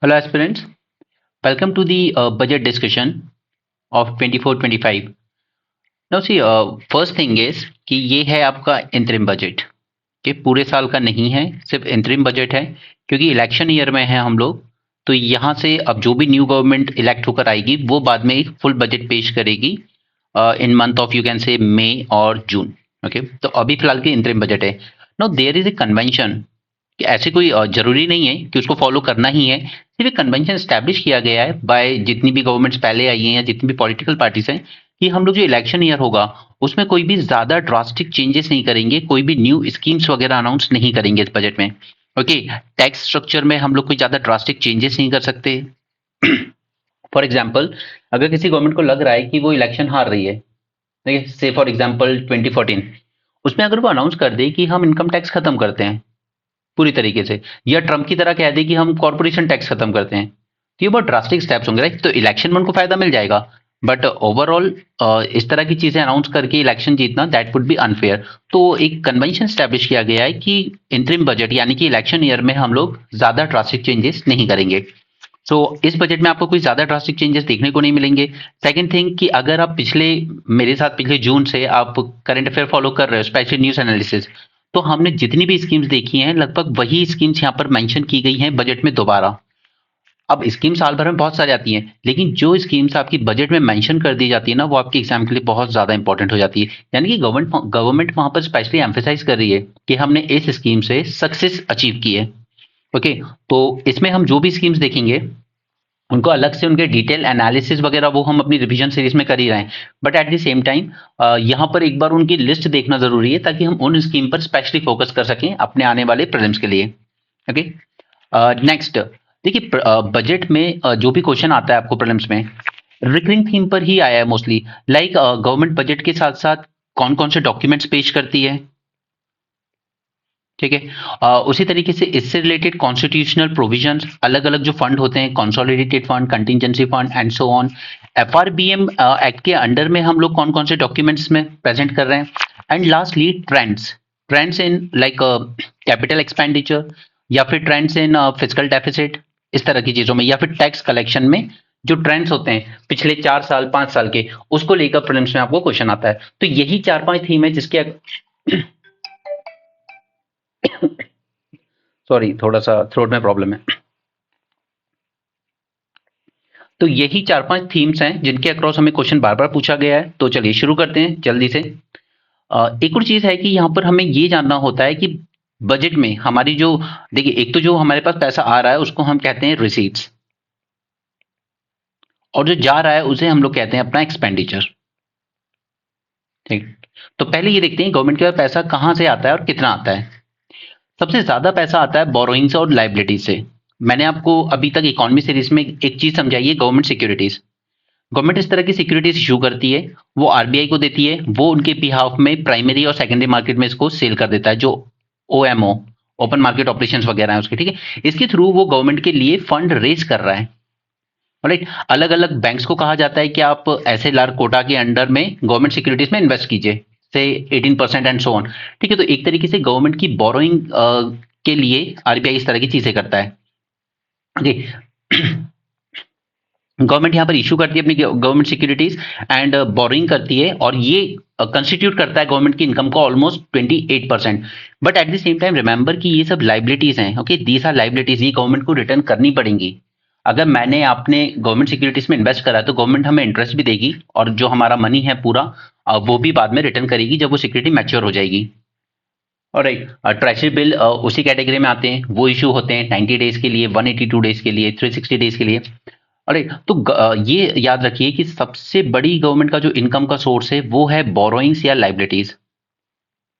Hello aspirants, welcome to the budget discussion of 24-25. Now see, first thing is कि ये है आपका इंतरिम budget कि पूरे साल का नहीं है, सिर्फ इंतरिम बजट है क्योंकि इलेक्शन ईयर में है हम लोग। तो यहाँ से अब जो भी न्यू गवर्नमेंट इलेक्ट होकर आएगी वो बाद में एक फुल बजट पेश करेगी in month of you can say मई और जून। ओके, तो अभी फिलहाल के इंतरिम बजट है। Now there is a convention कि ऐसे कोई जरूरी नहीं है कि उसको फॉलो करना ही है, सिर्फ एक कन्वेंशन स्टैब्लिश किया गया है बाय जितनी भी गवर्नमेंट्स पहले आई हैं या जितनी भी पॉलिटिकल पार्टीज हैं कि हम लोग जो इलेक्शन ईयर होगा उसमें कोई भी ज्यादा ड्रास्टिक चेंजेस नहीं करेंगे, कोई भी न्यू स्कीम्स वगैरह अनाउंस नहीं करेंगे इस बजट में। ओके, टैक्स स्ट्रक्चर में हम लोग कोई ज्यादा ड्रास्टिक चेंजेस नहीं कर सकते। फॉर एग्जाम्पल, अगर किसी गवर्नमेंट को लग रहा है कि वो इलेक्शन हार रही है, देखिए से फॉर एग्जाम्पल 2014, उसमें अगर वो अनाउंस कर दे कि हम इनकम टैक्स खत्म करते हैं पूरी तरीके से, या ट्रम्प की तरह कह दे कि हम कॉर्पोरेशन टैक्स खत्म करते हैं, तो ये बहुत ड्रास्टिक स्टेप्स होंगे, राइट। तो इलेक्शन में उनको फायदा मिल जाएगा, बट ओवरऑल इस तरह की चीजें अनाउंस करके इलेक्शन जीतना दैट वुड बी अनफेयर। तो एक कन्वेंशन स्टैब्लिश किया गया है कि इंटरिम बजट यानी कि इलेक्शन ईयर में हम लोग ज्यादा ड्रास्टिक चेंजेस नहीं करेंगे। सो इस बजट में आपको कोई ज्यादा ड्रास्टिक चेंजेस देखने को नहीं मिलेंगे। सेकंड थिंग कि अगर आप मेरे साथ पिछले जून से आप करंट अफेयर फॉलो कर रहे हो, स्पेशली न्यूज एनालिसिस, तो हमने जितनी भी स्कीम्स देखी हैं लगभग वही स्कीम्स यहाँ पर मेंशन की गई हैं बजट में दोबारा। अब स्कीम साल भर में बहुत सारी आती हैं, लेकिन जो स्कीम्स आपकी बजट में मेंशन कर दी जाती है ना, वो आपके एग्जाम के लिए बहुत ज्यादा इंपॉर्टेंट हो जाती है। यानी कि गवर्नमेंट वहां पर स्पेशली एम्फेसाइज कर रही है कि हमने इस स्कीम से सक्सेस अचीव की है। ओके, तो इसमें हम जो भी स्कीम्स देखेंगे उनको अलग से उनके डिटेल एनालिसिस वगैरह वो हम अपनी रिवीजन सीरीज में कर ही रहे हैं, but at the same time यहाँ पर एक बार उनकी लिस्ट देखना जरूरी है ताकि हम उन स्कीम पर स्पेशली फोकस कर सकें अपने आने वाले प्रीलिम्स के लिए। ओके, नेक्स्ट देखिए, बजट में जो भी क्वेश्चन आता है आपको प्रीलिम्स में रिकरिंग थीम पर ही आया है मोस्टली, लाइक गवर्नमेंट बजट के साथ साथ कौन कौन से डॉक्यूमेंट्स पेश करती है, ठीक है। उसी तरीके से इससे रिलेटेड कॉन्स्टिट्यूशनल प्रोविजंस, अलग अलग जो फंड होते हैं, consolidated fund, contingency fund and so on. FRBM act के अंडर में हम लोग कौन कौन से डॉक्यूमेंट्स में प्रेजेंट कर रहे हैं। And lastly trends, trends in like capital expenditure या फिर ट्रेंड्स इन फिजिकल डेफिसिट, इस तरह की चीजों में, या फिर टैक्स कलेक्शन में जो ट्रेंड्स होते हैं पिछले 4 साल 5 साल के, उसको लेकर प्रीलिम्स में आपको क्वेश्चन आता है। तो यही 4-5 थीम है जिसके सॉरी, थोड़ा सा थ्रोट में प्रॉब्लम है। तो यही 4-5 थीम्स हैं जिनके अक्रॉस हमें क्वेश्चन बार बार पूछा गया है। तो चलिए शुरू करते हैं जल्दी से। एक और चीज है कि यहाँ पर हमें ये जानना होता है कि बजट में हमारी जो, देखिए, एक तो जो हमारे पास पैसा आ रहा है उसको हम कहते हैं रिसीट्स, और जो जा रहा है उसे हम लोग कहते हैं अपना एक्सपेंडिचर, ठीक। तो पहले ये देखते हैं गवर्नमेंट के पास पैसा कहाँ से आता है और कितना आता है। सबसे ज्यादा पैसा आता है बोरोइंग से और लाइबिलिटी से। मैंने आपको अभी तक इकोनॉमी सीरीज में एक चीज समझाई है, गवर्नमेंट सिक्योरिटीज। गवर्नमेंट इस तरह की सिक्योरिटीज इशू करती है, वो आरबीआई को देती है, वो उनके बिहाफ में प्राइमरी और सेकेंडरी मार्केट में इसको सेल कर देता है, जो ओएमओ, ओपन मार्केट ऑपरेशंस वगैरह है उसके, ठीक है। इसके थ्रू वो गवर्नमेंट के लिए फंड रेज कर रहा है, राइट। अलग अलग बैंक्स को कहा जाता है कि आप ऐसे लार कोटा के अंडर में गवर्नमेंट सिक्योरिटीज में इन्वेस्ट कीजिए, से 18% एंड सो ऑन, ठीक है। तो एक तरीके से गवर्नमेंट की बोरोइंग के लिए आरबीआई इस तरह की चीजें करता है। गवर्नमेंट यहाँ पर इशू करती है अपनी गवर्नमेंट सिक्योरिटीज एंड बोरोइंग करती है, और ये कंस्टिट्यूट करता है गवर्नमेंट की इनकम को almost 28%। But at the same time remember कि ये सब लाइबिलिटीज हैं, ओके, दीज आर लाइबिलिटीज, ये गवर्नमेंट को रिटर्न करनी पड़ेंगी। अगर मैंने आपने गवर्नमेंट सिक्योरिटीज में इन्वेस्ट करा तो गवर्नमेंट हमें इंटरेस्ट भी देगी, और जो हमारा मनी है पूरा वो भी बाद में रिटर्न करेगी जब वो सिक्योरिटी मैच्योर हो जाएगी। और राइट, ट्रेजरी बिल उसी कैटेगरी में आते हैं, वो इशू होते हैं 90 डेज के लिए, 182 डेज के लिए, 360 डेज के लिए। अरे तो ये याद रखिए कि सबसे बड़ी गवर्नमेंट का जो इनकम का सोर्स है वो है बोरोइंग्स या लाइबिलिटीज,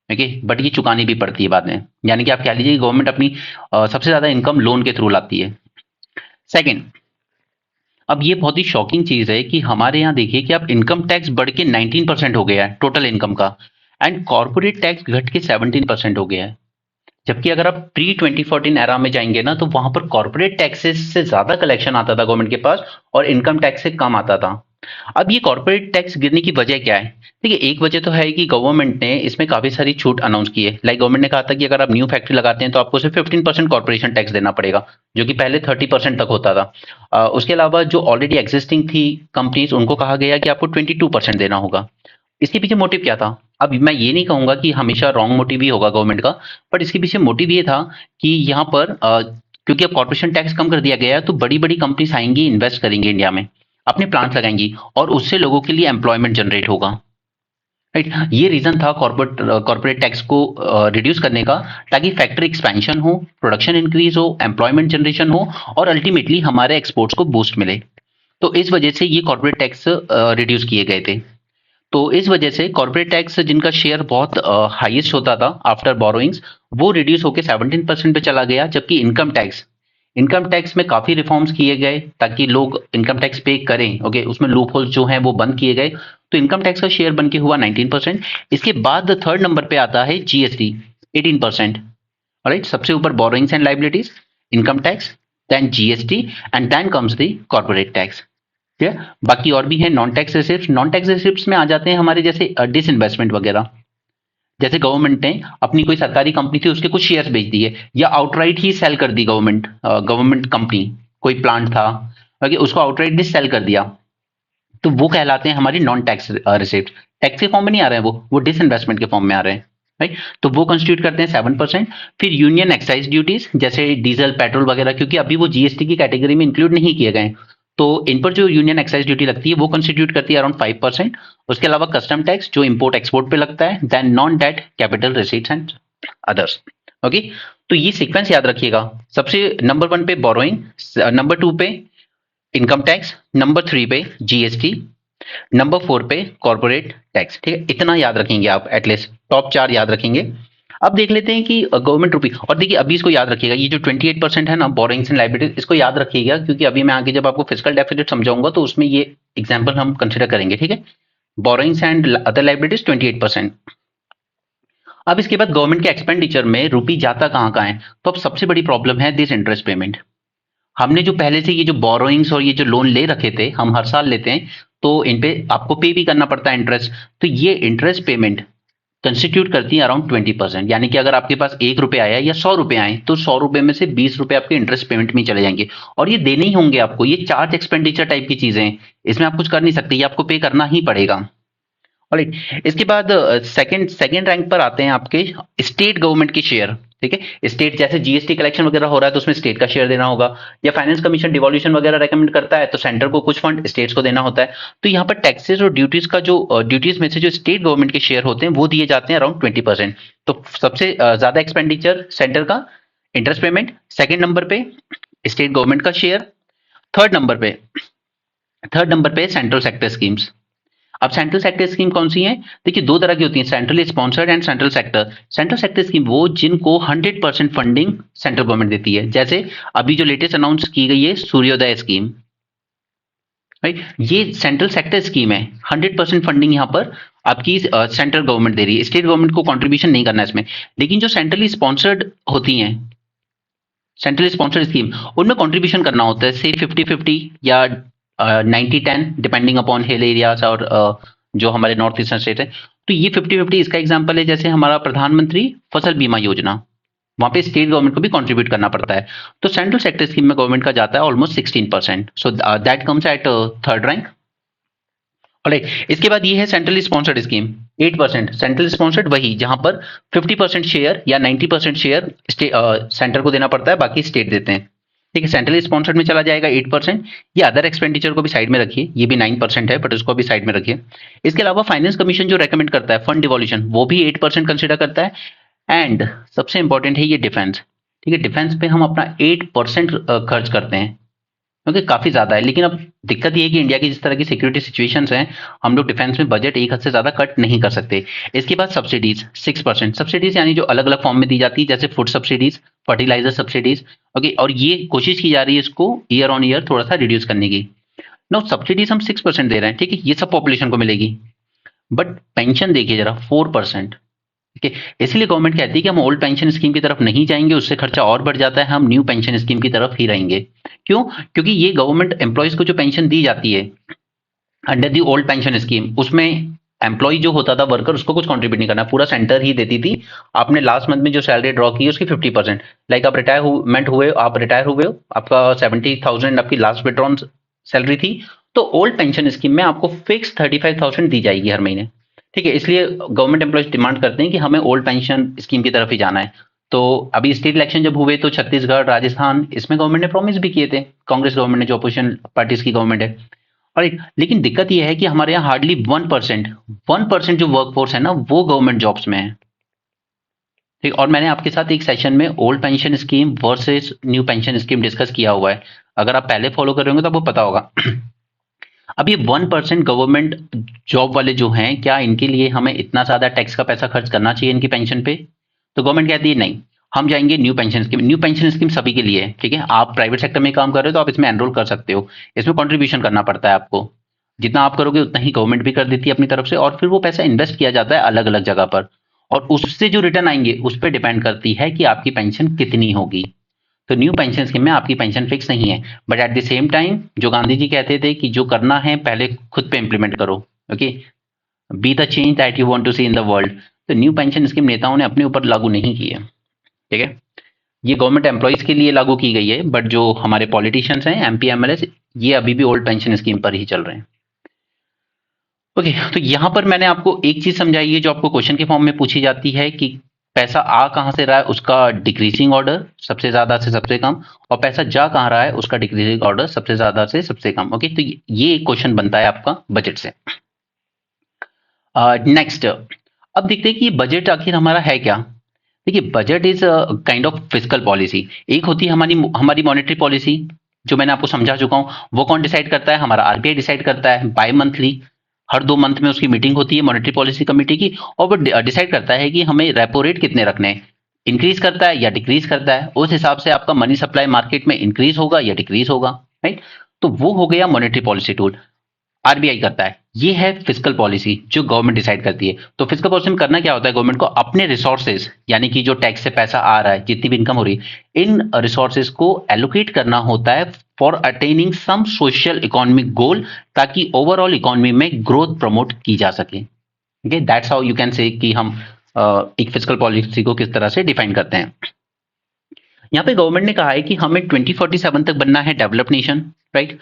ओके। बट ये चुकानी भी पड़ती है बाद में, यानी कि आप कह लीजिए गवर्नमेंट अपनी सबसे ज्यादा इनकम लोन के थ्रू लाती है। सेकंड, अब ये बहुत ही शॉकिंग चीज है कि हमारे यहाँ देखिए कि अब इनकम टैक्स बढ़ के 19% हो गया है टोटल इनकम का, एंड कॉर्पोरेट टैक्स घट के 17% हो गया है। जबकि अगर आप प्री 2014 एरा में जाएंगे ना, तो वहां पर कॉर्पोरेट टैक्सेस से ज्यादा कलेक्शन आता था गवर्नमेंट के पास और इनकम टैक्स से कम आता था। अब ये कॉर्पोरेट टैक्स गिरने की वजह क्या है? देखिए, एक वजह तो है कि गवर्नमेंट ने इसमें काफ़ी सारी छूट अनाउंस की है। लाइक गवर्नमेंट ने कहा था कि अगर आप न्यू फैक्ट्री लगाते हैं तो आपको सिर्फ 15% कॉर्पोरेशन टैक्स देना पड़ेगा, जो कि पहले 30% तक होता था। उसके अलावा जो ऑलरेडी एग्जिस्टिंग थी कंपनीज, उनको कहा गया कि आपको 22% देना होगा। इसके पीछे मोटिव क्या था? अब मैं ये नहीं कहूंगा कि हमेशा रॉन्ग मोटिव ही होगा गवर्नमेंट का, बट इसके पीछे मोटिव ये था कि यहाँ पर क्योंकि अब कॉर्पोरेशन टैक्स कम कर दिया गया है, तो बड़ी बड़ी कंपनीज आएंगी, इन्वेस्ट करेंगी इंडिया में, अपने प्लांट लगाएंगी, और उससे लोगों के लिए एम्प्लॉयमेंट जनरेट होगा। राइट, ये रीजन था कॉर्पोरेट टैक्स को रिड्यूस करने का, ताकि फैक्ट्री एक्सपेंशन हो, प्रोडक्शन इंक्रीज हो, एम्प्लॉयमेंट जनरेशन हो, और अल्टीमेटली हमारे एक्सपोर्ट्स को बूस्ट मिले। तो इस वजह से ये कॉर्पोरेट टैक्स रिड्यूस किए गए थे। तो इस वजह से कॉर्पोरेट टैक्स जिनका शेयर बहुत हाईएस्ट होता था आफ्टर बोरोइंग्स, वो रिड्यूस होकर 17% पे चला गया। जबकि इनकम टैक्स में काफी रिफॉर्म्स किए गए ताकि लोग इनकम टैक्स पे करें। ओके, उसमें लूप होल्स जो हैं वो बंद किए गए, तो इनकम टैक्स का शेयर बन के हुआ 19%। इसके बाद थर्ड नंबर पे आता है जीएसटी, 18%। राइट, सबसे ऊपर borrowings and liabilities, income tax, then GST, and then comes the corporate tax. ठीक है, बाकी और भी है non tax receipt. Non tax receipt में आ जाते हैं हमारे जैसे डिसइन्वेस्टमेंट वगैरह। जैसे गवर्नमेंट ने अपनी कोई सरकारी कंपनी थी, उसके कुछ शेयर्स बेच दिए, या आउटराइट ही सेल कर दी गवर्नमेंट कंपनी, कोई प्लांट था, ओके, उसको आउटराइट सेल कर दिया, तो वो कहलाते हैं हमारी नॉन टैक्स रिसिप्ट। टैक्स के फॉर्म में नहीं आ रहे हैं, वो डिसइन्वेस्टमेंट के फॉर्म में आ रहे हैं। राइट, तो वो कंस्टिट्यूट करते हैं 7%। फिर यूनियन एक्साइज ड्यूटीज, जैसे डीजल, पेट्रोल वगैरह, क्योंकि अभी वो जीएसटी की कैटेगरी में इंक्लूड नहीं किए गए, तो इन पर जो यूनियन एक्साइज ड्यूटी लगती है वो कंस्टिट्यूट करती है अराउंड 5%। उसके अलावा कस्टम टैक्स जो इंपोर्ट एक्सपोर्ट पे लगता है, then non debt capital receipts and others. Okay, तो ये सीक्वेंस याद रखिएगा। सबसे नंबर 1 पे बोरोइंग, नंबर 2 पे इनकम टैक्स, नंबर 3 पे जीएसटी, नंबर 4 पे कॉर्पोरेट टैक्स। ठीक है, इतना याद रखेंगे आप, एटलीस्ट टॉप 4 याद रखेंगे। अब देख लेते हैं कि गवर्नमेंट रुपी, और देखिए अभी इसको याद रखिएगा, ये जो 28% है ना बोरोइंग्स एंड लायबिलिटीज, इसको याद रखिएगा, क्योंकि अभी मैं आगे जब आपको फिजिकल डेफिसिट समझाऊंगा तो उसमें ये एग्जांपल हम कंसिडर करेंगे। ठीक है, बोरोइंग्स एंड अदर लायबिलिटीज 28%। अब इसके बाद गवर्नमेंट के एक्सपेंडिचर में रुपी जाता कहाँ कहाँ है? तो अब सबसे बड़ी प्रॉब्लम है दिस इंटरेस्ट पेमेंट। हमने जो पहले से ये जो बोरोइंग्स और ये जो लोन ले रखे थे, हम हर साल लेते हैं, तो इन पे आपको पे भी करना पड़ता है इंटरेस्ट। तो ये इंटरेस्ट पेमेंट कंस्टिट्यूट करती है अराउंड 20%। यानी कि अगर आपके पास 1 रुपए आया या 100 रुपए आए, तो 100 रुपए में से 20 रुपए आपके इंटरेस्ट पेमेंट में चले जाएंगे, और ये देने ही होंगे आपको। ये चार्ज एक्सपेंडिचर टाइप की चीजें हैं, इसमें आप कुछ कर नहीं सकते, ये आपको पे करना ही पड़ेगा। ऑलराइट, इसके बाद सेकंड सेकंड रैंक पर आते हैं आपके स्टेट गवर्नमेंट के शेयर। ठीक है, स्टेट जैसे जीएसटी कलेक्शन वगैरह हो रहा है तो उसमें स्टेट का शेयर देना होगा, या फाइनेंस कमीशन डिवॉल्यूशन वगैरह रेकमेंड करता है तो सेंटर को कुछ फंड स्टेट्स को देना होता है। तो यहाँ पर टैक्सेस और ड्यूटीज का जो ड्यूटीज में से जो स्टेट गवर्नमेंट के शेयर होते हैं वो दिए जाते हैं अराउंड 20%। तो सबसे ज्यादा एक्सपेंडिचर सेंटर का, इंटरेस्ट पेमेंट। सेकेंड नंबर पे स्टेट गवर्नमेंट का शेयर। थर्ड नंबर पे थर्ड नंबर पे सेंट्रल सेक्टर स्कीम्स। अब सेंट्रल सेक्टर स्कीम कौन सी है? देखिए, दो तरह की होती है, centrally sponsored and central sector. Central sector scheme वो जिनको 100% फंडिंग सेंट्रल गवर्नमेंट देती है, जैसे अभी जो लेटेस्ट अनाउंस की गई है सूर्योदय स्कीम। राइट, ये सेंट्रल सेक्टर स्कीम है, 100% फंडिंग यहाँ पर आपकी सेंट्रल गवर्नमेंट दे रही है, स्टेट गवर्नमेंट को कंट्रीब्यूशन नहीं करना है इसमें। लेकिन जो सेंट्रली स्पॉन्सर्ड होती हैं, सेंट्रल स्पॉन्सर्ड स्कीम, उनमें कंट्रीब्यूशन करना होता है, से 50-50 या 90-10 डिपेंडिंग अपॉन हिल एरियाज और जो हमारे नॉर्थ ईस्टर्न स्टेट है। तो ये 50-50 इसका एग्जांपल है, जैसे हमारा प्रधानमंत्री फसल बीमा योजना, वहां पे स्टेट गवर्नमेंट को भी कंट्रीब्यूट करना पड़ता है। तो सेंट्रल सेक्टर स्कीम में गवर्नमेंट का जाता है almost 16%, so that comes at third rank. Alright, इसके बाद ये है centrally sponsored scheme, 8%। Central sponsored वही जहां पर 50% शेयर या 90% शेयर सेंटर को देना पड़ता है, बाकी स्टेट देते हैं। ठीक है, सेंट्रली स्पॉन्सर्ड में चला जाएगा 8%। ये अदर एक्सपेंडिचर को भी साइड में रखिए, ये भी 9% है, बट उसको भी साइड में रखिए। इसके अलावा फाइनेंस कमीशन जो रेकमेंड करता है फंड डिवॉल्यूशन, वो भी 8% कंसिडर करता है। एंड सबसे इंपॉर्टेंट है ये डिफेंस। ठीक है, डिफेंस पे हम अपना 8% खर्च करते हैं, क्योंकि काफी ज्यादा है। लेकिन अब दिक्कत ये है कि इंडिया की जिस तरह की सिक्योरिटी सिचुएशंस हैं, हम लोग डिफेंस में बजट एक हद से ज्यादा कट नहीं कर सकते। इसके बाद सब्सिडीज 6%। सब्सिडीज यानी जो अलग अलग फॉर्म में दी जाती है, जैसे food subsidies, fertiliser subsidies. Okay, और ये कोशिश की जा रही है इसको ईयर ऑन ईयर थोड़ा सा रिड्यूस करने की। नो, सब्सिडीज हम 6% दे रहे हैं, ठीक है, ये सब पॉपुलेशन को मिलेगी। बट पेंशन देखिए जरा, 4%। ठीक है, इसलिए गवर्नमेंट कहती है कि हम ओल्ड पेंशन स्कीम की तरफ नहीं जाएंगे, उससे खर्चा और बढ़ जाता है, हम न्यू पेंशन स्कीम की तरफ ही रहेंगे। क्यों? क्योंकि ये गवर्नमेंट एम्प्लॉयज को जो पेंशन दी जाती है under the old pension scheme उसमें एम्प्लॉय जो होता था वर्कर उसको कुछ कंट्रीब्यूट नहीं करना, पूरा सेंटर ही देती थी। आपने लास्ट मंथ में जो सैलरी ड्रॉ की उसकी 50%, लाइक आप रिटायरमेंट हुए, आप रिटायर हुए हो, आपका 70,000 आपकी लास्ट विड्रॉन सैलरी थी, तो ओल्ड पेंशन स्कीम में आपको फिक्स 35,000 दी जाएगी हर महीने। ठीक है, इसलिए गवर्नमेंट एम्प्लॉयज डिमांड करते हैं कि हमें ओल्ड पेंशन स्कीम की तरफ ही जाना है। तो अभी स्टेट इलेक्शन जब हुए तो छत्तीसगढ़, राजस्थान, इसमें गवर्नमेंट ने प्रॉमिस भी किए थे, कांग्रेस गवर्नमेंट ने, जो अपोजिशन पार्टीज की गवर्नमेंट है। राइट, लेकिन दिक्कत यह है कि हमारे यहाँ हार्डली 1% जो वर्कफोर्स है ना वो गवर्नमेंट जॉब्स में है। ठीक, और मैंने आपके साथ एक सेशन में old pension scheme versus new pension scheme discuss किया हुआ है, अगर आप पहले फॉलो कर रहे होंगे तो आपको पता होगा। अब ये 1% गवर्नमेंट जॉब वाले जो हैं, क्या इनके लिए हमें इतना ज्यादा टैक्स का पैसा खर्च करना चाहिए इनकी पेंशन पे? तो गवर्नमेंट कहती है नहीं, हम जाएंगे new pension scheme. New pension scheme सभी के लिए है, ठीक है, आप प्राइवेट सेक्टर में काम कर रहे हो तो आप इसमें एनरोल कर सकते हो, इसमें कंट्रीब्यूशन करना पड़ता है आपको, जितना आप करोगे उतना ही गवर्नमेंट भी कर देती है अपनी तरफ से, और फिर वो पैसा इन्वेस्ट किया जाता है अलग अलग जगह पर, और उससे जो रिटर्न आएंगे उस पर डिपेंड करती है कि आपकी पेंशन कितनी होगी। तो न्यू पेंशन स्कीम में आपकी पेंशन फिक्स नहीं है, but at the same time जो गांधी जी कहते थे कि जो करना है पहले खुद पे इंप्लीमेंट करो, okay, be the change that you want to see in the world. तो न्यू पेंशन स्कीम नेताओं ने अपने ऊपर लागू नहीं की है, ठीक है, ये गवर्नमेंट एम्प्लॉयज के लिए लागू की गई है, बट जो हमारे पॉलिटिशियंस हैं, एमपी एमएलए, ये अभी भी ओल्ड पेंशन स्कीम पर ही चल रहे हैं। ओके, तो यहां पर मैंने आपको एक चीज समझाई है जो आपको क्वेश्चन के फॉर्म में पूछी जाती है कि पैसा आ कहां से रहा है, उसका डिक्रीजिंग ऑर्डर सबसे ज्यादा से सबसे कम, और पैसा जा कहां रहा है उसका डिक्रीजिंग ऑर्डर सबसे ज्यादा से सबसे कम। ओके, तो ये एक क्वेश्चन बनता है आपका बजट से। नेक्स्ट, अब देखते हैं कि बजट आखिर हमारा है क्या। देखिए, budget is kind of fiscal policy. एक होती है हमारी हमारी मॉनेटरी पॉलिसी, जो मैंने आपको समझा चुका हूं, वो कौन डिसाइड करता है? हमारा आरबीआई डिसाइड करता है बाय मंथली, हर 2 मंथ में उसकी मीटिंग होती है मॉनेटरी पॉलिसी कमेटी की, और वो डिसाइड करता है कि हमें रेपो रेट कितने रखने हैं, इंक्रीज करता है या डिक्रीज करता है, उस हिसाब से आपका मनी सप्लाई मार्केट में इंक्रीज होगा या डिक्रीज होगा। राइट, तो वो हो गया मॉनेटरी पॉलिसी टूल, आरबीआई करता है। ये है फिस्कल पॉलिसी जो गवर्नमेंट डिसाइड करती है। तो फिस्कल पॉलिसी में करना क्या होता है, गवर्नमेंट को अपने रिसोर्सेज, यानी कि जो टैक्स से पैसा आ रहा है, जितनी भी इनकम हो रही है, इन रिसोर्सेज को एलोकेट करना होता है for attaining some social economic goal, ताकि ओवरऑल इकोनॉमी में ग्रोथ प्रमोट की जा सके। Okay, that's how you can say कि हम एक फिस्कल पॉलिसी को किस तरह से डिफाइन करते हैं। यहाँ पे गवर्नमेंट ने कहा है कि हमें 2047 तक बनना है डेवलप नेशन। राइट,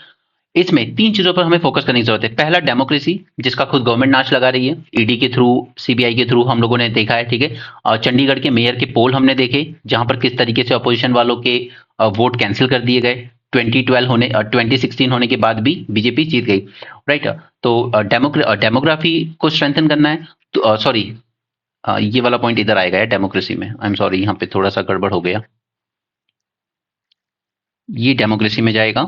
इसमें 3 चीजों पर हमें फोकस करने की जरूरत है। पहला, डेमोक्रेसी, जिसका खुद गवर्नमेंट नाच लगा रही है, ईडी के थ्रू, सीबीआई के थ्रू हम लोगों ने देखा है, ठीक है, और चंडीगढ़ के मेयर के पोल हमने देखे, जहां पर किस तरीके से अपोजिशन वालों के वोट कैंसिल कर दिए गए। 2016 होने के बाद भी बीजेपी जीत गई। राइट, तो डेमोग्राफी को स्ट्रेंथन करना है, तो सॉरी, ये वाला पॉइंट इधर आएगा है डेमोक्रेसी में, आई एम सॉरी, यहाँ पे थोड़ा सा गड़बड़ हो गया, ये डेमोक्रेसी में जाएगा,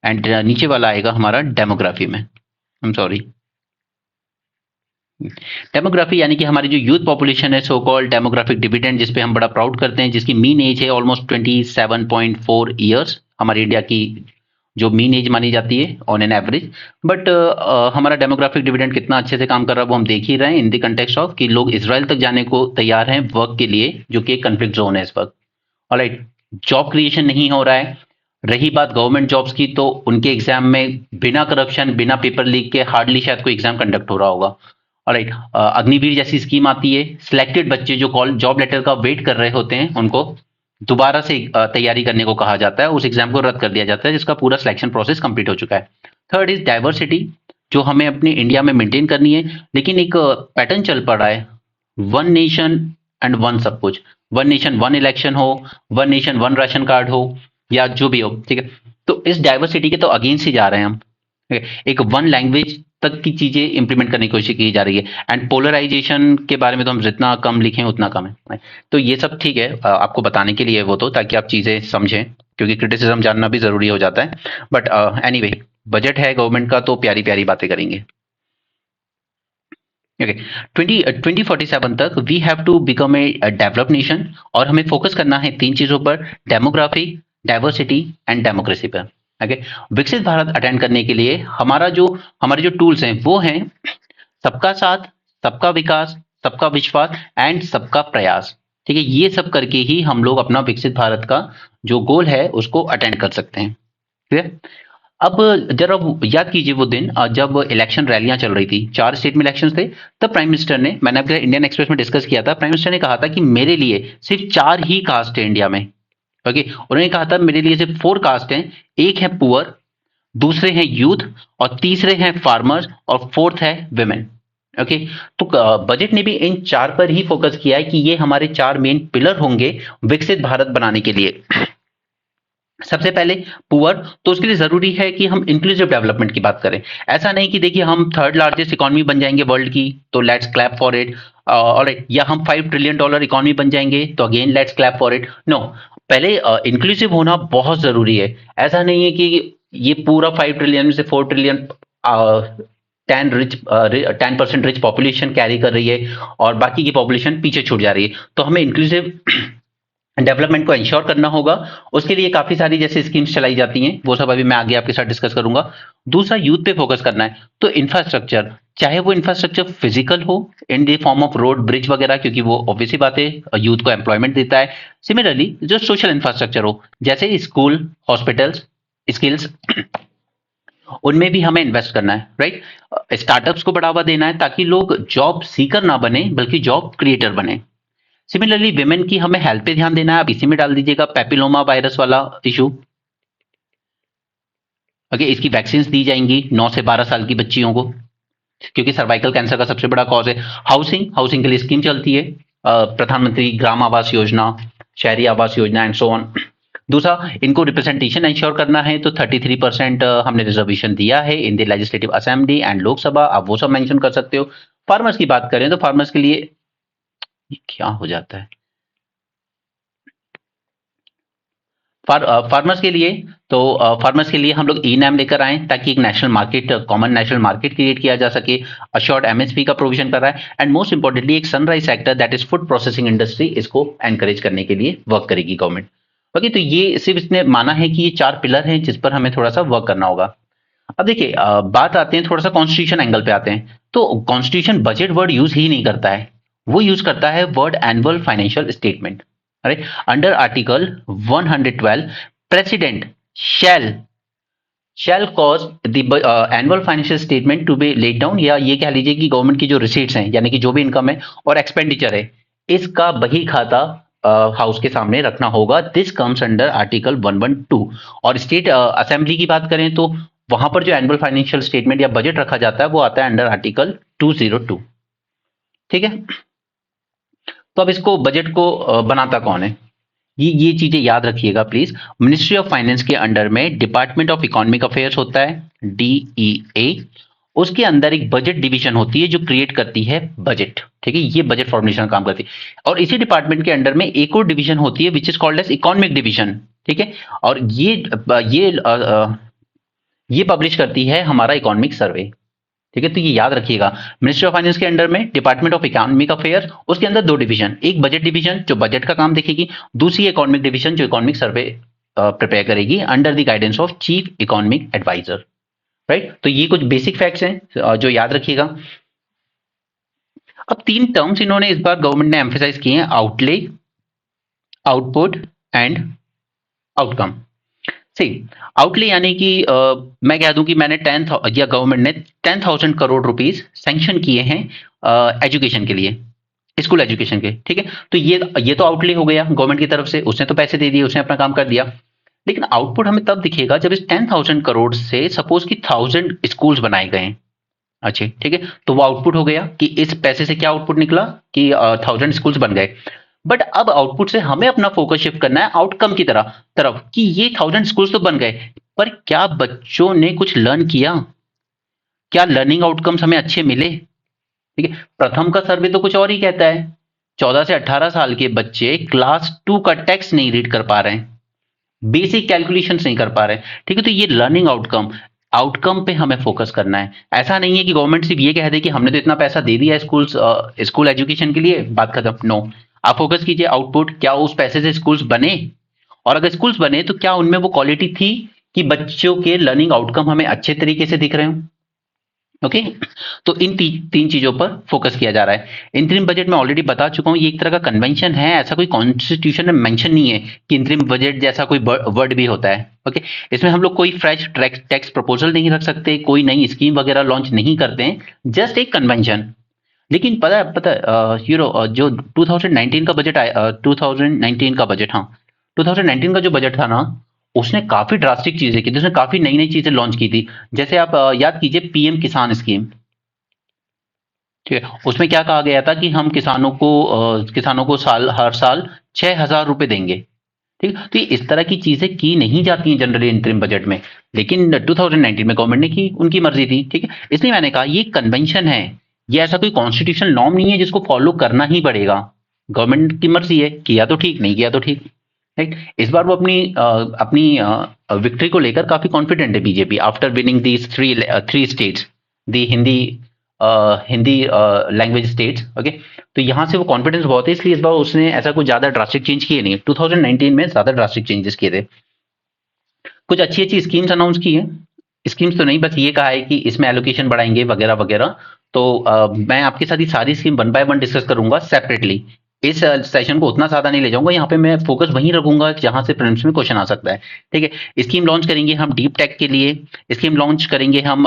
एंड नीचे वाला आएगा हमारा डेमोग्राफी में, आई एम सॉरी। डेमोग्राफी यानी कि हमारी जो यूथ पॉपुलेशन है, सो कॉल्ड डेमोग्राफिक डिविडेंड, जिस पे हम बड़ा प्राउड करते हैं, जिसकी मीन एज है ऑलमोस्ट 27.4 ईयर्स, हमारी इंडिया की जो मीन एज मानी जाती है ऑन एन एवरेज। बट हमारा डेमोग्राफिक डिविडेंड कितना अच्छे से काम कर रहा है वो हम देख ही रहे हैं, इन द कंटेक्स्ट ऑफ कि लोग इसराइल तक जाने को तैयार हैं वर्क के लिए, जो कि एक कन्फ्लिक्ट जोन है इस वक्त। ऑलराइट, जॉब क्रिएशन नहीं हो रहा है। रही बात गवर्नमेंट जॉब्स की, तो उनके एग्जाम में बिना करप्शन, बिना पेपर लीक के हार्डली शायद कोई एग्जाम कंडक्ट हो रहा होगा। ऑलराइट, अग्निवीर जैसी स्कीम आती है, सिलेक्टेड बच्चे जो कॉल जॉब लेटर का वेट कर रहे होते हैं उनको दोबारा से तैयारी करने को कहा जाता है, उस एग्जाम को रद्द कर दिया जाता है, जिसका पूरा सिलेक्शन प्रोसेस कंप्लीट हो चुका है। थर्ड इज डाइवर्सिटी, जो हमें अपने इंडिया में मेंटेन करनी है, लेकिन एक पैटर्न चल पड़ा है, वन नेशन एंड वन सब कुछ, वन नेशन वन इलेक्शन हो, one nation one ration card हो, या जो भी हो, ठीक है, तो इस डाइवर्सिटी के तो अगेंस्ट ही जा रहे हैं हम। ठीक है? एक वन लैंग्वेज तक की चीजें इंप्लीमेंट करने की कोशिश की जा रही है, एंड पोलराइजेशन के बारे में तो हम जितना कम लिखें उतना कम है। तो ये सब ठीक है, आपको बताने के लिए वो, तो ताकि आप चीजें समझें, क्योंकि क्रिटिसिज्म जानना भी जरूरी हो जाता है। बट एनीवे, बजट है गवर्नमेंट का, तो प्यारी प्यारी बातें करेंगे। ओके, 2047 तक we have to become a develop nation, और हमें फोकस करना है 3 चीजों पर, डेमोग्राफी, डाइवर्सिटी एंड डेमोक्रेसी पर। ओके, विकसित भारत अटेंड करने के लिए हमारे जो टूल्स हैं वो हैं सबका साथ, सबका विकास, सबका विश्वास एंड सबका प्रयास। ठीक है, ये सब करके ही हम लोग अपना विकसित भारत का जो गोल है उसको अटेंड कर सकते हैं। ठीक है, अब जरा याद कीजिए वो दिन जब इलेक्शन रैलियां चल रही थी, 4 स्टेट में इलेक्शंस थे, तब प्राइम मिनिस्टर ने, मैंने आपके इंडियन एक्सप्रेस में डिस्कस किया था, प्राइम मिनिस्टर ने कहा था कि मेरे लिए सिर्फ 4 ही कास्ट है इंडिया में। ओके, उन्होंने कहा था मेरे लिए सिर्फ 4 कास्ट हैं, एक है पुअर, दूसरे हैं यूथ, और तीसरे हैं फार्मर्स, और फोर्थ है विमेन। ओके, तो बजट ने भी इन 4 पर ही फोकस किया है कि ये हमारे 4 मेन पिलर होंगे विकसित भारत बनाने के लिए। सबसे पहले पुअर, तो उसके लिए जरूरी है कि हम इंक्लूसिव डेवलपमेंट की बात करें। ऐसा नहीं कि देखिए हम थर्ड लार्जेस्ट इकोनॉमी बन जाएंगे वर्ल्ड की तो let's clap for it, alright, या हम $5 ट्रिलियन इकोनॉमी बन जाएंगे तो again let's clap for it. No, पहले इंक्लूसिव होना बहुत जरूरी है। ऐसा नहीं है कि ये पूरा 5 ट्रिलियन में से 4 ट्रिलियन 10% रिच पॉपुलेशन कैरी कर रही है और बाकी की पॉपुलेशन पीछे छूट जा रही है। तो हमें इंक्लूसिव डेवलपमेंट को इंश्योर करना होगा। उसके लिए काफी सारी जैसे स्कीम्स चलाई जाती हैं, वो सब अभी मैं आगे आपके साथ डिस्कस करूंगा। दूसरा, यूथ पे फोकस करना है, तो इंफ्रास्ट्रक्चर, चाहे वो इंफ्रास्ट्रक्चर फिजिकल हो in the form of road bridge वगैरह, क्योंकि वो ऑब्वियसली बात है यूथ को एम्प्लॉयमेंट देता है। सिमिलरली जो सोशल इंफ्रास्ट्रक्चर हो, जैसे स्कूल, हॉस्पिटल्स, स्किल्स, उनमें भी हमें इन्वेस्ट करना है, राइट। स्टार्टअप्स को बढ़ावा देना है ताकि लोग जॉब सीकर ना बने बल्कि जॉब क्रिएटर बने। सिमिलरली विमेन की हमें हेल्थ पे ध्यान देना है। आप इसी में डाल दीजिएगा पैपिलोमा वायरस वाला इशू। ओके, इसकी वैक्सीन दी जाएंगी 9 से 12 साल की बच्चियों को, क्योंकि सर्वाइकल कैंसर का सबसे बड़ा कॉज है। हाउसिंग, हाउसिंग के लिए स्कीम चलती है, प्रधानमंत्री ग्राम आवास योजना, शहरी Awas Yojana and so on. दूसरा, इनको रिप्रेजेंटेशन इंश्योर करना है, तो 33% हमने रिजर्वेशन दिया है in the legislative assembly and Lok Sabha. आप वो सब मेंशन कर सकते हो। फार्मर्स की बात करें तो फार्मर्स के लिए क्या हो जाता है, फार्मर्स के लिए, तो फार्मर्स के लिए हम लोग ई नैम लेकर आए ताकि एक national market, common national market create किया जा सके। अश्योर्ड एमएसपी का प्रोविजन कर रहा है, एंड मोस्ट इंपॉर्टेंटली एक sunrise sector that is food processing industry, इसको एनकरेज करने के लिए वर्क करेगी गवर्नमेंट। ओके, तो ये सिर्फ इसने माना है कि ये 4 पिलर हैं जिस पर हमें थोड़ा सा वर्क करना होगा। अब देखिए बात आते हैं थोड़ा सा कॉन्स्टिट्यूशन एंगल पे आते हैं, तो कॉन्स्टिट्यूशन बजट वर्ड यूज ही नहीं करता है, वो यूज करता है वर्ड एनुअल फाइनेंशियल स्टेटमेंट। अरे, under article 112 president shall cause the annual financial statement to be laid down, या ये कह लीजिए कि गवर्नमेंट की जो रिसीट्स हैं यानी कि जो भी इनकम है और एक्सपेंडिचर है, इसका बही खाता हाउस के सामने रखना होगा। This comes under article 112। और स्टेट असेंबली की बात करें तो वहां पर जो एनुअल फाइनेंशियल स्टेटमेंट या बजट रखा जाता है वो आता है अंडर आर्टिकल 202। ठीक है, तो अब इसको बजट को बनाता कौन है, ये चीजें याद रखिएगा प्लीज। मिनिस्ट्री ऑफ फाइनेंस के अंडर में डिपार्टमेंट ऑफ इकोनॉमिक अफेयर्स होता है, डीईए। उसके अंदर एक बजट डिवीजन होती है जो क्रिएट करती है बजट। ठीक है, ये बजट फॉर्मुलेशन काम करती है। और इसी डिपार्टमेंट के अंडर में एक और डिवीजन होती है which is called as economic division. ठीक है, और ये पब्लिश करती है हमारा इकोनॉमिक सर्वे। ठीक है, तो ये याद रखिएगा, मिनिस्ट्री ऑफ फाइनेंस के अंडर में डिपार्टमेंट ऑफ इकोनॉमिक अफेयर, उसके अंदर 2 डिवीजन, एक बजट डिवीजन जो बजट का काम देखेगी, दूसरी इकोनॉमिक डिवीजन जो इकोनॉमिक सर्वे प्रिपेयर करेगी under the guidance of chief economic adviser. Right, तो ये कुछ बेसिक फैक्ट्स हैं जो याद रखिएगा। अब 3 टर्म्स इन्होंने इस बार गवर्नमेंट ने एम्फेसाइज किए हैं, outlay, output and outcome. See, outlay यानी कि मैं कह दूं कि मैंने 10 या गवर्नमेंट ने 10,000 करोड़ रुपीस सैंक्शन किए हैं एजुकेशन के लिए, स्कूल एजुकेशन के। ठीक है, तो ये तो आउटले हो गया गवर्नमेंट की तरफ से, उसने तो पैसे दे दिए, उसने अपना काम कर दिया। लेकिन आउटपुट हमें तब दिखेगा जब इस 10,000 करोड़ से सपोज कि 1000 स्कूल्स बनाए गए। अच्छा, ठीक है, तो वो आउटपुट हो गया कि इस पैसे से क्या आउटपुट निकला कि 1000 स्कूल्स बन गए। बट अब आउटपुट से हमें अपना फोकस शिफ्ट करना है आउटकम की तरफ कि ये 1000 स्कूल्स तो बन गए, पर क्या बच्चों ने कुछ लर्न किया, क्या लर्निंग आउटकम्स हमें अच्छे मिले। ठीक है, प्रथम का सर्वे तो कुछ और ही कहता है, 14 से 18 साल के बच्चे क्लास 2 का टेक्स्ट नहीं रीड कर पा रहे हैं, बेसिक कैलकुलेशंस नहीं कर पा रहे हैं। ठीक है, तो ये लर्निंग आउटकम पे हमें फोकस करना है। ऐसा नहीं है कि गवर्नमेंट सिर्फ ये कह दे कि हमने तो इतना पैसा दे दिया स्कूल एजुकेशन के लिए, बात खत्म। नो, आप फोकस कीजिए आउटपुट, क्या उस पैसे से स्कूल्स बने, और अगर स्कूल्स बने तो क्या उनमें वो क्वालिटी थी कि बच्चों के लर्निंग आउटकम हमें अच्छे तरीके से दिख रहे हो। ओके। तो इन तीन चीजों पर फोकस किया जा रहा है। इंतरिम बजट में ऑलरेडी बता चुका हूं, ये एक तरह का कन्वेंशन है, ऐसा कोई कॉन्स्टिट्यूशन में मेंशन नहीं है कि इंतरिम बजट जैसा कोई वर्ड भी होता है। ओके। इसमें हम लोग कोई फ्रेश टैक्स प्रपोजल नहीं रख सकते, कोई नई स्कीम वगैरह लॉन्च नहीं करते हैं, जस्ट एक कन्वेंशन। लेकिन पता जो 2019 का बजट आया, 2019 का बजट, हाँ 2019 का जो बजट था ना, उसने काफी ड्रास्टिक चीजें की थी, उसने काफी नई नई चीजें लॉन्च की थी। जैसे आप याद कीजिए पीएम किसान स्कीम, ठीक है, उसमें क्या कहा गया था कि हम किसानों को हर साल 6,000 रुपए देंगे। ठीक है, तो इस तरह की चीजें की नहीं जाती हैं जनरली इंटरिम बजट में, लेकिन 2019 में गवर्नमेंट ने की, उनकी मर्जी थी। ठीक है, इसलिए मैंने कहा ये कन्वेंशन है, ये ऐसा कोई कॉन्स्टिट्यूशन नॉर्म नहीं है जिसको फॉलो करना ही पड़ेगा। गवर्नमेंट की मर्जी है, किया तो ठीक, नहीं किया तो ठीक। राइट, इस बार वो अपनी विक्ट्री को लेकर काफी कॉन्फिडेंट है BJP, after winning these three states, the Hindi Hindi language states. Okay, तो यहाँ से वो कॉन्फिडेंस बहुत है, इसलिए इस बार उसने ऐसा कुछ ज्यादा ड्रास्टिक चेंज किए नहीं। 2019 में ज्यादा ड्रास्टिक चेंजेस किए थे, कुछ अच्छी अच्छी स्कीम्स अनाउंस की है। स्कीम्स तो नहीं, बस ये कहा है कि इसमें एलोकेशन बढ़ाएंगे वगैरह वगैरह। तो मैं आपके साथ ही सारी scheme one by one discuss करूंगा सेपरेटली। इस सेशन को उतना ज्यादा नहीं ले जाऊंगा, यहाँ पे मैं फोकस वहीं रखूंगा जहां से प्रीलिम्स में क्वेश्चन आ सकता है। ठीक है, स्कीम लॉन्च करेंगे हम डीप टेक के लिए, स्कीम लॉन्च करेंगे हम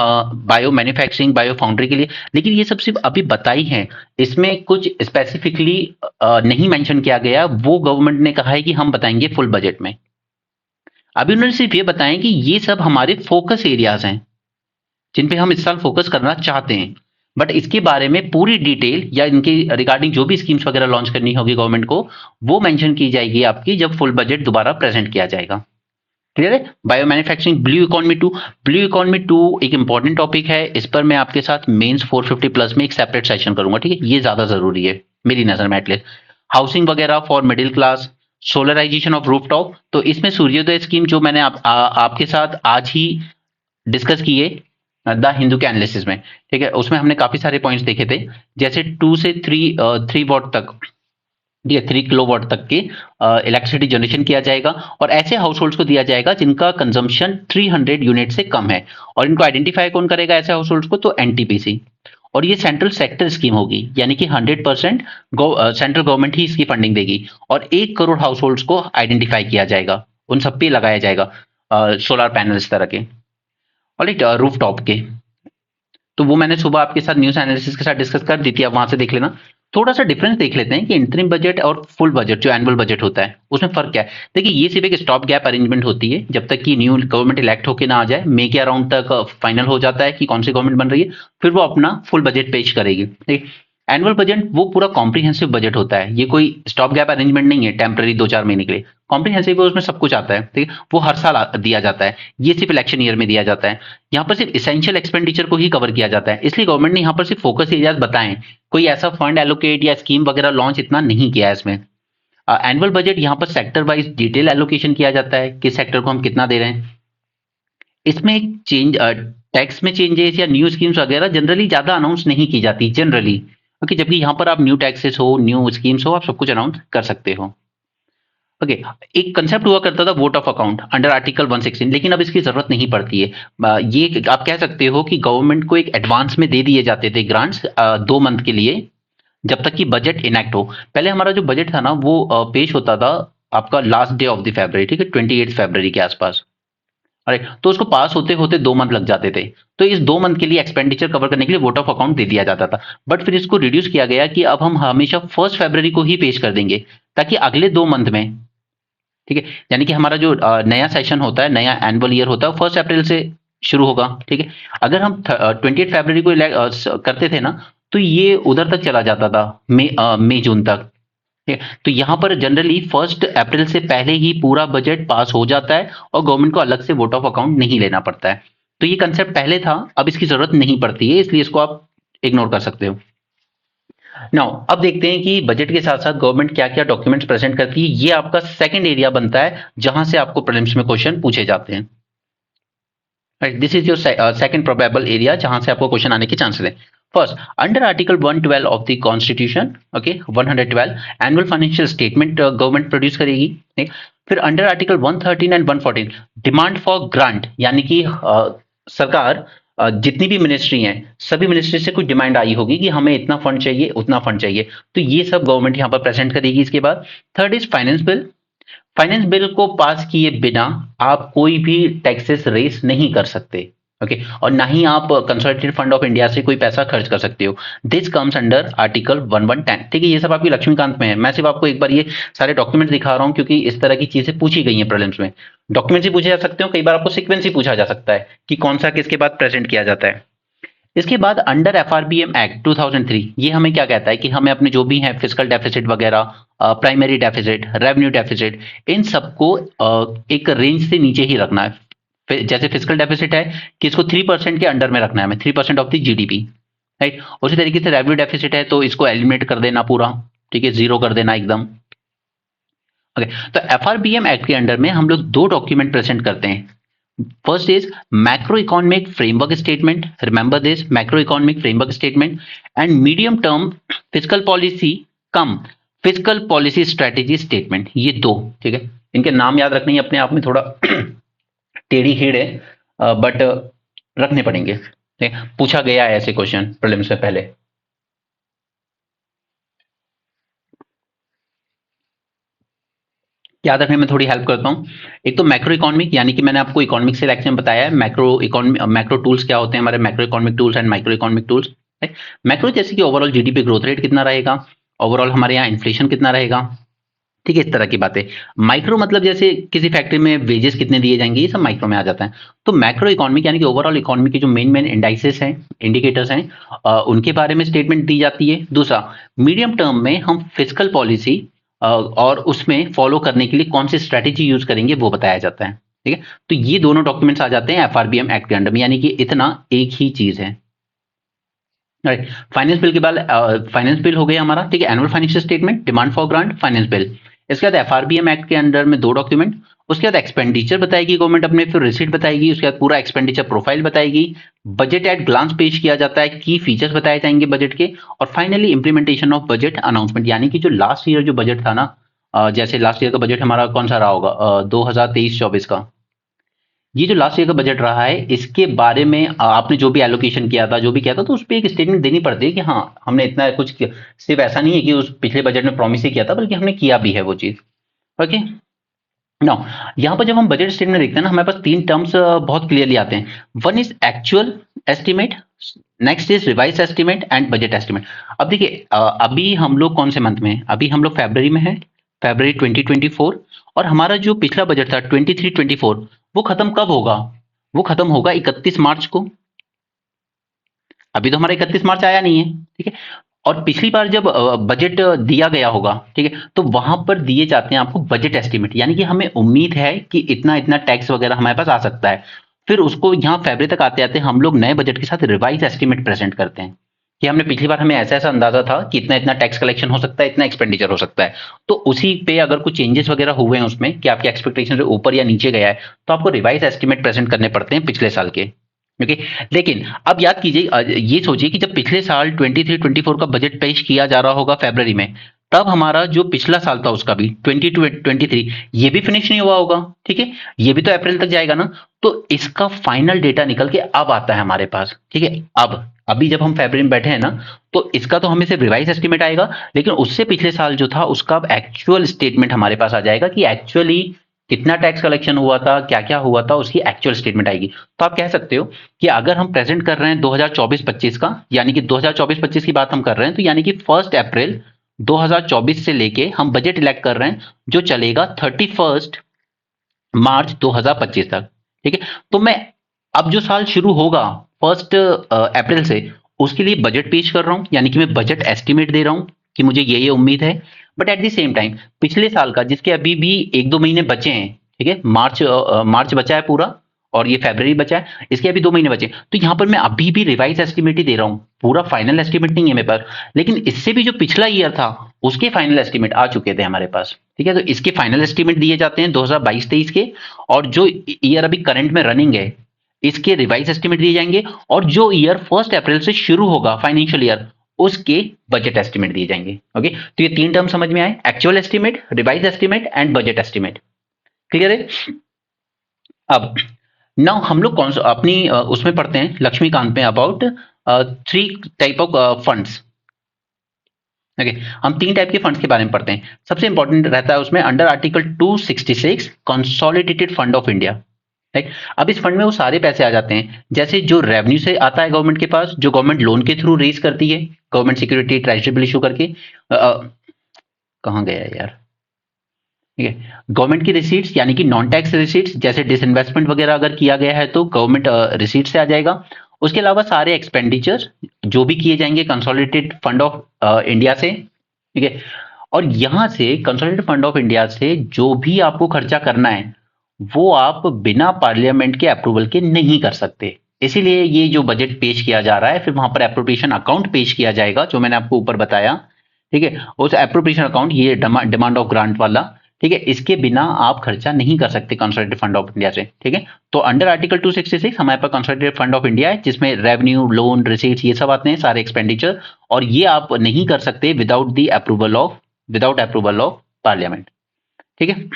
बायो मैन्युफैक्चरिंग, बायो फाउंड्री के लिए। लेकिन ये सब सिर्फ अभी बताई है, इसमें कुछ स्पेसिफिकली नहीं मेंशन किया गया, वो गवर्नमेंट ने कहा है कि हम बताएंगे फुल बजट में। अभी उन्होंने सिर्फ ये बताया कि ये सब हमारे फोकस एरियाज हैं जिन पे हम इस साल फोकस करना चाहते हैं, बट इसके बारे में पूरी डिटेल या इनके रिगार्डिंग जो भी स्कीम्स वगैरह लॉन्च करनी होगी गवर्नमेंट को, वो मेंशन की जाएगी आपकी जब फुल बजट दोबारा प्रेजेंट किया जाएगा। क्लियर है? Bio manufacturing, blue economy too एक इंपॉर्टेंट टॉपिक है, इस पर मैं आपके साथ मेंस 450 प्लस में एक सेपरेट सेशन करूंगा। ठीक है, ये ज्यादा जरूरी है मेरी नजर में एटलीस्ट। हाउसिंग वगैरह for middle class, solarisation of rooftop, तो इसमें सूर्योदय स्कीम जो मैंने आपके साथ आज ही डिस्कस किए द हिंदू के एनालिसिस में। ठीक है, उसमें हमने काफी सारे पॉइंट्स देखे थे, जैसे 2 से 3 वॉट तक, ठीक है, 3 किलोवाट तक की इलेक्ट्रिसिटी जनरेशन किया जाएगा, और ऐसे हाउस होल्ड्स को दिया जाएगा जिनका कंजम्पशन 300 यूनिट से कम है। और इनको आइडेंटिफाई कौन करेगा ऐसे हाउस होल्ड्स को? तो एनटीपीसी। और ये सेंट्रल सेक्टर स्कीम होगी, यानी कि 100% सेंट्रल गवर्नमेंट ही इसकी फंडिंग देगी, और 1 करोड़ हाउस होल्ड्स को आइडेंटिफाई किया जाएगा, उन सब पे लगाया जाएगा सोलर पैनल इस तरह के, और एक रूफ टॉप के। तो वो मैंने सुबह आपके साथ न्यूज़ एनालिसिस के साथ डिस्कस कर दी थी, आप वहां से देख लेना। थोड़ा सा डिफरेंस देख लेते हैं कि इंटरिम बजट और फुल बजट जो एनुअल बजट होता है उसमें फर्क क्या है। देखिए, ये सिर्फ एक स्टॉप गैप अरेंजमेंट होती है जब तक कि न्यू गवर्नमेंट इलेक्ट होकर ना आ जाए। मई के अराउंड तक फाइनल हो जाता है कि कौन सी गवर्नमेंट बन रही है, फिर वो अपना फुल बजट पेश करेगी। ठीक, एनुअल बजट वो पूरा कॉम्प्रिहेंसिव बजट होता है, ये कोई स्टॉप गैप अरेंजमेंट नहीं है टेम्पररी 2-4 महीने के लिए। कॉम्प्रिहेंसिव उसमें सब कुछ आता है, ठीक है, वो हर साल दिया जाता है, ये सिर्फ इलेक्शन ईयर में दिया जाता है। यहाँ पर सिर्फ इसेंशियल एक्सपेंडिचर को ही कवर किया जाता है, इसलिए गवर्नमेंट ने यहाँ पर सिर्फ फोकस एरियाज बताएं, कोई ऐसा फंड एलोकेट या स्कीम वगैरह लॉन्च इतना नहीं किया है इसमें। एनुअल बजट यहाँ पर सेक्टर वाइज डिटेल एलोकेशन किया जाता है, किस सेक्टर को हम कितना दे रहे हैं। इसमें एक चेंज, टैक्स में चेंजेस या न्यू स्कीम्स वगैरह जनरली ज्यादा अनाउंस नहीं की जाती जनरली, ओके, जबकि यहाँ पर आप न्यू टैक्सेस हो, न्यू स्कीम्स हो, आप सब कुछ अनाउंस कर सकते हो। ओके, एक कंसेप्ट हुआ करता था vote of account under article 116, लेकिन अब इसकी जरूरत नहीं पड़ती है। ये आप कह सकते हो कि गवर्नमेंट को एक एडवांस में दे दिए जाते थे ग्रांट्स 2 मंथ के लिए, जब तक कि बजट इनेक्ट हो। पहले हमारा जो बजट था ना वो पेश होता था आपका last day of the February, ठीक है, 28 फरवरी के आसपास। अरे, तो उसको पास होते होते 2 मंथ लग जाते थे। तो इस 2 मंथ के लिए एक्सपेंडिचर कवर करने के लिए वोट ऑफ अकाउंट दे दिया जाता था, बट फिर इसको रिड्यूस किया गया कि अब हम हमेशा 1 फरवरी को ही पेश कर देंगे, ताकि अगले 2 मंथ में, ठीक है, यानी कि हमारा जो नया सेशन होता है, नया एनुअल ईयर होता है, 1 अप्रैल से शुरू होगा। ठीक है, अगर हम 28 फरवरी को करते थे ना, तो ये उधर तक चला जाता था, मई जून तक। ठीक है, तो यहाँ पर जनरली 1 अप्रैल से पहले ही पूरा बजट पास हो जाता है, और गवर्नमेंट को अलग से वोट ऑफ अकाउंट नहीं लेना पड़ता है। तो ये कंसेप्ट पहले था, अब इसकी जरूरत नहीं पड़ती है, इसलिए इसको आप इग्नोर कर सकते हो। नाउ अब देखते हैं कि बजट के साथ साथ गवर्नमेंट क्या क्या डॉक्यूमेंट्स प्रेजेंट करती है। ये आपका सेकंड एरिया बनता है जहां से आपको प्रीलिम्स में क्वेश्चन पूछे जाते हैं। Right, this is your second probable area जहां से आपको क्वेश्चन आने के चांसेस है। First, under article 112 of the constitution, okay, 112 annual financial statement government produce करेगी। ठीक, फिर under article 113 and 114 demand for grant, यानी कि सरकार जितनी भी मिनिस्ट्री हैं सभी मिनिस्ट्री से कुछ डिमांड आई होगी कि हमें इतना फंड चाहिए उतना फंड चाहिए, तो ये सब गवर्नमेंट यहाँ पर प्रेजेंट करेगी। इसके बाद third is finance bill. Finance bill को पास किए बिना आप कोई भी टैक्सेस रेस नहीं कर सकते। ओके और ना ही आप कंसोलिडेटेड फंड ऑफ इंडिया से कोई पैसा खर्च कर सकते हो। This comes under article 1110। ठीक है, ये सब आपकी लक्ष्मीकांत में है। मैं सिर्फ आपको एक बार ये सारे डॉक्यूमेंट दिखा रहा हूं क्योंकि इस तरह की चीजें पूछी गई हैं प्रीलिम्स में। डॉक्यूमेंट्स ही पूछे जा सकते हो, कई बार आपको सीक्वेंस ही पूछा जा सकता है कि कौन सा किसके बाद प्रेजेंट किया जाता है। इसके बाद अंडर एफआरबीएम एक्ट 2003 ये हमें क्या कहता है कि हमें अपने जो भी है फिजिकल डेफिसिट वगैरह, प्राइमरी डेफिसिट, रेवेन्यू डेफिसिट, इन सबको एक रेंज से नीचे ही रखना है। जैसे फिजिकल डेफिसिट है कि इसको 3% के अंडर में रखना है, हमें 3% ऑफ द जीडीपी, राइट। उसी तरीके से रेवेन्यू डेफिसिट है तो इसको एलिमिनेट कर देना पूरा, ठीक है, जीरो कर देना एकदम। ओके तो एफआरबीएम एक्ट के अंडर में हम लोग दो डॉक्यूमेंट प्रेजेंट करते हैं। First is macroeconomic framework statement. Remember this macroeconomic framework statement and medium term fiscal policy come fiscal policy strategy statement। ये दो, ठीक है, इनके नाम याद रखने ही अपने आप में थोड़ा टेढ़ी खीड़ है, बट रखने पड़ेंगे। ठीक है, पूछा गया है ऐसे क्वेश्चन प्रीलिम्स में पहले। याद रखने में थोड़ी हेल्प करता हूँ। एक तो मैक्रो इकोनॉमिक, यानी कि मैंने आपको इकोनॉमिक से लेक्चर में बताया है मैक्रो इकोनॉमिक, मैक्रो टूल्स क्या होते हैं हमारे, macro economic tools and micro economic tools. Macro जैसे कि ओवरऑल जीडीपी ग्रोथ रेट कितना रहेगा, ओवरऑल हमारे यहाँ इन्फ्लेशन कितना रहेगा, ठीक है, इस तरह की बातें। माइक्रो मतलब जैसे किसी फैक्ट्री में वेजेस कितने दिए जाएंगे, ये सब माइक्रो में आ जाता है। तो मैक्रो इकोनॉमिक यानी कि ओवरऑल इकोनॉमी के जो मेन मेन इंडाइसेस हैं, इंडिकेटर्स हैं, उनके बारे में स्टेटमेंट दी जाती है। दूसरा, मीडियम टर्म में हम फिजिकल पॉलिसी और उसमें फॉलो करने के लिए कौन सी स्ट्रेटेजी यूज करेंगे वो बताया जाता है। ठीक है, तो ये दोनों डॉक्यूमेंट्स आ जाते हैं एफआरबीएम एक्ट के अंडर में, यानी कि इतना एक ही चीज है। राइट, फाइनेंस बिल के बाद फाइनेंस बिल हो गया हमारा, ठीक है, annual financial statement, demand for grant, finance bill. इसके बाद एफआरबीएम एक्ट के अंडर में दो डॉक्यूमेंट, उसके बाद एक्सपेंडिचर बताएगी गवर्नमेंट अपने, फिर रिसीट बताएगी, उसके बाद पूरा एक्सपेंडिचर प्रोफाइल बताएगी, बजट एट ग्लांस पेश किया जाता है, की फीचर्स बताए जाएंगे बजट के, और finally implementation of budget announcement, यानी कि जो लास्ट ईयर जो बजट था ना, जैसे लास्ट ईयर का बजट हमारा कौन सा रहा होगा, 2023-24 का, ये जो लास्ट ईयर का बजट रहा है इसके बारे में आपने जो भी एलोकेशन किया था, जो भी किया था, तो उस पर एक स्टेटमेंट देनी पड़ती है कि हाँ हमने इतना कुछ किया। सिर्फ ऐसा नहीं है कि उस पिछले बजट में प्रॉमिस ही किया था, बल्कि हमने किया भी है वो चीज। ओके नाउ यहाँ पर जब हम बजट स्टेटमेंट देखते हैं ना, हमारे पास तीन टर्म्स बहुत क्लियरली आते हैं। One is actual estimate, next is revise estimate and budget estimate. अब देखिए अभी हम लोग कौन से मंथ में हैं, अभी हम लोग फरवरी में हैं, फरवरी 2024, और हमारा जो पिछला बजट था 23-24 वो खत्म कब होगा, वो खत्म होगा 31 मार्च को। अभी तो हमारा 31 मार्च आया नहीं है, ठीक है, और पिछली बार जब बजट दिया गया होगा, ठीक है, तो वहां पर दिए जाते हैं आपको बजट एस्टिमेट, यानी कि हमें उम्मीद है कि इतना इतना टैक्स वगैरह हमारे पास आ सकता है। फिर उसको यहाँ फरवरी तक आते आते हम लोग नए बजट के साथ रिवाइज एस्टिमेट प्रेजेंट करते हैं कि हमने पिछली बार हमें ऐसा ऐसा अंदाजा था कि इतना इतना टैक्स कलेक्शन हो सकता है, इतना एक्सपेंडिचर हो सकता है, तो उसी पे अगर कुछ चेंजेस वगैरह हुए हैं उसमें कि आपकी एक्सपेक्टेशन से ऊपर या नीचे गया है, तो आपको रिवाइज एस्टिमेट प्रेजेंट करने पड़ते हैं पिछले साल के। ओके लेकिन अब याद कीजिए, ये सोचिए कि जब पिछले साल 23-24 का बजट पेश किया जा रहा होगा फरवरी में, तब हमारा जो पिछला साल था उसका भी 22-23 ये भी फिनिश नहीं हुआ होगा, ठीक है, ये भी तो अप्रैल तक जाएगा ना। तो इसका फाइनल डेटा निकल के अब आता है हमारे पास, ठीक है, अब अभी जब हम फरवरी में बैठे हैं ना, तो इसका तो हमें सिर्फ रिवाइज एस्टिमेट आएगा, लेकिन उससे पिछले साल जो था उसका अब एक्चुअल स्टेटमेंट हमारे पास आ जाएगा कि एक्चुअली कितना टैक्स कलेक्शन हुआ था, क्या क्या हुआ था, उसकी एक्चुअल स्टेटमेंट आएगी। तो आप कह सकते हो कि अगर हम प्रेजेंट कर रहे हैं 2024-25 का, यानी कि 2024-25 की बात हम कर रहे हैं, तो यानी कि 1 अप्रैल 2024 से लेके हम बजट इलेक्ट कर रहे हैं जो चलेगा 31 मार्च 2025 तक, ठीक है। तो मैं अब जो साल शुरू होगा 1 अप्रैल से, उसके लिए बजट पेश कर रहा हूं, यानी कि मैं बजट एस्टिमेट दे रहा हूं कि मुझे ये उम्मीद है। But at the same time पिछले साल का जिसके अभी भी 1-2 महीने बचे हैं, ठीक है, मार्च बचा है पूरा, और ये फरवरी बचा है, इसके अभी 2 महीने बचे, तो यहां पर मैं अभी भी रिवाइज एस्टिमेट ही दे रहा हूं, पूरा फाइनल एस्टिमेट नहीं है मेरे पास, लेकिन इससे भी जो पिछला ईयर था उसके फाइनल एस्टिमेट आ चुके थे हमारे पास, ठीक है। तो इसके फाइनल एस्टिमेट दिए जाते हैं 2022-23 के, और जो ईयर अभी करंट में रनिंग है इसके रिवाइज एस्टिमेट दिए जाएंगे, और जो ईयर 1 अप्रैल से शुरू होगा फाइनेंशियल ईयर उसके बजट एस्टिमेट दिए जाएंगे। ओके तो ये तीन टर्म समझ में आए, actual estimate, revise estimate and budget estimate. Clear है? अब नाउ हम लोग कौन सा अपनी उसमें पढ़ते हैं लक्ष्मीकांत में about 3 type of funds. Okay, हम 3 टाइप के फंड्स के बारे में पढ़ते हैं। सबसे इंपॉर्टेंट रहता है उसमें under article 266 consolidated fund of India. Right, अब इस फंड में वो सारे पैसे आ जाते हैं, जैसे जो रेवेन्यू से आता है गवर्नमेंट के पास, जो गवर्नमेंट लोन के थ्रू रेज करती है, government security treasury bill issue करके। कहाँ गया है यार, ठीक है, गवर्नमेंट की रिसीट्स यानी कि नॉन टैक्स रिसीट्स, जैसे डिसइन्वेस्टमेंट वगैरह अगर किया गया है तो गवर्नमेंट रिसीट से आ जाएगा। उसके अलावा सारे एक्सपेंडिचर जो भी किए जाएंगे कंसोलिडेटेड फंड ऑफ इंडिया से, ठीक है। और यहां से कंसोलिडेटेड फंड ऑफ इंडिया से जो भी आपको खर्चा करना है वो आप बिना पार्लियामेंट के अप्रूवल के नहीं कर सकते। इसीलिए ये जो बजट पेश किया जा रहा है, फिर वहां पर एप्रोप्रिएशन अकाउंट पेश किया जाएगा जो मैंने आपको ऊपर बताया, ठीक है। उस एप्रोप्रिएशन अकाउंट, ये डिमांड ऑफ ग्रांट वाला, ठीक है, इसके बिना आप खर्चा नहीं कर सकते कंसोलिडेटेड फंड ऑफ इंडिया से, ठीक है। तो अंडर आर्टिकल 266 हमारे पास कंसोलिडेटेड फंड ऑफ इंडिया है, जिसमें रेवेन्यू, लोन, रिसीट्स ये सब आते हैं, सारे एक्सपेंडिचर, और ये आप नहीं कर सकते विदाउट अप्रूवल ऑफ पार्लियामेंट, ठीक है।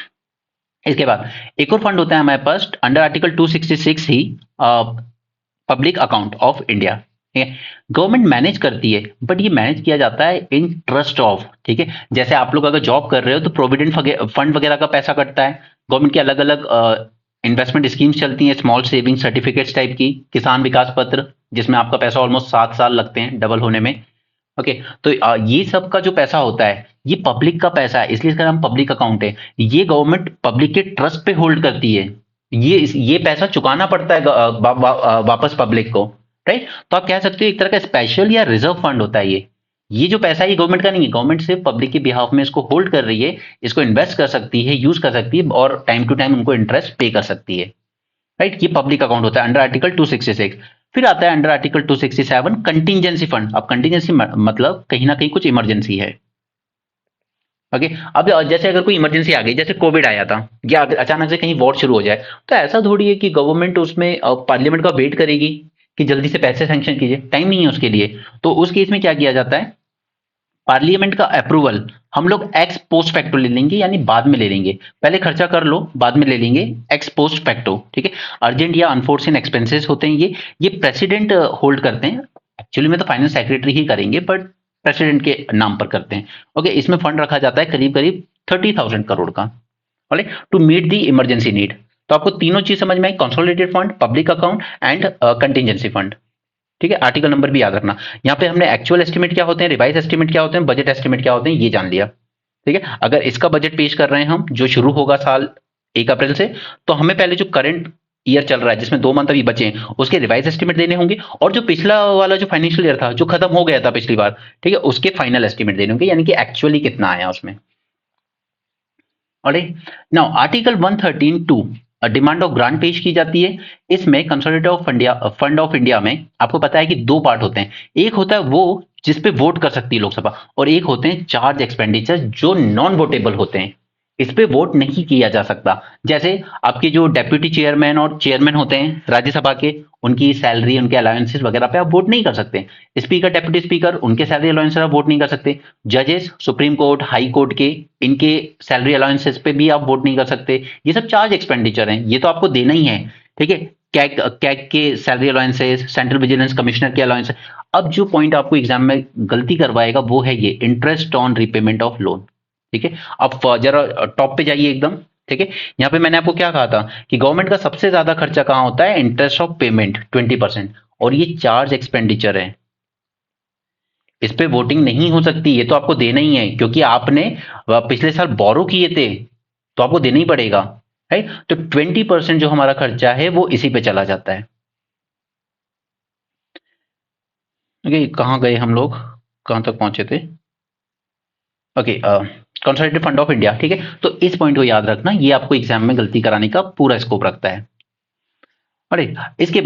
इसके बाद एक और फंड होता है हमारे पास अंडर आर्टिकल 266 ही, पब्लिक अकाउंट ऑफ इंडिया, ठीक है। गवर्नमेंट मैनेज करती है, बट ये मैनेज किया जाता है इन ट्रस्ट ऑफ, ठीक है। जैसे आप लोग अगर जॉब कर रहे हो तो प्रोविडेंट फंड वगैरह का पैसा कटता है, गवर्नमेंट की अलग अलग इन्वेस्टमेंट स्कीम्स चलती हैं, स्मॉल सेविंग सर्टिफिकेट्स टाइप की, किसान विकास पत्र जिसमें आपका पैसा ऑलमोस्ट 7 साल लगते हैं डबल होने में। ओके, तो ये सब का जो पैसा होता है ये पब्लिक का पैसा है, इसलिए इसका नाम पब्लिक अकाउंट है। ये गवर्नमेंट पब्लिक के ट्रस्ट पे होल्ड करती है, ये पैसा चुकाना पड़ता है वापस पब्लिक को, राइट। तो आप कह सकते हो एक तरह का स्पेशल या रिजर्व फंड होता है ये जो पैसा है ये गवर्नमेंट का नहीं है, गवर्नमेंट सिर्फ पब्लिक के बिहाफ में इसको होल्ड कर रही है, इसको इन्वेस्ट कर सकती है, यूज कर सकती है, और टाइम टू टाइम उनको इंटरेस्ट पे कर सकती है, राइट। ये पब्लिक अकाउंट होता है अंडर आर्टिकल 266। फिर आता है अंडर आर्टिकल 267 कंटिजेंसी फंड। अब कंटिजेंसी मतलब कहीं ना कहीं कुछ इमरजेंसी है, ओके। अब जैसे अगर कोई इमरजेंसी आ गई, जैसे कोविड आया था, या अगर अचानक से कहीं वॉर शुरू हो जाए, तो ऐसा थोड़ी है कि गवर्नमेंट उसमें पार्लियामेंट का वेट करेगी कि जल्दी से पैसे सैंक्शन कीजिए, टाइम नहीं है उसके लिए। तो उस केस में क्या किया जाता है, पार्लियामेंट का अप्रूवल हम लोग एक्स पोस्ट फैक्टो ले लेंगे, यानी बाद में ले लेंगे, पहले खर्चा कर लो बाद में ले लेंगे, एक्स पोस्ट फैक्टो, ठीक है। अर्जेंट या अनफोर्सिन एक्सपेंसेस होते हैं ये प्रेसिडेंट होल्ड करते हैं, एक्चुअली में तो फाइनेंस सेक्रेटरी ही करेंगे, बट प्रेसिडेंट के नाम पर करते हैं, ओके। इसमें फंड रखा जाता है करीब करीब 30,000 करोड़ का, to meet the emergency need. तो आपको तीनों चीज समझ में आई, consolidated fund, public account and contingency fund, ठीक है। आर्टिकल नंबर भी याद रखना। यहाँ पे हमने एक्चुअल एस्टिमेट क्या होते हैं, रिवाइज एस्टिमेट क्या होते हैं, बजट एस्टिमेट क्या होते हैं, ये जान लिया, ठीक है। अगर इसका बजट पेश कर रहे हैं हम, जो शुरू होगा साल 1 अप्रैल से, तो हमें पहले जो करंट ईयर चल रहा है जिसमें 2 मंथ अभी बचे हैं उसके रिवाइज एस्टिमेट देने होंगे, और जो पिछला वाला जो फाइनेंशियल ईयर था जो खत्म हो गया था पिछली बार, ठीक है, उसके फाइनल एस्टिमेट देने होंगे, यानी कि एक्चुअली कितना आया उसमें। Alright, now article 113(2) demand of grant पेश की जाती है। इसमें कंसोलिडेटेड फंड ऑफ इंडिया में आपको पता है कि 2 पार्ट होते हैं, एक होता है वो जिस पे वोट कर सकती है लोकसभा, और एक होते हैं चार्ज एक्सपेंडिचर जो नॉन वोटेबल होते हैं, इस पे वोट नहीं किया जा सकता। जैसे आपके जो डेप्यूटी चेयरमैन और चेयरमैन होते हैं राज्यसभा के, उनकी सैलरी, उनके अलाउंसेस वगैरह पे आप वोट नहीं कर सकते। स्पीकर, डेप्यूटी स्पीकर, उनके सैलरी अलाउंसेस आप वोट नहीं कर सकते। जजेस, सुप्रीम कोर्ट, हाई कोर्ट के, इनके सैलरी अलाउंसेस पे भी आप वोट नहीं कर सकते। ये सब चार्ज एक्सपेंडिचर हैं, ये तो आपको देना ही है, ठीक है। कैग के salary allowances, central vigilance commissioner के अलाउंसेस। अब जो पॉइंट आपको एग्जाम में गलती करवाएगा वो है ये interest on repayment of loan, ठीक है। अब जरा टॉप पे जाइए एकदम, ठीक है। यहाँ पे मैंने आपको क्या कहा था कि गवर्नमेंट का सबसे ज्यादा खर्चा कहाँ होता है, इंटरेस्ट ऑफ पेमेंट 20%, और ये चार्ज एक्सपेंडिचर है, इस पे वोटिंग नहीं हो सकती, ये तो आपको देना ही है, क्योंकि आपने पिछले साल बोरो किए थे तो आपको देना ही पड़ेगा, राइट। तो 20% जो हमारा खर्चा है वो इसी पे चला जाता है, ओके। कहाँ गए हम लोग, कहाँ तक पहुंचे थे, okay. Consolidated fund of India, ठीक है। तो इस पॉइंट को याद रखना, ये आपको एग्जाम में गलती कराने का पूरा स्कोप रखता है। अरे इसके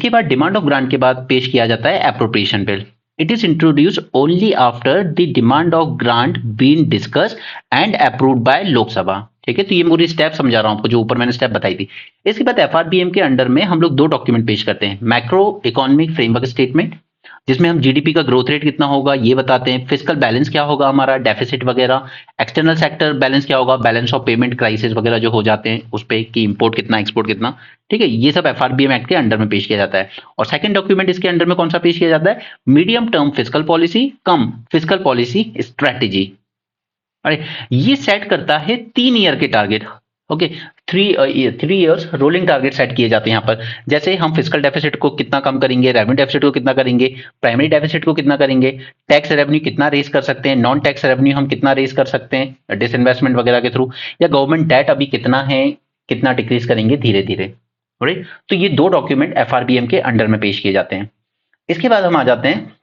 बाद डिमांड ऑफ ग्रांट के बाद पेश किया जाता है appropriation bill. It is introduce only after the demand of grant been discuss and approved by Lok Sabha, ठीक है। तो ये पूरी स्टेप समझा रहा हूं आपको, जो ऊपर मैंने स्टेप बताई थी। इसके बाद एफआरबीएम के अंडर में हम लोग 2 डॉक्यूमेंट पेश करते हैं, मैक्रो इकोनॉमिक फ्रेमवर्क स्टेटमेंट, जिसमें हम जीडीपी का ग्रोथ रेट कितना होगा ये बताते हैं, फिजिकल बैलेंस क्या होगा हमारा, डेफिसिट वगैरह, एक्सटर्नल सेक्टर बैलेंस क्या होगा, बैलेंस ऑफ पेमेंट क्राइसिस वगैरह जो हो जाते हैं उस पे कि इंपोर्ट कितना एक्सपोर्ट कितना, ठीक है, ये सब एफआरबीएम एक्ट के अंडर में पेश किया जाता है। और सेकंड डॉक्यूमेंट इसके अंडर में कौन सा पेश किया जाता है, मीडियम टर्म फिजिकल पॉलिसी कम फिजिकल पॉलिसी स्ट्रेटेजी। अरे ये सेट करता है 3 ईयर के target, okay, 3 years rolling target set किए जाते हैं यहाँ पर। जैसे हम फिजिकल डेफिसिट को कितना कम करेंगे, रेवेन्यू डेफिसिट को कितना करेंगे, प्राइमरी डेफिसिट को कितना करेंगे, टैक्स रेवेन्यू कितना रेस कर सकते हैं, नॉन टैक्स रेवेन्यू हम कितना रेस कर सकते हैं डिसइन्वेस्टमेंट वगैरह के थ्रू, या गवर्नमेंट डेट अभी कितना है, कितना डिक्रीज करेंगे धीरे धीरे। राइट, तो ये 2 डॉक्यूमेंट एफआरबीएम के अंडर में पेश किए जाते हैं। इसके बाद हम आ जाते हैं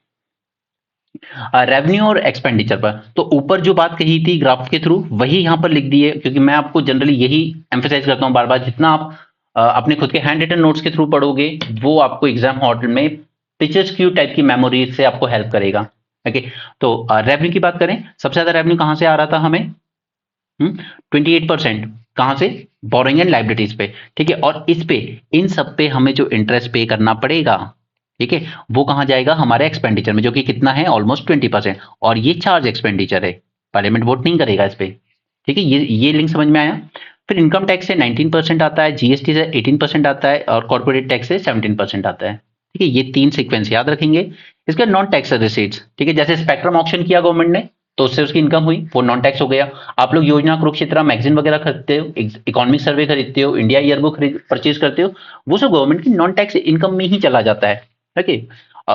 रेवेन्यू और एक्सपेंडिचर पर। तो ऊपर जो बात कही थी ग्राफ के थ्रू वही यहां पर लिख दी है, क्योंकि मैं आपको जनरली यही एम्फेसाइज करता हूं बार बार, जितना आप अपने खुद के हैंड रिटन नोट्स के थ्रू पढ़ोगे वो आपको एग्जाम हॉल में पिक्चर स्क्यू टाइप की मेमोरी से आपको हेल्प करेगा। ओके, तो रेवेन्यू की बात करें, सबसे ज्यादा रेवेन्यू कहां से आ रहा था हमें, 28%, कहां से, बोरोइंग एंड लाइबिलिटीज पे, ठीक है, और इस पे इन सब पे हमें जो इंटरेस्ट पे करना पड़ेगा, ठीक है, वो कहां जाएगा, हमारे एक्सपेंडिचर में, जो कि कितना है, ऑलमोस्ट 20%, और ये चार्ज एक्सपेंडिचर है, पार्लियामेंट वोट नहीं करेगा इस पे, ठीक है, ये लिंक समझ में आया। फिर इनकम टैक्स से 19% आता है, जीएसटी से 18% आता है, और कॉर्पोरेट टैक्स से 17% आता है, ठीक है, ये 3 सीक्वेंस याद रखेंगे। इसके नॉन टैक्स रिसीट्स, ठीक है, जैसे स्पेक्ट्रम ऑक्शन किया गवर्नमेंट ने तो उससे उसकी इनकम हुई, वो नॉन टैक्स हो गया। आप लोग योजना कुरुक्षेत्र मैगजीन वगैरह खरीदते हो, इकोनॉमिक सर्वे खरीदते हो, इंडिया ईयरबुक परचेज करते हो, वो सब गवर्नमेंट की नॉन टैक्स इनकम में ही चला जाता है। ओके,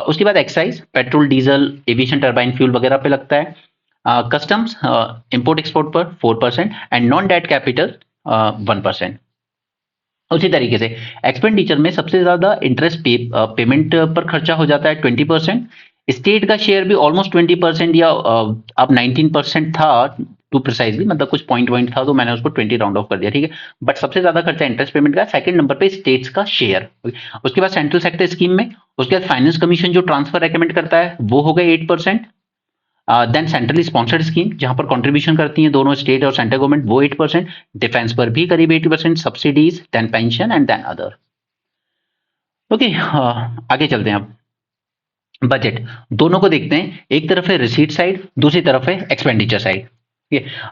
उसके बाद excise, petrol diesel aviation turbine fuel वगैरह पे लगता है। कस्टम्स इंपोर्ट एक्सपोर्ट पर 4% एंड नॉन डेट कैपिटल 1%। उसी तरीके से एक्सपेंडिचर में सबसे ज्यादा इंटरेस्ट पेमेंट पर खर्चा हो जाता है 20%, स्टेट का शेयर भी ऑलमोस्ट 20% या अब 19% था टू प्रिसाइजली, मतलब कुछ पॉइंट था तो मैंने उसको 20 राउंड ऑफ कर दिया, ठीक है, बट सबसे ज्यादा खर्चा इंटरेस्ट पेमेंट का, सेकंड नंबर पे स्टेट्स का शेयर। उसके बाद सेंट्रल सेक्टर स्कीम में, उसके बाद फाइनेंस कमीशन जो ट्रांसफर रेकमेंड करता है वो हो गए 8%, देन सेंट्रली स्पॉन्सर्ड स्कीम जहां पर कंट्रीब्यूशन करती हैं दोनों स्टेट और सेंट्रल गवर्नमेंट, वो 8%, डिफेंस पर भी करीब 80%, subsidies, then pension and then other. Okay, आगे चलते हैं अब बजट, दोनों को देखते हैं, एक तरफ है रिसीट साइड, दूसरी तरफ है एक्सपेंडिचर साइड।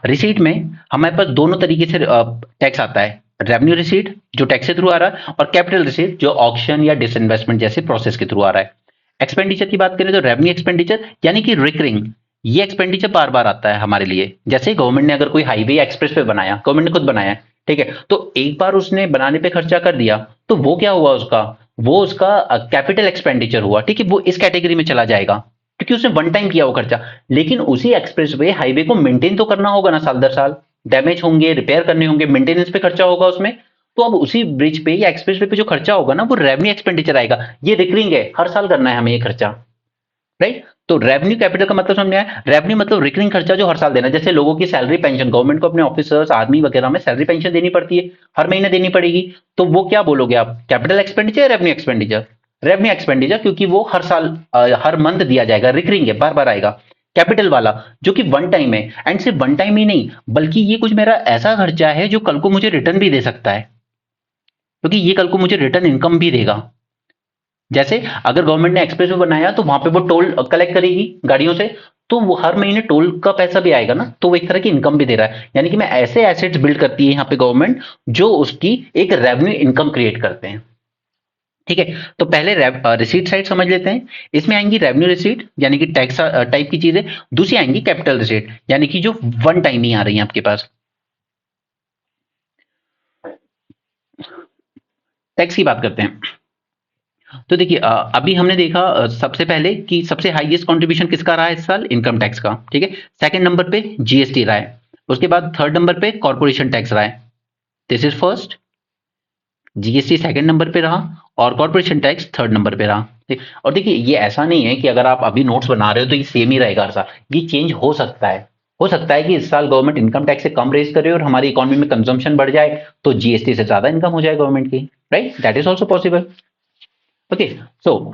रिसीट में हमारे पास दोनों तरीके से टैक्स आता है, रेवेन्यू रिसीट जो टैक्स के थ्रू आ रहा है, और कैपिटल रिसीट जो ऑक्शन या डिसइन्वेस्टमेंट जैसे प्रोसेस के थ्रू आ रहा है। एक्सपेंडिचर की बात करें तो रेवेन्यू एक्सपेंडिचर यानी कि रिकरिंग, ये एक्सपेंडिचर बार बार आता है हमारे लिए। जैसे गवर्नमेंट ने अगर कोई हाईवे या एक्सप्रेस पे बनाया, गवर्नमेंट ने खुद बनाया, ठीक है, तो एक बार उसने बनाने पे खर्चा कर दिया तो वो क्या हुआ उसका, वो उसका कैपिटल एक्सपेंडिचर हुआ, ठीक है, वो इस कैटेगरी में चला जाएगा क्योंकि उसने वन टाइम किया वो खर्चा। लेकिन उसी एक्सप्रेसवे हाईवे को मेंटेन तो करना होगा ना, साल दर साल डैमेज होंगे, रिपेयर करने होंगे, मेंटेनेंस पे खर्चा होगा उसमें, तो अब उसी ब्रिज पे या एक्सप्रेसवे पे जो खर्चा होगा ना वो रेवेन्यू एक्सपेंडिचर आएगा, ये रिकरिंग है, हर साल करना है हमें ये खर्चा, राइट। तो रेवेन्यू कैपिटल का मतलब समझ में आया, रेवेन्यू मतलब रिकरिंग खर्चा जो हर साल देना, जैसे लोगों की सैलरी पेंशन, गवर्नमेंट को अपने ऑफिसर्स आर्मी वगैरह में सैलरी पेंशन देनी पड़ती है, हर महीने देनी पड़ेगी, तो वो क्या बोलोगे आप, कैपिटल एक्सपेंडिचर या रेवेन्यू एक्सपेंडिचर, रेवेन्यू एक्सपेंडिचर, क्योंकि वो हर साल हर मंथ दिया जाएगा, रिकरिंग है, बार बार आएगा। कैपिटल वाला जो कि वन टाइम है, एंड सिर्फ वन टाइम ही नहीं बल्कि ये कुछ मेरा ऐसा खर्चा है जो कल को मुझे रिटर्न भी दे सकता है, क्योंकि ये कल को मुझे रिटर्न इनकम भी देगा। जैसे अगर गवर्नमेंट ने एक्सप्रेस वे बनाया तो वहां पे वो टोल कलेक्ट करेगी गाड़ियों से, तो वो हर महीने टोल का पैसा भी आएगा ना, तो वो एक तरह की इनकम भी दे रहा है, यानी कि मैं ऐसे एसेट्स बिल्ड करती है यहाँ पे गवर्नमेंट जो उसकी एक रेवेन्यू इनकम क्रिएट करते हैं, ठीक है। तो पहले रिसीट साइड समझ लेते हैं, इसमें आएंगी रेवेन्यू रिसीट यानी कि टैक्स टाइप की चीजें, दूसरी आएंगी कैपिटल रिसीट यानी कि जो वन टाइम ही आ रही है आपके पास। टैक्स की बात करते हैं, तो देखिए अभी हमने देखा सबसे पहले कि सबसे हाईएस्ट कंट्रीब्यूशन किसका रहा है इस साल, इनकम टैक्स का, ठीक है, सेकंड नंबर पे जीएसटी रहा है, उसके बाद थर्ड नंबर पे कॉर्पोरेशन टैक्स रहा है, this is first, GST second number पे रहा और कॉर्पोरेशन टैक्स थर्ड नंबर पे रहा, ठीक। और देखिए ये ऐसा नहीं है कि अगर आप अभी नोट्स बना रहे हो तो ये सेम ही रहेगा हर साल, ये चेंज हो सकता है कि इस साल गवर्नमेंट इनकम टैक्स से कम रेज करे और हमारी इकोनॉमी में कंजम्पशन बढ़ जाए तो जीएसटी से ज्यादा इनकम हो जाए गवर्नमेंट की, right, that is also possible. Okay, so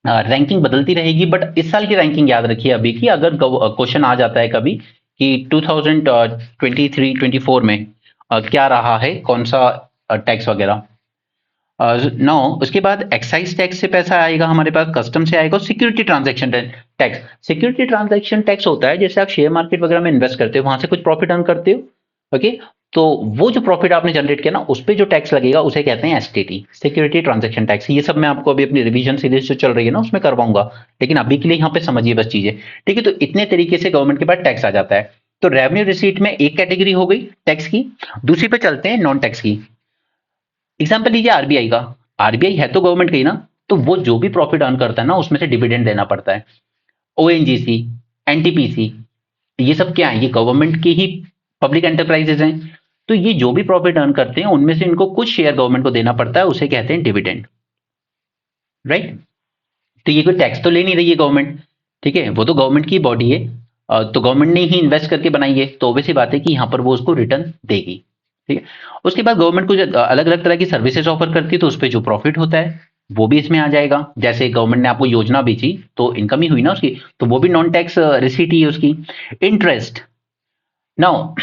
ranking बदलती रहेगी, बट इस साल की रैंकिंग याद रखिए अभी की, अगर क्वेश्चन आ जाता है कभी कि 2023-24 में क्या रहा है, कौन सा टैक्स वगैरह, नो, उसके बाद एक्साइज टैक्स से पैसा आएगा हमारे पास, कस्टम से आएगा, security transaction tax. Security transaction tax होता है जैसे आप शेयर मार्केट वगैरह में इन्वेस्ट करते हो, वहां से कुछ प्रॉफिट अर्न करते हो, ओके, तो वो जो प्रॉफिट आपने जनरेट किया ना, उस पर जो टैक्स लगेगा उसे कहते हैं एसटीटी, सिक्योरिटी ट्रांजैक्शन टैक्स। ये सब मैं आपको अभी अपनी रिवीजन सीरीज जो चल रही है ना उसमें करवाऊंगा, लेकिन अभी के लिए यहाँ पे समझिए बस चीजें, ठीक है। तो इतने तरीके से गवर्नमेंट के पास टैक्स आ जाता है। तो रेवेन्यू रिसीट में एक कैटेगरी हो गई टैक्स की। दूसरी पे चलते हैं नॉन टैक्स की। एग्जाम्पल लीजिए आरबीआई का। आरबीआई है तो गवर्नमेंट का ही ना, तो वो जो भी प्रॉफिट अर्न करता है ना उसमें से डिविडेंड देना पड़ता है। ओएनजीसी, एनटीपीसी, ये सब क्या है, ये गवर्नमेंट की ही पब्लिक एंटरप्राइजेज हैं। तो ये जो भी प्रॉफिट अर्न करते हैं उनमें से इनको कुछ शेयर गवर्नमेंट को देना पड़ता है, उसे कहते हैं डिविडेंड, राइट। तो ये कोई टैक्स तो ले नहीं रही है गवर्नमेंट, ठीक है, वो तो गवर्नमेंट की बॉडी है, तो गवर्नमेंट ने ही इन्वेस्ट करके बनाई है, तो ऑब्वियस सी बात है कि यहाँ पर वो उसको रिटर्न देगी, ठीक है। उसके बाद गवर्नमेंट को अलग अलग तरह की सर्विसेज ऑफर करती है, तो उस पर जो प्रॉफिट होता है वो भी इसमें आ जाएगा। जैसे गवर्नमेंट ने आपको योजना बेची तो इनकम ही हुई ना उसकी, तो वो भी नॉन टैक्स रिसीट ही है उसकी। इंटरेस्ट, नाउ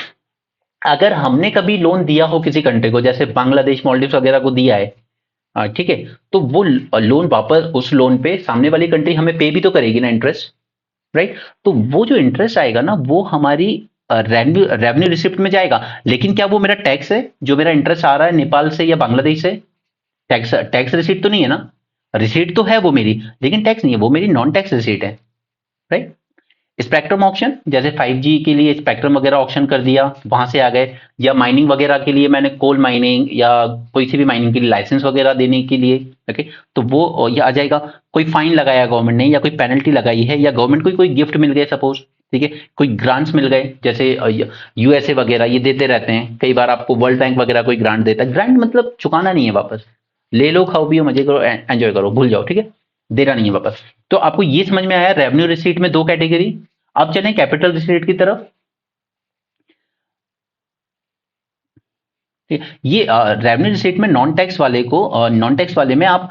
अगर हमने कभी लोन दिया हो किसी कंट्री को, जैसे बांग्लादेश, मालदीव्स वगैरह को दिया है, ठीक है, तो वो लोन वापस, उस लोन पे सामने वाली कंट्री हमें पे भी तो करेगी ना इंटरेस्ट, राइट। तो वो जो इंटरेस्ट आएगा ना वो हमारी रेवेन्यू रेवेन्यू रिसिप्ट में जाएगा। लेकिन क्या वो मेरा टैक्स है जो मेरा इंटरेस्ट आ रहा है नेपाल से या बांग्लादेश से? टैक्स टैक्स रिसीट तो नहीं है ना, रिसीट तो है वो मेरी, लेकिन टैक्स नहीं है, वो मेरी नॉन टैक्स रिसीट है, राइट। स्पेक्ट्रम ऑक्शन, जैसे 5G के लिए स्पेक्ट्रम वगैरह ऑक्शन कर दिया, वहां से आ गए, या माइनिंग वगैरह के लिए मैंने कोल माइनिंग या कोई सी भी माइनिंग के लिए लाइसेंस वगैरह देने के लिए, ओके, तो वो ये आ जाएगा। कोई फाइन लगाया गवर्नमेंट ने या कोई पेनल्टी लगाई है, या गवर्नमेंट को कोई गिफ्ट मिल गए सपोज, ठीक है, कोई ग्रांट्स मिल गए, जैसे यूएसए वगैरह ये देते रहते हैं, कई बार आपको वर्ल्ड बैंक वगैरह कोई ग्रांट देता है। ग्रांट मतलब चुकाना नहीं है वापस, ले लो, खाओ पियो, मजे करो, एंजॉय करो, भूल जाओ, ठीक है, देना नहीं है वापस। तो आपको ये समझ में आया रेवेन्यू रिसीट में दो कैटेगरी। अब चलें कैपिटल रिसीट की तरफ। ये रेवेन्यू रिसीट में नॉन टैक्स वाले को, नॉन टैक्स वाले में आप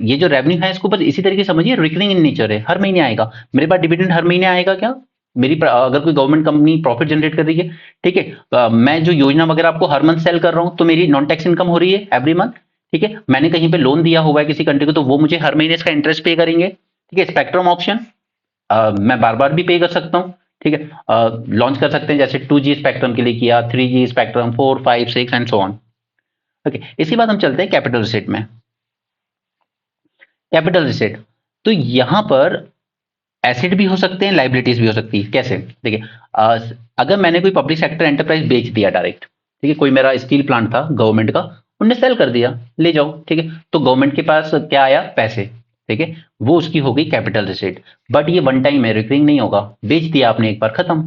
ये जो रेवेन्यू है इसको बस इसी तरीके से समझिए, रिकरिंग इन नेचर है, हर महीने आएगा। मेरे पास डिविडेंड हर महीने आएगा क्या? मेरी अगर कोई गवर्नमेंट कंपनी प्रॉफिट जनरेट कर रही है, ठीक है, मैं जो योजना वगैरह आपको हर मंथ सेल कर रहा हूं, तो मेरी नॉन टैक्स इनकम हो रही है एवरी मंथ, ठीक है। मैंने कहीं पे लोन दिया हुआ है किसी कंट्री को, तो वो मुझे हर महीने इसका इंटरेस्ट पे करेंगे, ठीक है। स्पेक्ट्रम ऑप्शन, मैं बार बार भी पे कर सकता हूँ, ठीक है, लॉन्च कर सकते हैं, जैसे 2G स्पेक्ट्रम के लिए किया, 3G spectrum, 4, 5, 6 and so on, okay. इसके बाद हम चलते हैं कैपिटल रिसीट में। कैपिटल रिसीट, तो यहां पर एसेट भी हो सकते हैं, लाइबिलिटीज भी हो सकती है। कैसे? देखिए, अगर मैंने कोई पब्लिक सेक्टर एंटरप्राइज बेच दिया डायरेक्ट, ठीक है, कोई मेरा स्टील प्लांट था गवर्नमेंट का, उनने सेल कर दिया, ले जाओ, ठीक है, तो गवर्नमेंट के पास क्या आया? पैसे, ठीक है, वो उसकी हो गई कैपिटल रिसीट। बट ये वन टाइम है, रिकरिंग नहीं होगा, बेच दिया आपने एक बार, खत्म,